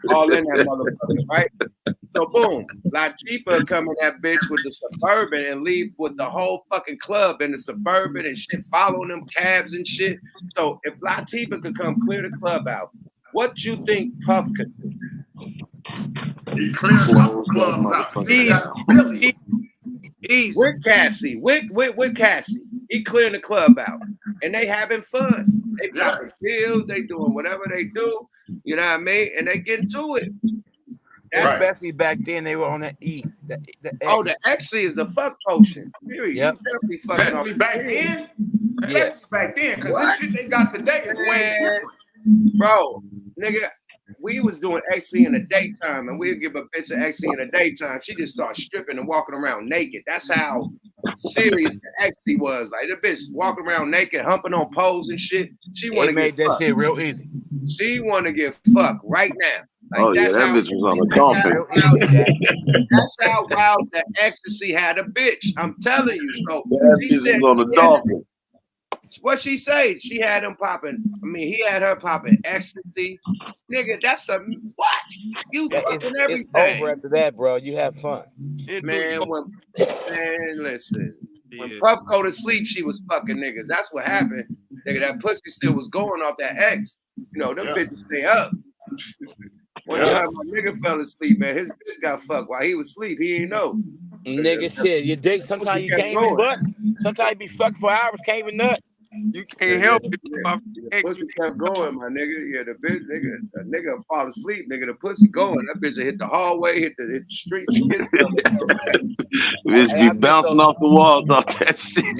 All in that motherfucker, right? So boom, Latifah come in that bitch with the Suburban and leave with the whole fucking club in the Suburban and shit, following them cabs and shit. So if Latifah could come clear the club out, what you think Puff could do? He cleared a couple clubs out. With Cassie, with Cassie, he clearing the club out, and they having fun. They popping pills, they doing whatever they do. You know what I mean? And they get to it. Especially back then, they were on that E. The Exie is the fuck potion. Period. Yep. You definitely fucking Especially back then. Yeah. Especially back then, because this shit they got today is way different. Bro, nigga, we was doing XC in the daytime, and we'd give a bitch an XC in the daytime. She just started stripping and walking around naked. That's how serious the XC was. Like, the bitch walking around naked, humping on poles and shit. She want to made that shit real easy. She want to get fucked right now. Like, that bitch was on a dolphin. That's how wild the ecstasy had a bitch. I'm telling you. So That bitch was on a dolphin. What she say? She had him popping. I mean, he had her popping ecstasy. Nigga, that's a what? You fucking everything. It's over after that, bro. You have fun. Man, listen. When Puff go to sleep, she was fucking niggas. That's what happened. Nigga, that pussy still was going off that X. You know, them bitches stay up. One time my nigga fell asleep, man. His bitch got fucked while he was asleep. He ain't know. Nigga, shit. You dig? Sometimes you can't even butt. Sometimes you be fucked for hours, can't even nut. You can't help it. The pussy kept going, my nigga. Yeah, the bitch, nigga fall asleep, nigga. The pussy going. That bitch hit the hallway, hit the streets. Bitch be bouncing off the walls off that shit.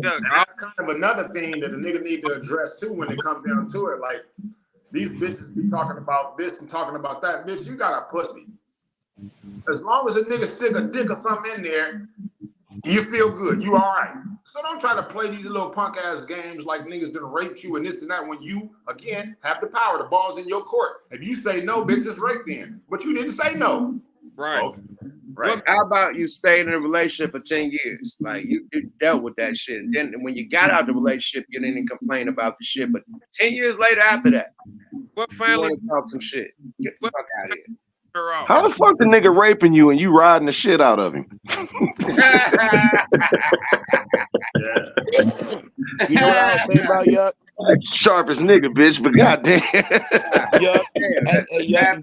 That's kind of another thing that a nigga need to address too when it comes down to it. Like, these bitches be talking about this and talking about that. Bitch, you got a pussy. As long as a nigga stick a dick or something in there, you feel good. You all right. So don't try to play these little punk ass games like niggas done raped you and this and that when you, again, have the power. The ball's in your court. If you say no, bitch, it's rape then. But you didn't say no. Right. Okay. Right. How about you stayed in a relationship for 10 years? Like you dealt with that shit. And then when you got out the relationship, you didn't complain about the shit. But 10 years later after that, what finally you want to talk some shit. Get the fuck out of here. How the fuck the nigga raping you and you riding the shit out of him? You know what I was thinking about, Yuck? Sharpest nigga, bitch, but goddamn. Yuck. Math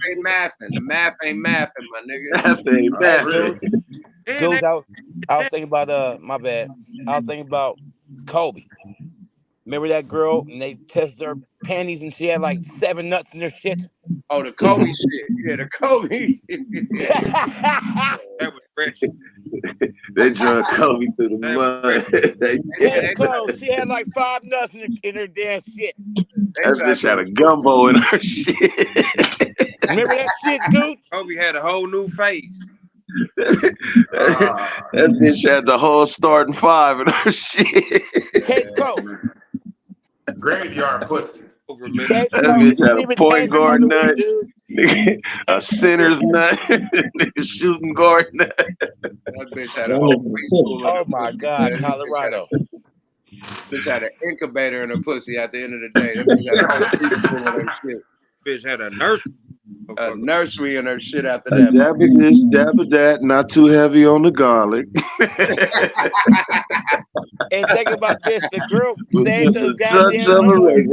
ain't mathing. The math ain't mathing, my nigga. Math ain't mathing. Dudes, I was thinking about my bad. I was thinking about Kobe. Remember that girl and they tested her panties and she had like 7 nuts in her shit? Oh, the Kobe shit. Yeah, the Kobe. That was rich. They drug Kobe through the mud. Case closed. She had like 5 nuts in her damn shit. That bitch had a gumbo in her shit. Remember that shit, Gooch? Kobe had a whole new face. That bitch had the whole starting 5 in her shit. Case closed. Graveyard pussy. That bitch had a point guard nut, a center's nut, nigga shooting guard nut. That bitch had a whole preschool. Oh my God, Colorado. Bitch had an incubator in her pussy at the end of the day. That bitch had a whole preschool in her shit. Bitch had a nursery. A nursery in her shit after that. Dab it this, dab it that, not too heavy on the garlic. And think about this, the girl saved the goddamn underwear.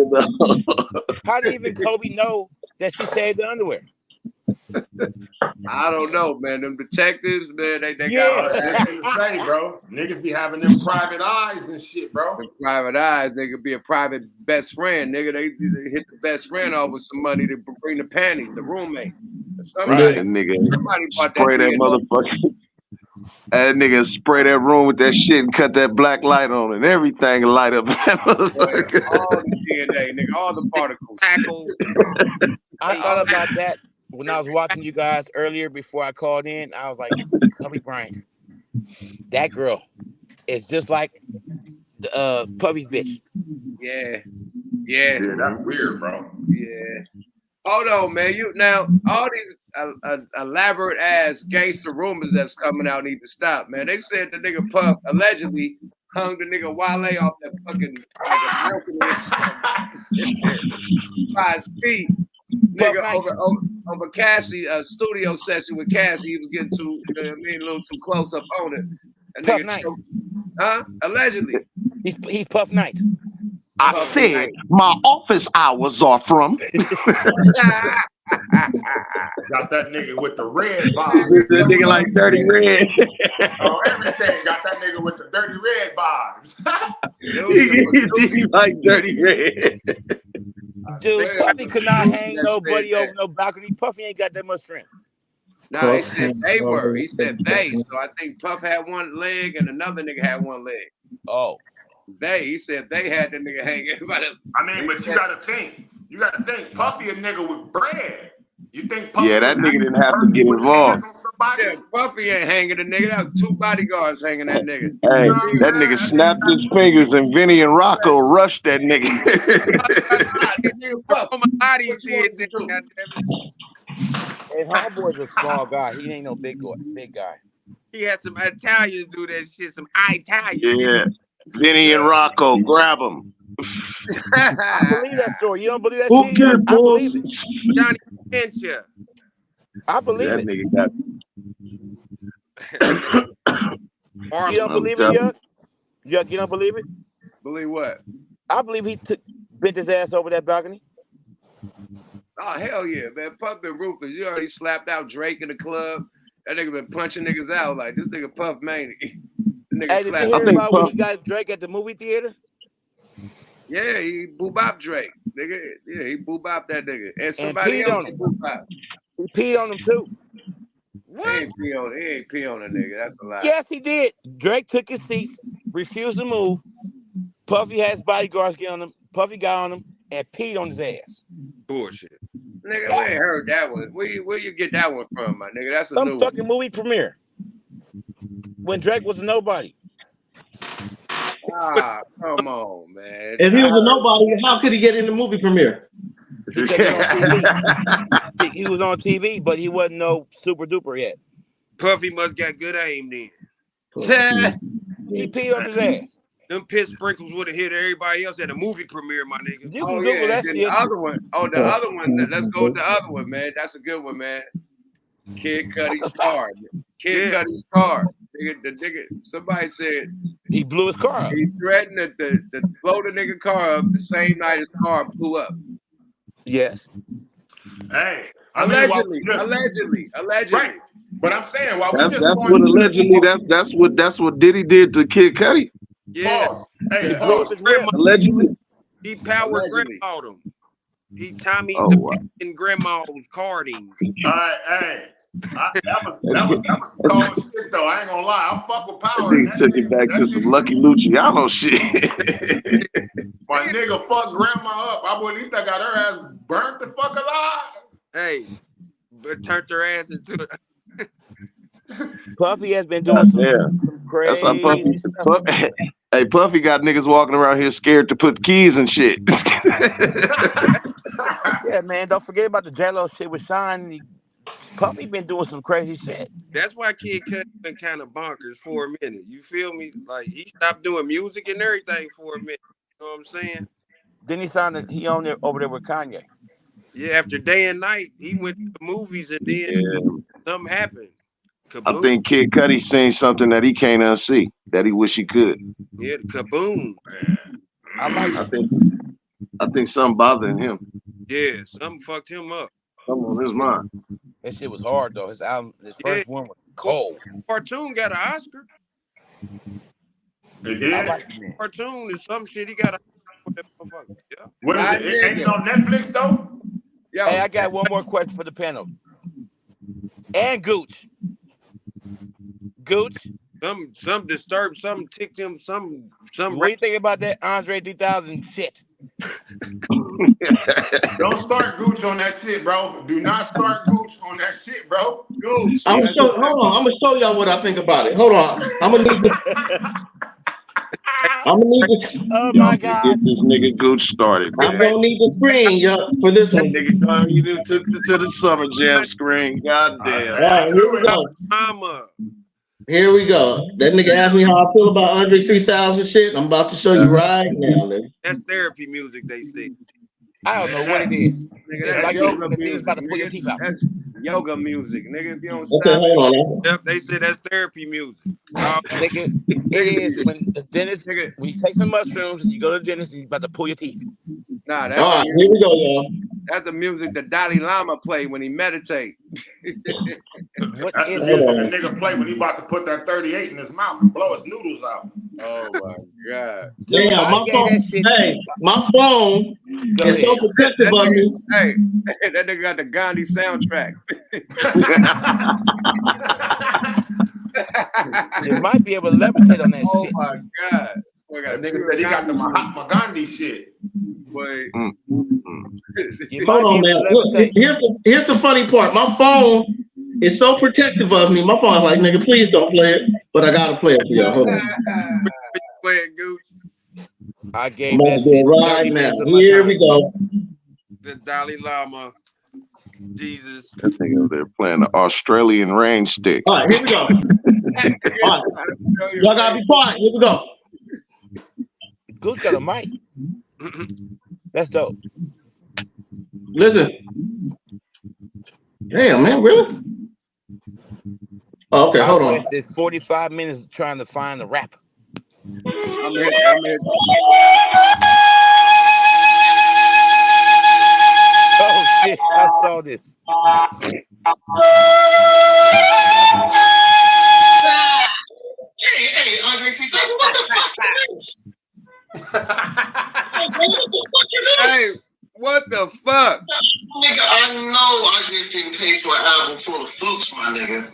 How did even Kobe know that she saved the underwear? I don't know, man. Them detectives, man, they got this to say, bro. Niggas be having them private eyes and shit, bro. The private eyes, they could be a private best friend, nigga. They hit the best friend off with some money to bring the panties, the roommate. Somebody, nigga, spray that motherfucker. That nigga spray that room with that shit and cut that black light on and everything light up. That motherfucker. All the DNA, nigga, all the particles. I thought about that when I was watching you guys earlier before I called in. I was like, Kobe Bryant, that girl is just like Puffy's bitch. Yeah. Yeah, that's weird, bro. Yeah. Hold on, man. Now all these elaborate ass gangster rumors that's coming out need to stop, man. They said the nigga Puff allegedly hung the nigga Wale off that fucking by his feet. Nigga over CASSIE, a studio session with CASSIE. He was getting too, a little too close up on it. And Puff Knight. Allegedly. He's Puff Knight. I said my office hours are from. Got that nigga with the red vibes. That nigga like Dirty Red. Oh, everything. Got that nigga with the Dirty Red vibes. He like Dirty Red. Dude, Puffy could not hang nobody over no balcony. Puffy ain't got that much strength. No, he said they were. He said they. So I think Puff had one leg and another nigga had one leg. Oh. He said they had the nigga hanging. I mean, but you gotta think. Puffy a nigga with bread. You think Puffy that nigga didn't have to get involved. Yeah, Puffy ain't hanging the nigga. That was 2 bodyguards hanging that nigga. Hey, that nigga snapped his fingers and Vinny and Rocco rushed that nigga. And Homeboy's a small guy. He ain't no big guy. He had some Italians do that shit. Some Italians. Yeah. Vinny and Rocco, grab him. I believe that story. You don't believe that shit? I believe it. Johnny Pincher. I believe that it. Nigga got... You don't believe it, Yuck? Yuck, you don't believe it? Believe what? I believe he bent his ass over that balcony. Oh, hell yeah, man. Puff been ruthless. You already slapped out Drake in the club. That nigga been punching niggas out like this nigga Puff man. Hey, did you hear about when he got Drake at the movie theater? Yeah, he boo-bop Drake. Nigga. Yeah, he boo-bop that nigga. And somebody peed else on him. Boo-bop. He peed on him too. What? He ain't pee on a nigga. That's a lie. Yes, he did. Drake took his seats, refused to move. Puffy had his bodyguards get on him. Puffy got on him and peed on his ass. Bullshit. Nigga, we ain't heard that one. Where you get that one from, my nigga? That's a Some new fucking one. movie premiere. When Drake was a nobody. Ah, come on, man. If he was a nobody, how could he get in the movie premiere? Because he was on TV. He was on TV, but he wasn't no super duper yet. Puffy must got good aim then. He peed on his ass. Them piss sprinkles would have hit everybody else at a movie premiere, my nigga. You can Google that shit. The other one. Oh, the other one. Let's go with the other one, man. That's a good one, man. Kid Cudi's car. Kid Cudi's car. The nigga, somebody said he blew his car up. He threatened to blow the nigga car up the same night his car blew up. Yes. Hey, allegedly. Right. But I'm saying that's what allegedly that's what Diddy did to Kid Cudi. Yeah. Hey, allegedly. He power grandma'd him. He Tommy the grandma's carding. All right, hey. That was cold shit though. I ain't gonna lie. I fuck with power. He took it back to some Lucky Luciano shit. My nigga fucked grandma up. I believe I got her ass burnt the fuck alive. Hey, but turned her ass into Puffy has been doing some crazy That's how Puffy. Hey, Puffy got niggas walking around here scared to put keys and shit. Yeah, man. Don't forget about the J-Lo shit with Sean. Puffy been doing some crazy shit. That's why Kid Cudi been kind of bonkers for a minute. You feel me? Like he stopped doing music and everything for a minute. You know what I'm saying? Then he owned it over there with Kanye. Yeah, after Day and Night, he went to the movies and then something happened. I think Kid Cudi seen something that he can't unsee, that he wish he could. Yeah, the kaboom. I think something bothering him. Yeah, something fucked him up. Something on his mind. That shit was hard though. His album, his first one was cold. Cartoon got an Oscar. It did. Cartoon is some shit. He got a motherfucker. Yeah. What is it? It ain't on Netflix though. Yo, hey, I got one more question for the panel. And Gooch. Some disturbed, some ticked him, some. What do you think about that Andre 3000 shit? Don't start Gooch on that shit, bro. Do not start Gooch on that shit, bro. Gooch. I'm gonna show y'all what I think about it. Hold on. I'm gonna need to. Oh my God. Get this nigga Gooch started. I'm gonna need the screen, for this one. Nigga, you took it to the Summer Jam screen. Goddamn. All right, here we go. Mama. Here we go. That nigga asked me how I feel about Andre 3000 shit. I'm about to show you right now. Nigga. That's therapy music, they say. I don't know what it is. Nigga, that's like yoga music. About to pull your teeth out. That's yoga music, nigga. If you don't Okay, stop hold on. Yep, they say that's therapy music. Nigga, it is when the dentist, when you take some mushrooms and you go to the dentist and you're about to pull your teeth. Nah, that's all right, here we go, y'all. That's the music the Dalai Lama play when he meditate. That's the music the nigga play when he about to put that 38 in his mouth and blow his noodles out. Oh my God. Damn, my phone is so protective of me. Hey, that nigga got the Gandhi soundtrack. You might be able to levitate on that shit. Oh my God. That nigga said he got the Mahatma Gandhi shit. Wait. Hold on, man. Look, here's the funny part. My phone is so protective of me. My phone's like, nigga, please don't play it. But I gotta play it for y'all. Hold on. Play it, Gooch. I gave that shit right now. Here we go. The Dalai Lama. Jesus. That nigga over there playing the Australian range stick. All right, here we go. All right. Y'all gotta be quiet. Here we go. Gooch got a mic. That's dope. Listen. Damn, man, really? Oh, okay, hold on. It's 45 minutes trying to find the rap. I'm here. Oh shit, I saw this. Hey, Andre 3000, what the fuck is this? Hey, what the fuck? Nigga, I know I just didn't pay for an album full of flukes, my nigga.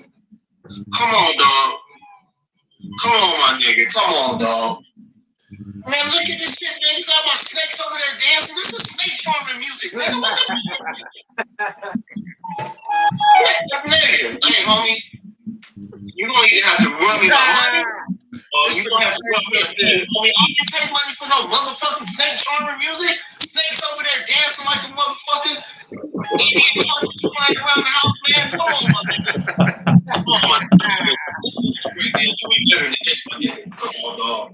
Come on, dog. Come on, my nigga. Come on, dog. Man, look at this shit, man. You got my snakes over there dancing. This is snake charming music, nigga. What the fuck? Nigga, hey, homie. You gonna either have to run me my money or you gonna have to rub this in. I mean, I can pay money for no motherfucking Snake Charmer music. Snake's over there dancing like a motherfucking idiot flying around the house, man. Come on, my nigga. Oh my God.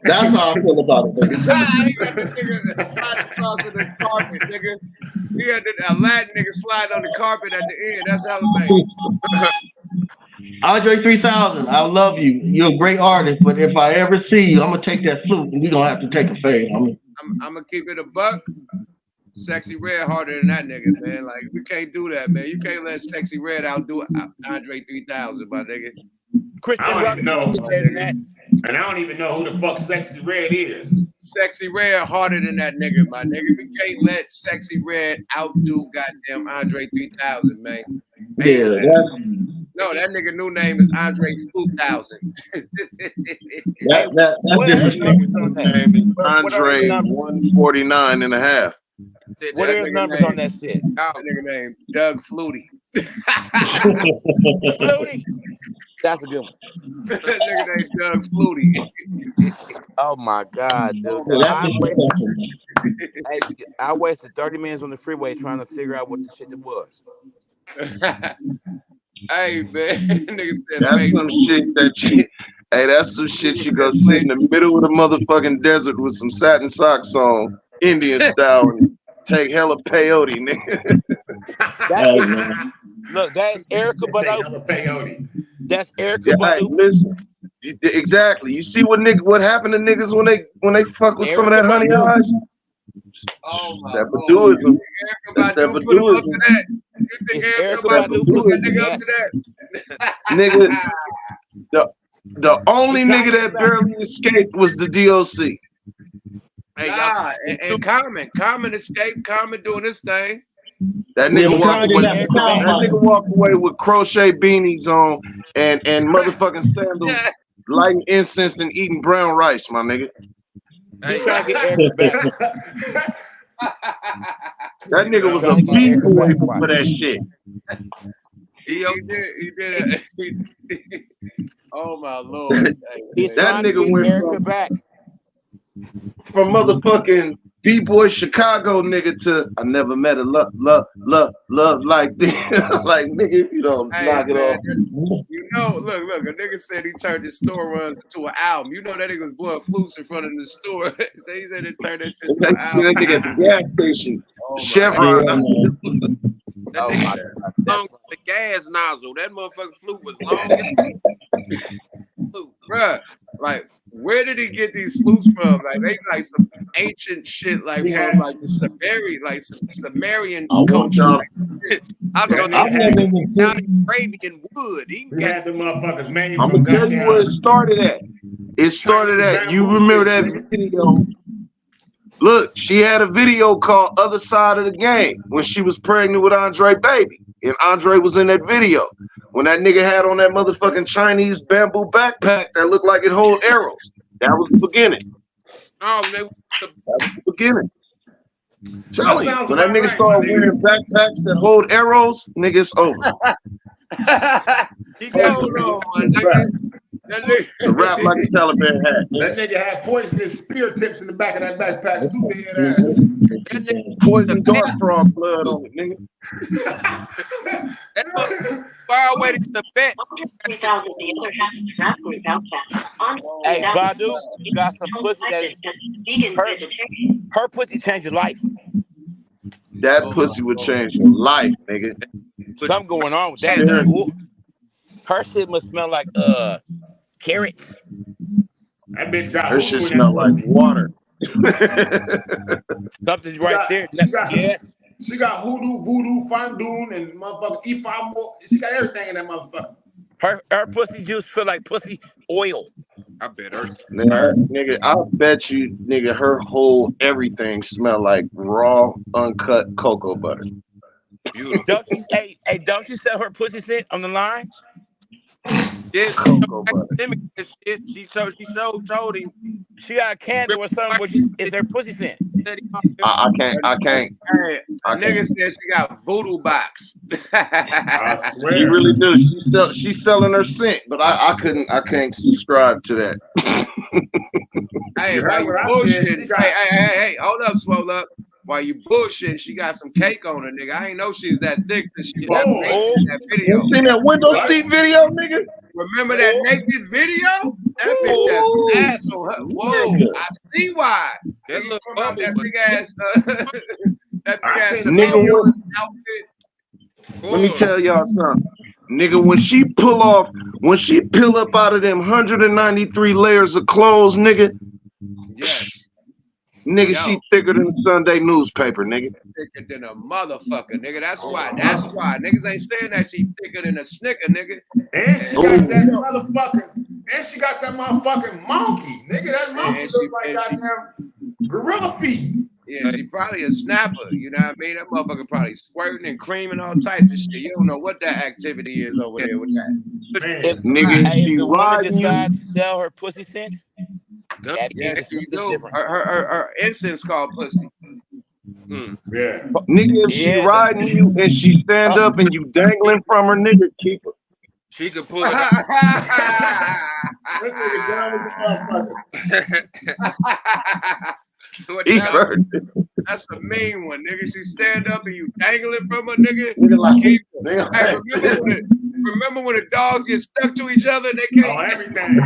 That's how I feel about it, baby. He got the nigga slide across the carpet, nigga. He had a Latin nigga slide on the carpet at the end. That's how it made. Andre 3000, I love you. You're a great artist, but if I ever see you, I'm gonna take that flute and we're gonna have to take a fade. I'm gonna keep it a buck. Sexy Red harder than that nigga, man. Like, we can't do that, man. You can't let Sexy Red outdo Andre 3000, my nigga. I don't even know. And I don't even know who the fuck Sexy Red is. Sexy Red harder than that nigga, my nigga. We can't let Sexy Red outdo goddamn Andre 3000, man. Yeah. No, that nigga new name is Andre 2000. That's disrespectful. Name is Andre 149 and a half. What are his numbers on that shit? That nigga name Doug Flutie. Flutie. That's a good one. That nigga named Doug Flutie. Oh my God, dude. I wasted 30 minutes on the freeway trying to figure out what the shit it was. Hey, man. Nigga said that's some shit that you. Hey, that's some shit you go sit in the middle of the motherfucking desert with some satin socks on, Indian style, and take hella peyote, nigga. Look, that's Erykah Badu. That's Erykah Badu. Listen, exactly. You see what happened to niggas when they fuck with some of that honey eyes? Oh my that Baduism. That's that Baduism. You think Erykah Badu put that nigga up to that? Nigga, the only nigga that barely escaped was the DOC. Nah, and Common escaped. Common doing his thing. That nigga walked away with crochet beanies on and motherfucking sandals, lighting incense and eating brown rice, my nigga. He's trying to get Erykah back. That nigga was a b-boy for that shit. He did it. Oh my Lord. That nigga went Erykah back. From motherfucking B-boy Chicago nigga to I never met a love like this. Like, nigga, if you don't knock it off. You know, look, a nigga said he turned his store run to an album. You know that nigga was blowing flutes in front of the store. So he said he turned that shit to an album. That nigga at the gas station. Chevron. Oh my God. The gas nozzle. That motherfucking flute was long. Bruh, like, where did he get these flutes from? Like, they like some ancient shit, like from like the Sumerian culture. I was gonna down in Arabian wood. He had the motherfuckers made. I'm gonna tell you where it started at. It started at, you remember that video? Look, she had a video called Other Side of the Game when she was pregnant with Andre Baby. And Andre was in that video. When that nigga had on that motherfucking Chinese bamboo backpack that looked like it hold arrows. That was the beginning. Oh, that was the beginning. Tell you, when that nigga started wearing backpacks that hold arrows, niggas over. It's a rap like a Taliban hat. That nigga had poisonous spear tips in the back of that backpack. Stupid head ass. Poison dart frog blood on it, nigga. That far away to the bet. Hey, Badu, you got some pussy that is her pussy changed your life. That pussy would change your life, nigga. Something going on with that. Her shit must smell like carrots. That bitch got her shit smell like water. Something's right there. She got hoodoo, voodoo, fandoon, and motherfucker ifamo. She got everything in that motherfucker. Her pussy juice feel like pussy oil. I bet her. Nigga, I bet you, nigga, her whole everything smell like raw, uncut cocoa butter. Beautiful. Don't you sell her pussy scent on the line? Yeah, academic shit. She told him She got a candle or something, which is her pussy scent. I can't. Hey, a nigga said she got voodoo box. I She swear. really do. She's selling her scent, but I can't subscribe to that. Hey, You while heard you what I said? bullshitting, She got. hey, hold up, swole up. While you bullshitting, she got some cake on her, nigga. I ain't know she was that thick till she was that naked in that video. You seen that window seat video, nigga? Remember that naked video? That bitch has some ass on her. Whoa, I see why. That You little talking about bubble, that but big ass, that big ass nigga, outfit. let me tell y'all something. Nigga, when she peel up out of them 193 layers of clothes, nigga. Yes. Nigga, Yo. she thicker than a Sunday newspaper, nigga. Thicker than a motherfucker, nigga. That's why. Niggas ain't saying that she thicker than a snicker, nigga. And she got that motherfucking. And she got that motherfucking monkey, nigga. That monkey looks like goddamn gorilla feet. Yeah, she probably a snapper. You know what I mean? That motherfucker probably squirting and creaming all types of shit. You don't know what that activity is over there with that. If, nigga, if she the woman riding you. decides to sell her pussy scent, Yes, she do. Her incense called pussy. Yeah. Nigga, if she riding you and she stand up and you dangling from her, nigga, keep her. She could pull it out. That nigga down as a motherfucker. That's a mean one, nigga. She stand up and you dangling from her, nigga. Keep her. Hey, remember when the dogs get stuck to each other and they can't? Oh, everything.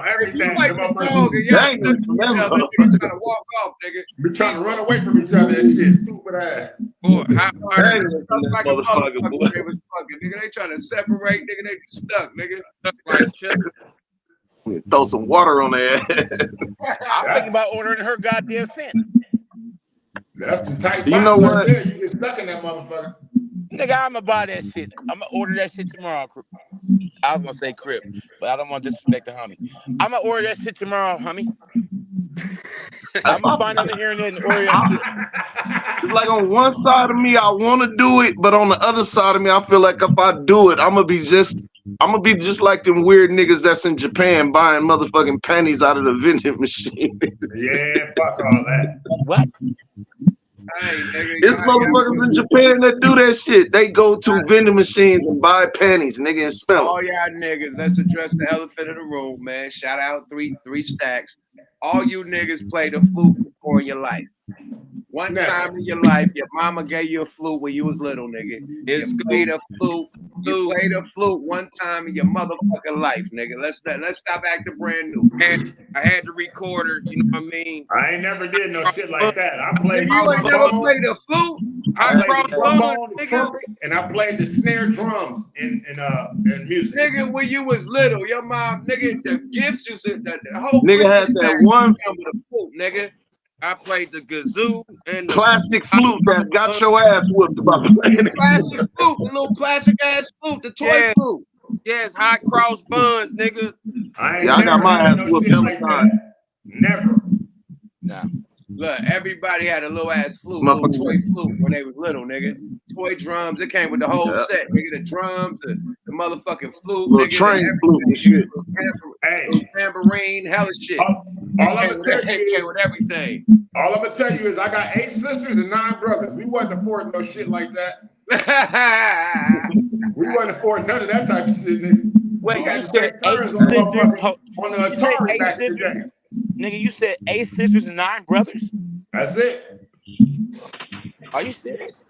Everything. You like the dog and y'all stuck to each other, nigga, trying to walk off, nigga. Be trying to run away from each other and shit. Stupid ass. Boy, how hard They stuck like a motherfucker. They was fucking, nigga. They trying to separate, nigga. They be stuck, nigga. Throw some water on their ass. I'm thinking about ordering her goddamn scent. That's the type. You know what? There. You get stuck in that motherfucker. Nigga, I'm gonna buy that shit. I'm gonna order that shit tomorrow. I was gonna say Crip, but I don't want to disrespect the homie. I'm gonna order that shit tomorrow, homie. I'm gonna find on the internet and order that shit. It's like on one side of me, I want to do it, but on the other side of me, I feel like if I do it, I'm gonna be just like them weird niggas that's in Japan buying motherfucking panties out of the vending machine. Yeah, fuck all that. What? Hey, nigga, It's motherfuckers in Japan that do that shit. They go to vending machines and buy panties, nigga, and smell all them. y'all niggas, let's address the elephant in the room, man. Shout out three stacks. All you niggas play the flute before in your life. One time in your life, your mama gave you a flute when you was little, nigga. You played a flute. You played a flute one time in your motherfucking life, nigga. Let's stop acting brand new. I had the recorder, you know what I mean? I ain't never did no shit like that. I played. You ain't never played a flute? I played the trombone, the trumpet, and I played the snare drums in music. Nigga, when you was little, your mom, nigga, the gifts you said the whole Nigga had that one with a flute, nigga. I played the kazoo and the plastic flute that got your ass whooped about playing it. Plastic flute, the little plastic ass flute, the toy flute. Yes, hot cross buns, nigga. I got my ass whooped every time. Never. Nah. Look, everybody had a little ass flute, little toy flute when they was little, nigga. Toy drums, it came with the whole set, nigga. The drums, the motherfucking flute, little nigga. train flute and shit. Little tambourine, hella shit. All I'm gonna tell you is, with everything. All I'm gonna tell you is I got 8 sisters and 9 brothers. We wasn't affording no shit like that. We wasn't affording none of that type of shit, nigga. Wait, you you had to said take turns 8 on sisters? on the Atari back in the day. Nigga, you said 8 sisters and 9 brothers? That's it. Are you serious?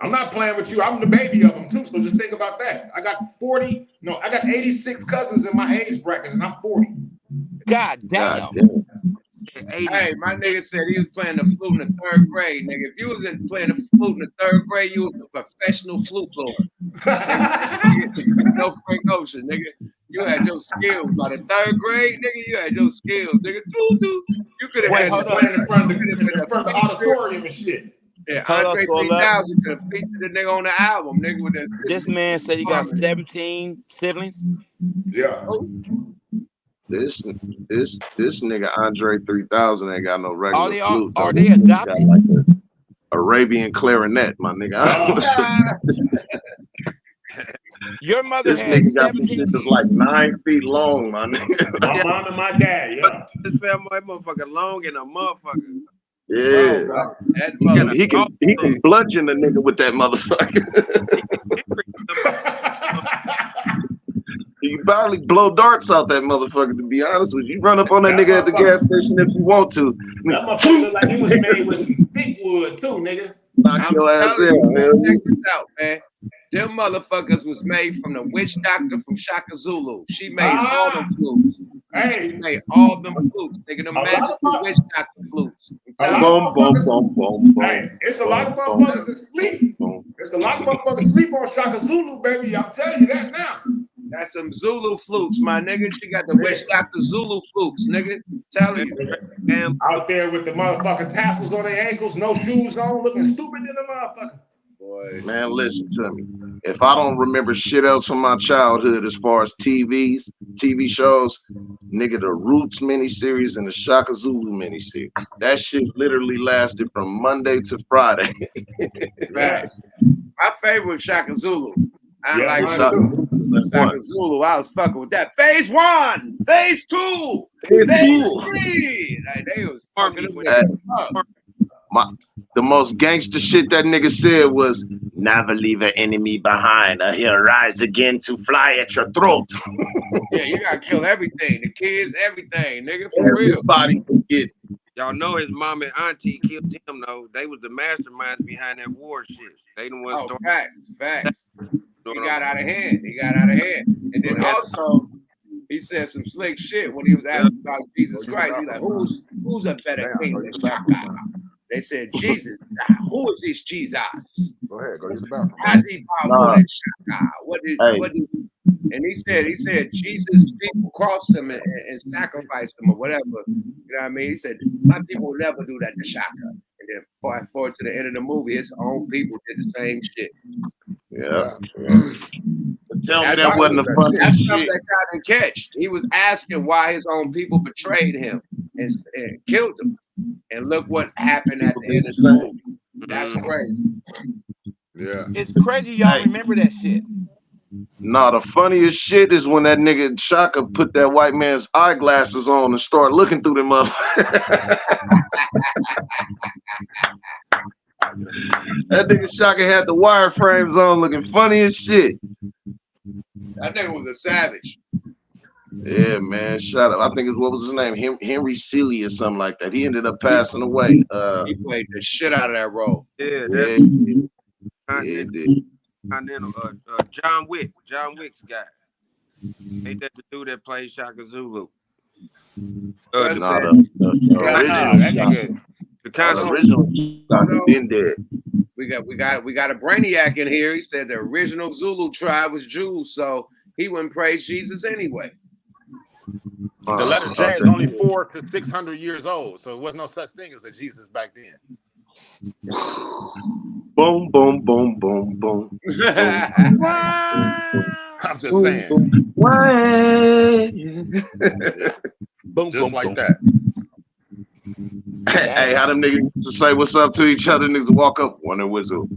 I'm not playing with you. I'm the baby of them too. So just think about that. I got 86 cousins in my age bracket, and I'm 40. God damn. Hey, my nigga said he was playing the flute in the 3rd grade, nigga. If you was playing the flute in the 3rd grade, you was a professional flute player. No Frank Ocean, nigga. You had your skills by the 3rd grade, nigga. You had your skills, nigga. You could have had playing in front of the auditorium and shit. Yeah, Andre 3000 could have featured the nigga on the album, nigga. With this man said he got 17 siblings. Yeah. This nigga Andre 3000 ain't got no regular flute. Are they adopted? Got like a Arabian clarinet, my nigga. Your mother This had nigga got some 17 shit that's kids. like 9 feet long, my nigga. My mom and my dad, yeah. This family motherfucker long in a motherfucker. Yeah. Bro, that He can motherfucker. he can bludgeon a nigga with that motherfucker. You can probably blow darts out that motherfucker, to be honest with you. You run up on that nigga at the gas station if you want to. That motherfucker look like he was made with some thick wood too, nnigga. Knock I'm your ass telling you, down, man, man. check this out, man. Them motherfuckers was made from the witch doctor from Shaka Zulu. She made all them flutes. Hey. She made all them flutes. Nigga, them A lot magical of witch doctor flutes. A lot of motherfuckers. Hey, it's a lot of motherfuckers that sleep. There's a lot of motherfuckers sleep on Shaka Zulu, baby. I'm telling you that now. That's some Zulu flutes, my nigga. She got the witch doctor Zulu flutes, nigga. Telling you. Out there with the motherfucking tassels on their ankles, no shoes on, looking stupid in the motherfucker. Boy. Man, listen to me. If I don't remember shit else from my childhood as far as TV shows, nigga, the Roots miniseries and the Shaka Zulu miniseries. That shit literally lasted from Monday to Friday. Facts. My favorite was Shaka Zulu. I like Shaka Zulu. I was fucking with that. Phase 1, Phase 2, Phase 3. Like, they was fucking the most gangster shit that nigga said was, "Never leave an enemy behind, or he'll rise again to fly at your throat." Yeah, you gotta kill everything. The kids, everything, nigga, for real. Everybody was getting. Y'all know his mom and auntie killed him though. They was the masterminds behind that war shit. They the ones. Oh, facts. He got out of hand. And then also, he said some slick shit when he was asked about Jesus Christ. He's like, who's a better king than Shaka? They said, Jesus. Who is this Jesus? Go ahead, go use the bathroom. How's he powerful than Shaka? What did and he said Jesus people crossed him and sacrificed him or whatever. You know what I mean? He said, my people will never do that to Shaka. And then forward to the end of the movie, his own people did the same shit. Yeah. But tell me that wasn't the funniest That's shit. stuff that guy didn't catch. He was asking why his own people betrayed him and killed him. And look what happened at the end of the movie. That's crazy. Yeah. It's crazy y'all remember that shit. Nah, the funniest shit is when that nigga Shaka put that white man's eyeglasses on and start looking through them up. That nigga Shaka had the wireframes on looking funny as shit. That nigga was a savage. Yeah, man. Shout out. I think what was his name? Henry Seeley or something like that. He ended up passing away. He played the shit out of that role. Yeah, he did. John Wick's guy. Ain't that the dude that played Shaka Zulu? The original Shaka been dead. We got a brainiac in here. He said the original Zulu tribe was Jews, so he wouldn't praise Jesus anyway. The letter J is only 400 to 600 years old, so it was no such thing as a Jesus back then. Boom, boom, boom, boom, boom. I'm just saying. Boom, just like that. Hey, how them niggas used to say what's up to each other? Niggas walk up, one and whistle.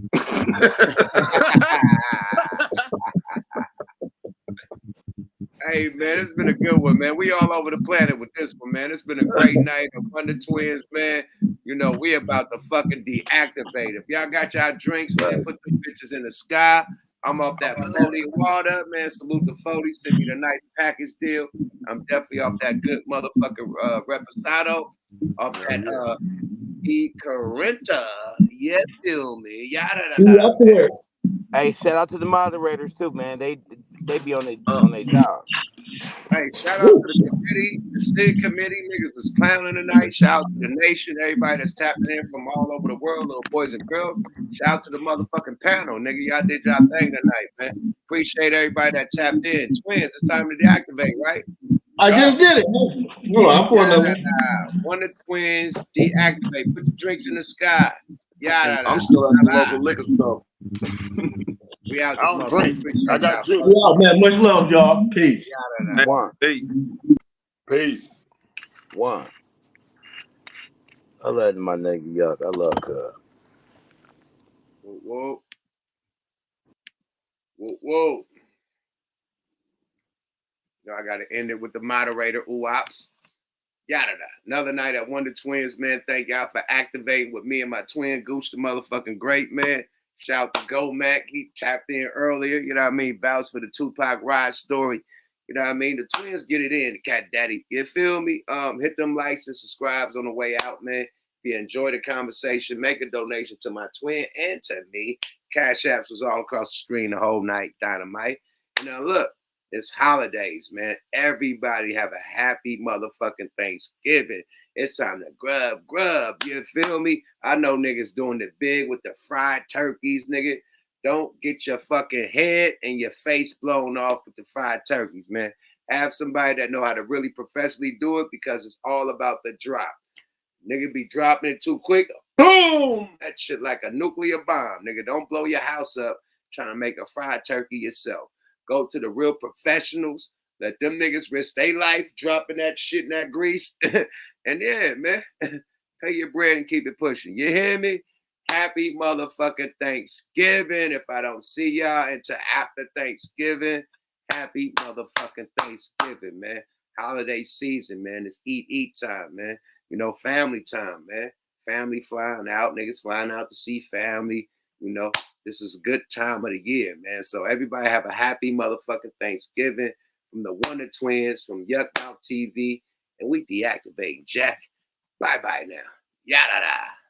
Hey, man, it's been a good one, man. We all over the planet with this one, man. It's been a great night of Under Twins, man. You know, we about to fucking deactivate. If y'all got y'all drinks, man, put the bitches in the sky. I'm off that Foley water, man. Salute to Foley. Send me the nice package deal. I'm definitely off that good motherfucking reposado. Off that E. Carenta. Yeah, feel me. Yada. Hey, shout out to the moderators too, man. They be on their job. Hey, shout out to the committee, the city committee. Niggas was clowning tonight. Shout out to the nation, everybody that's tapping in from all over the world, little boys and girls. Shout out to the motherfucking panel, nigga. Y'all did y'all thing tonight, man. Appreciate everybody that tapped in. Twins, it's time to deactivate, right? I just did it. No, I'm pulling up. One of the Twins, deactivate. Put the drinks in the sky. I'm still at the local liquor store. We out. I don't drink. I got juice. Yeah, man. Much love, y'all. Peace. One. Peace. One. I love my nigga Yuck. I love Cub. Whoa. know, I got to end it with the moderator, oops. Yada da. Another night at Wonder Twins, man. Thank y'all for activating with me and my twin Goose, the motherfucking great, man. Shout out to Go Mac. He tapped in earlier, you know what I mean? Bounce for the Tupac ride story. You know what I mean? The twins get it in, Cat Daddy. You feel me? Hit them likes and subscribes on the way out, man. If you enjoy the conversation, make a donation to my twin and to me. Cash Apps was all across the screen the whole night, Dynamite. And now look, it's holidays, man. Everybody have a happy motherfucking Thanksgiving. It's time to grub. You feel me? I know niggas doing it big with the fried turkeys, nigga. Don't get your fucking head and your face blown off with the fried turkeys, man. Have somebody that know how to really professionally do it because it's all about the drop. Nigga be dropping it too quick. Boom! That shit like a nuclear bomb, nigga. Don't blow your house up trying to make a fried turkey yourself. Go to the real professionals. Let them niggas risk their life dropping that shit in that grease. And yeah, man, pay your bread and keep it pushing. You hear me? Happy motherfucking Thanksgiving. If I don't see y'all until after Thanksgiving, happy motherfucking Thanksgiving, man. Holiday season, man. It's eat time, man. You know, family time, man. Family flying out, niggas flying out to see family. You know, this is a good time of the year, man. So everybody have a happy motherfucking Thanksgiving from the Wonder Twins, from Yuck Mouth TV, and we deactivating Jack. Bye-bye now. Yada-da.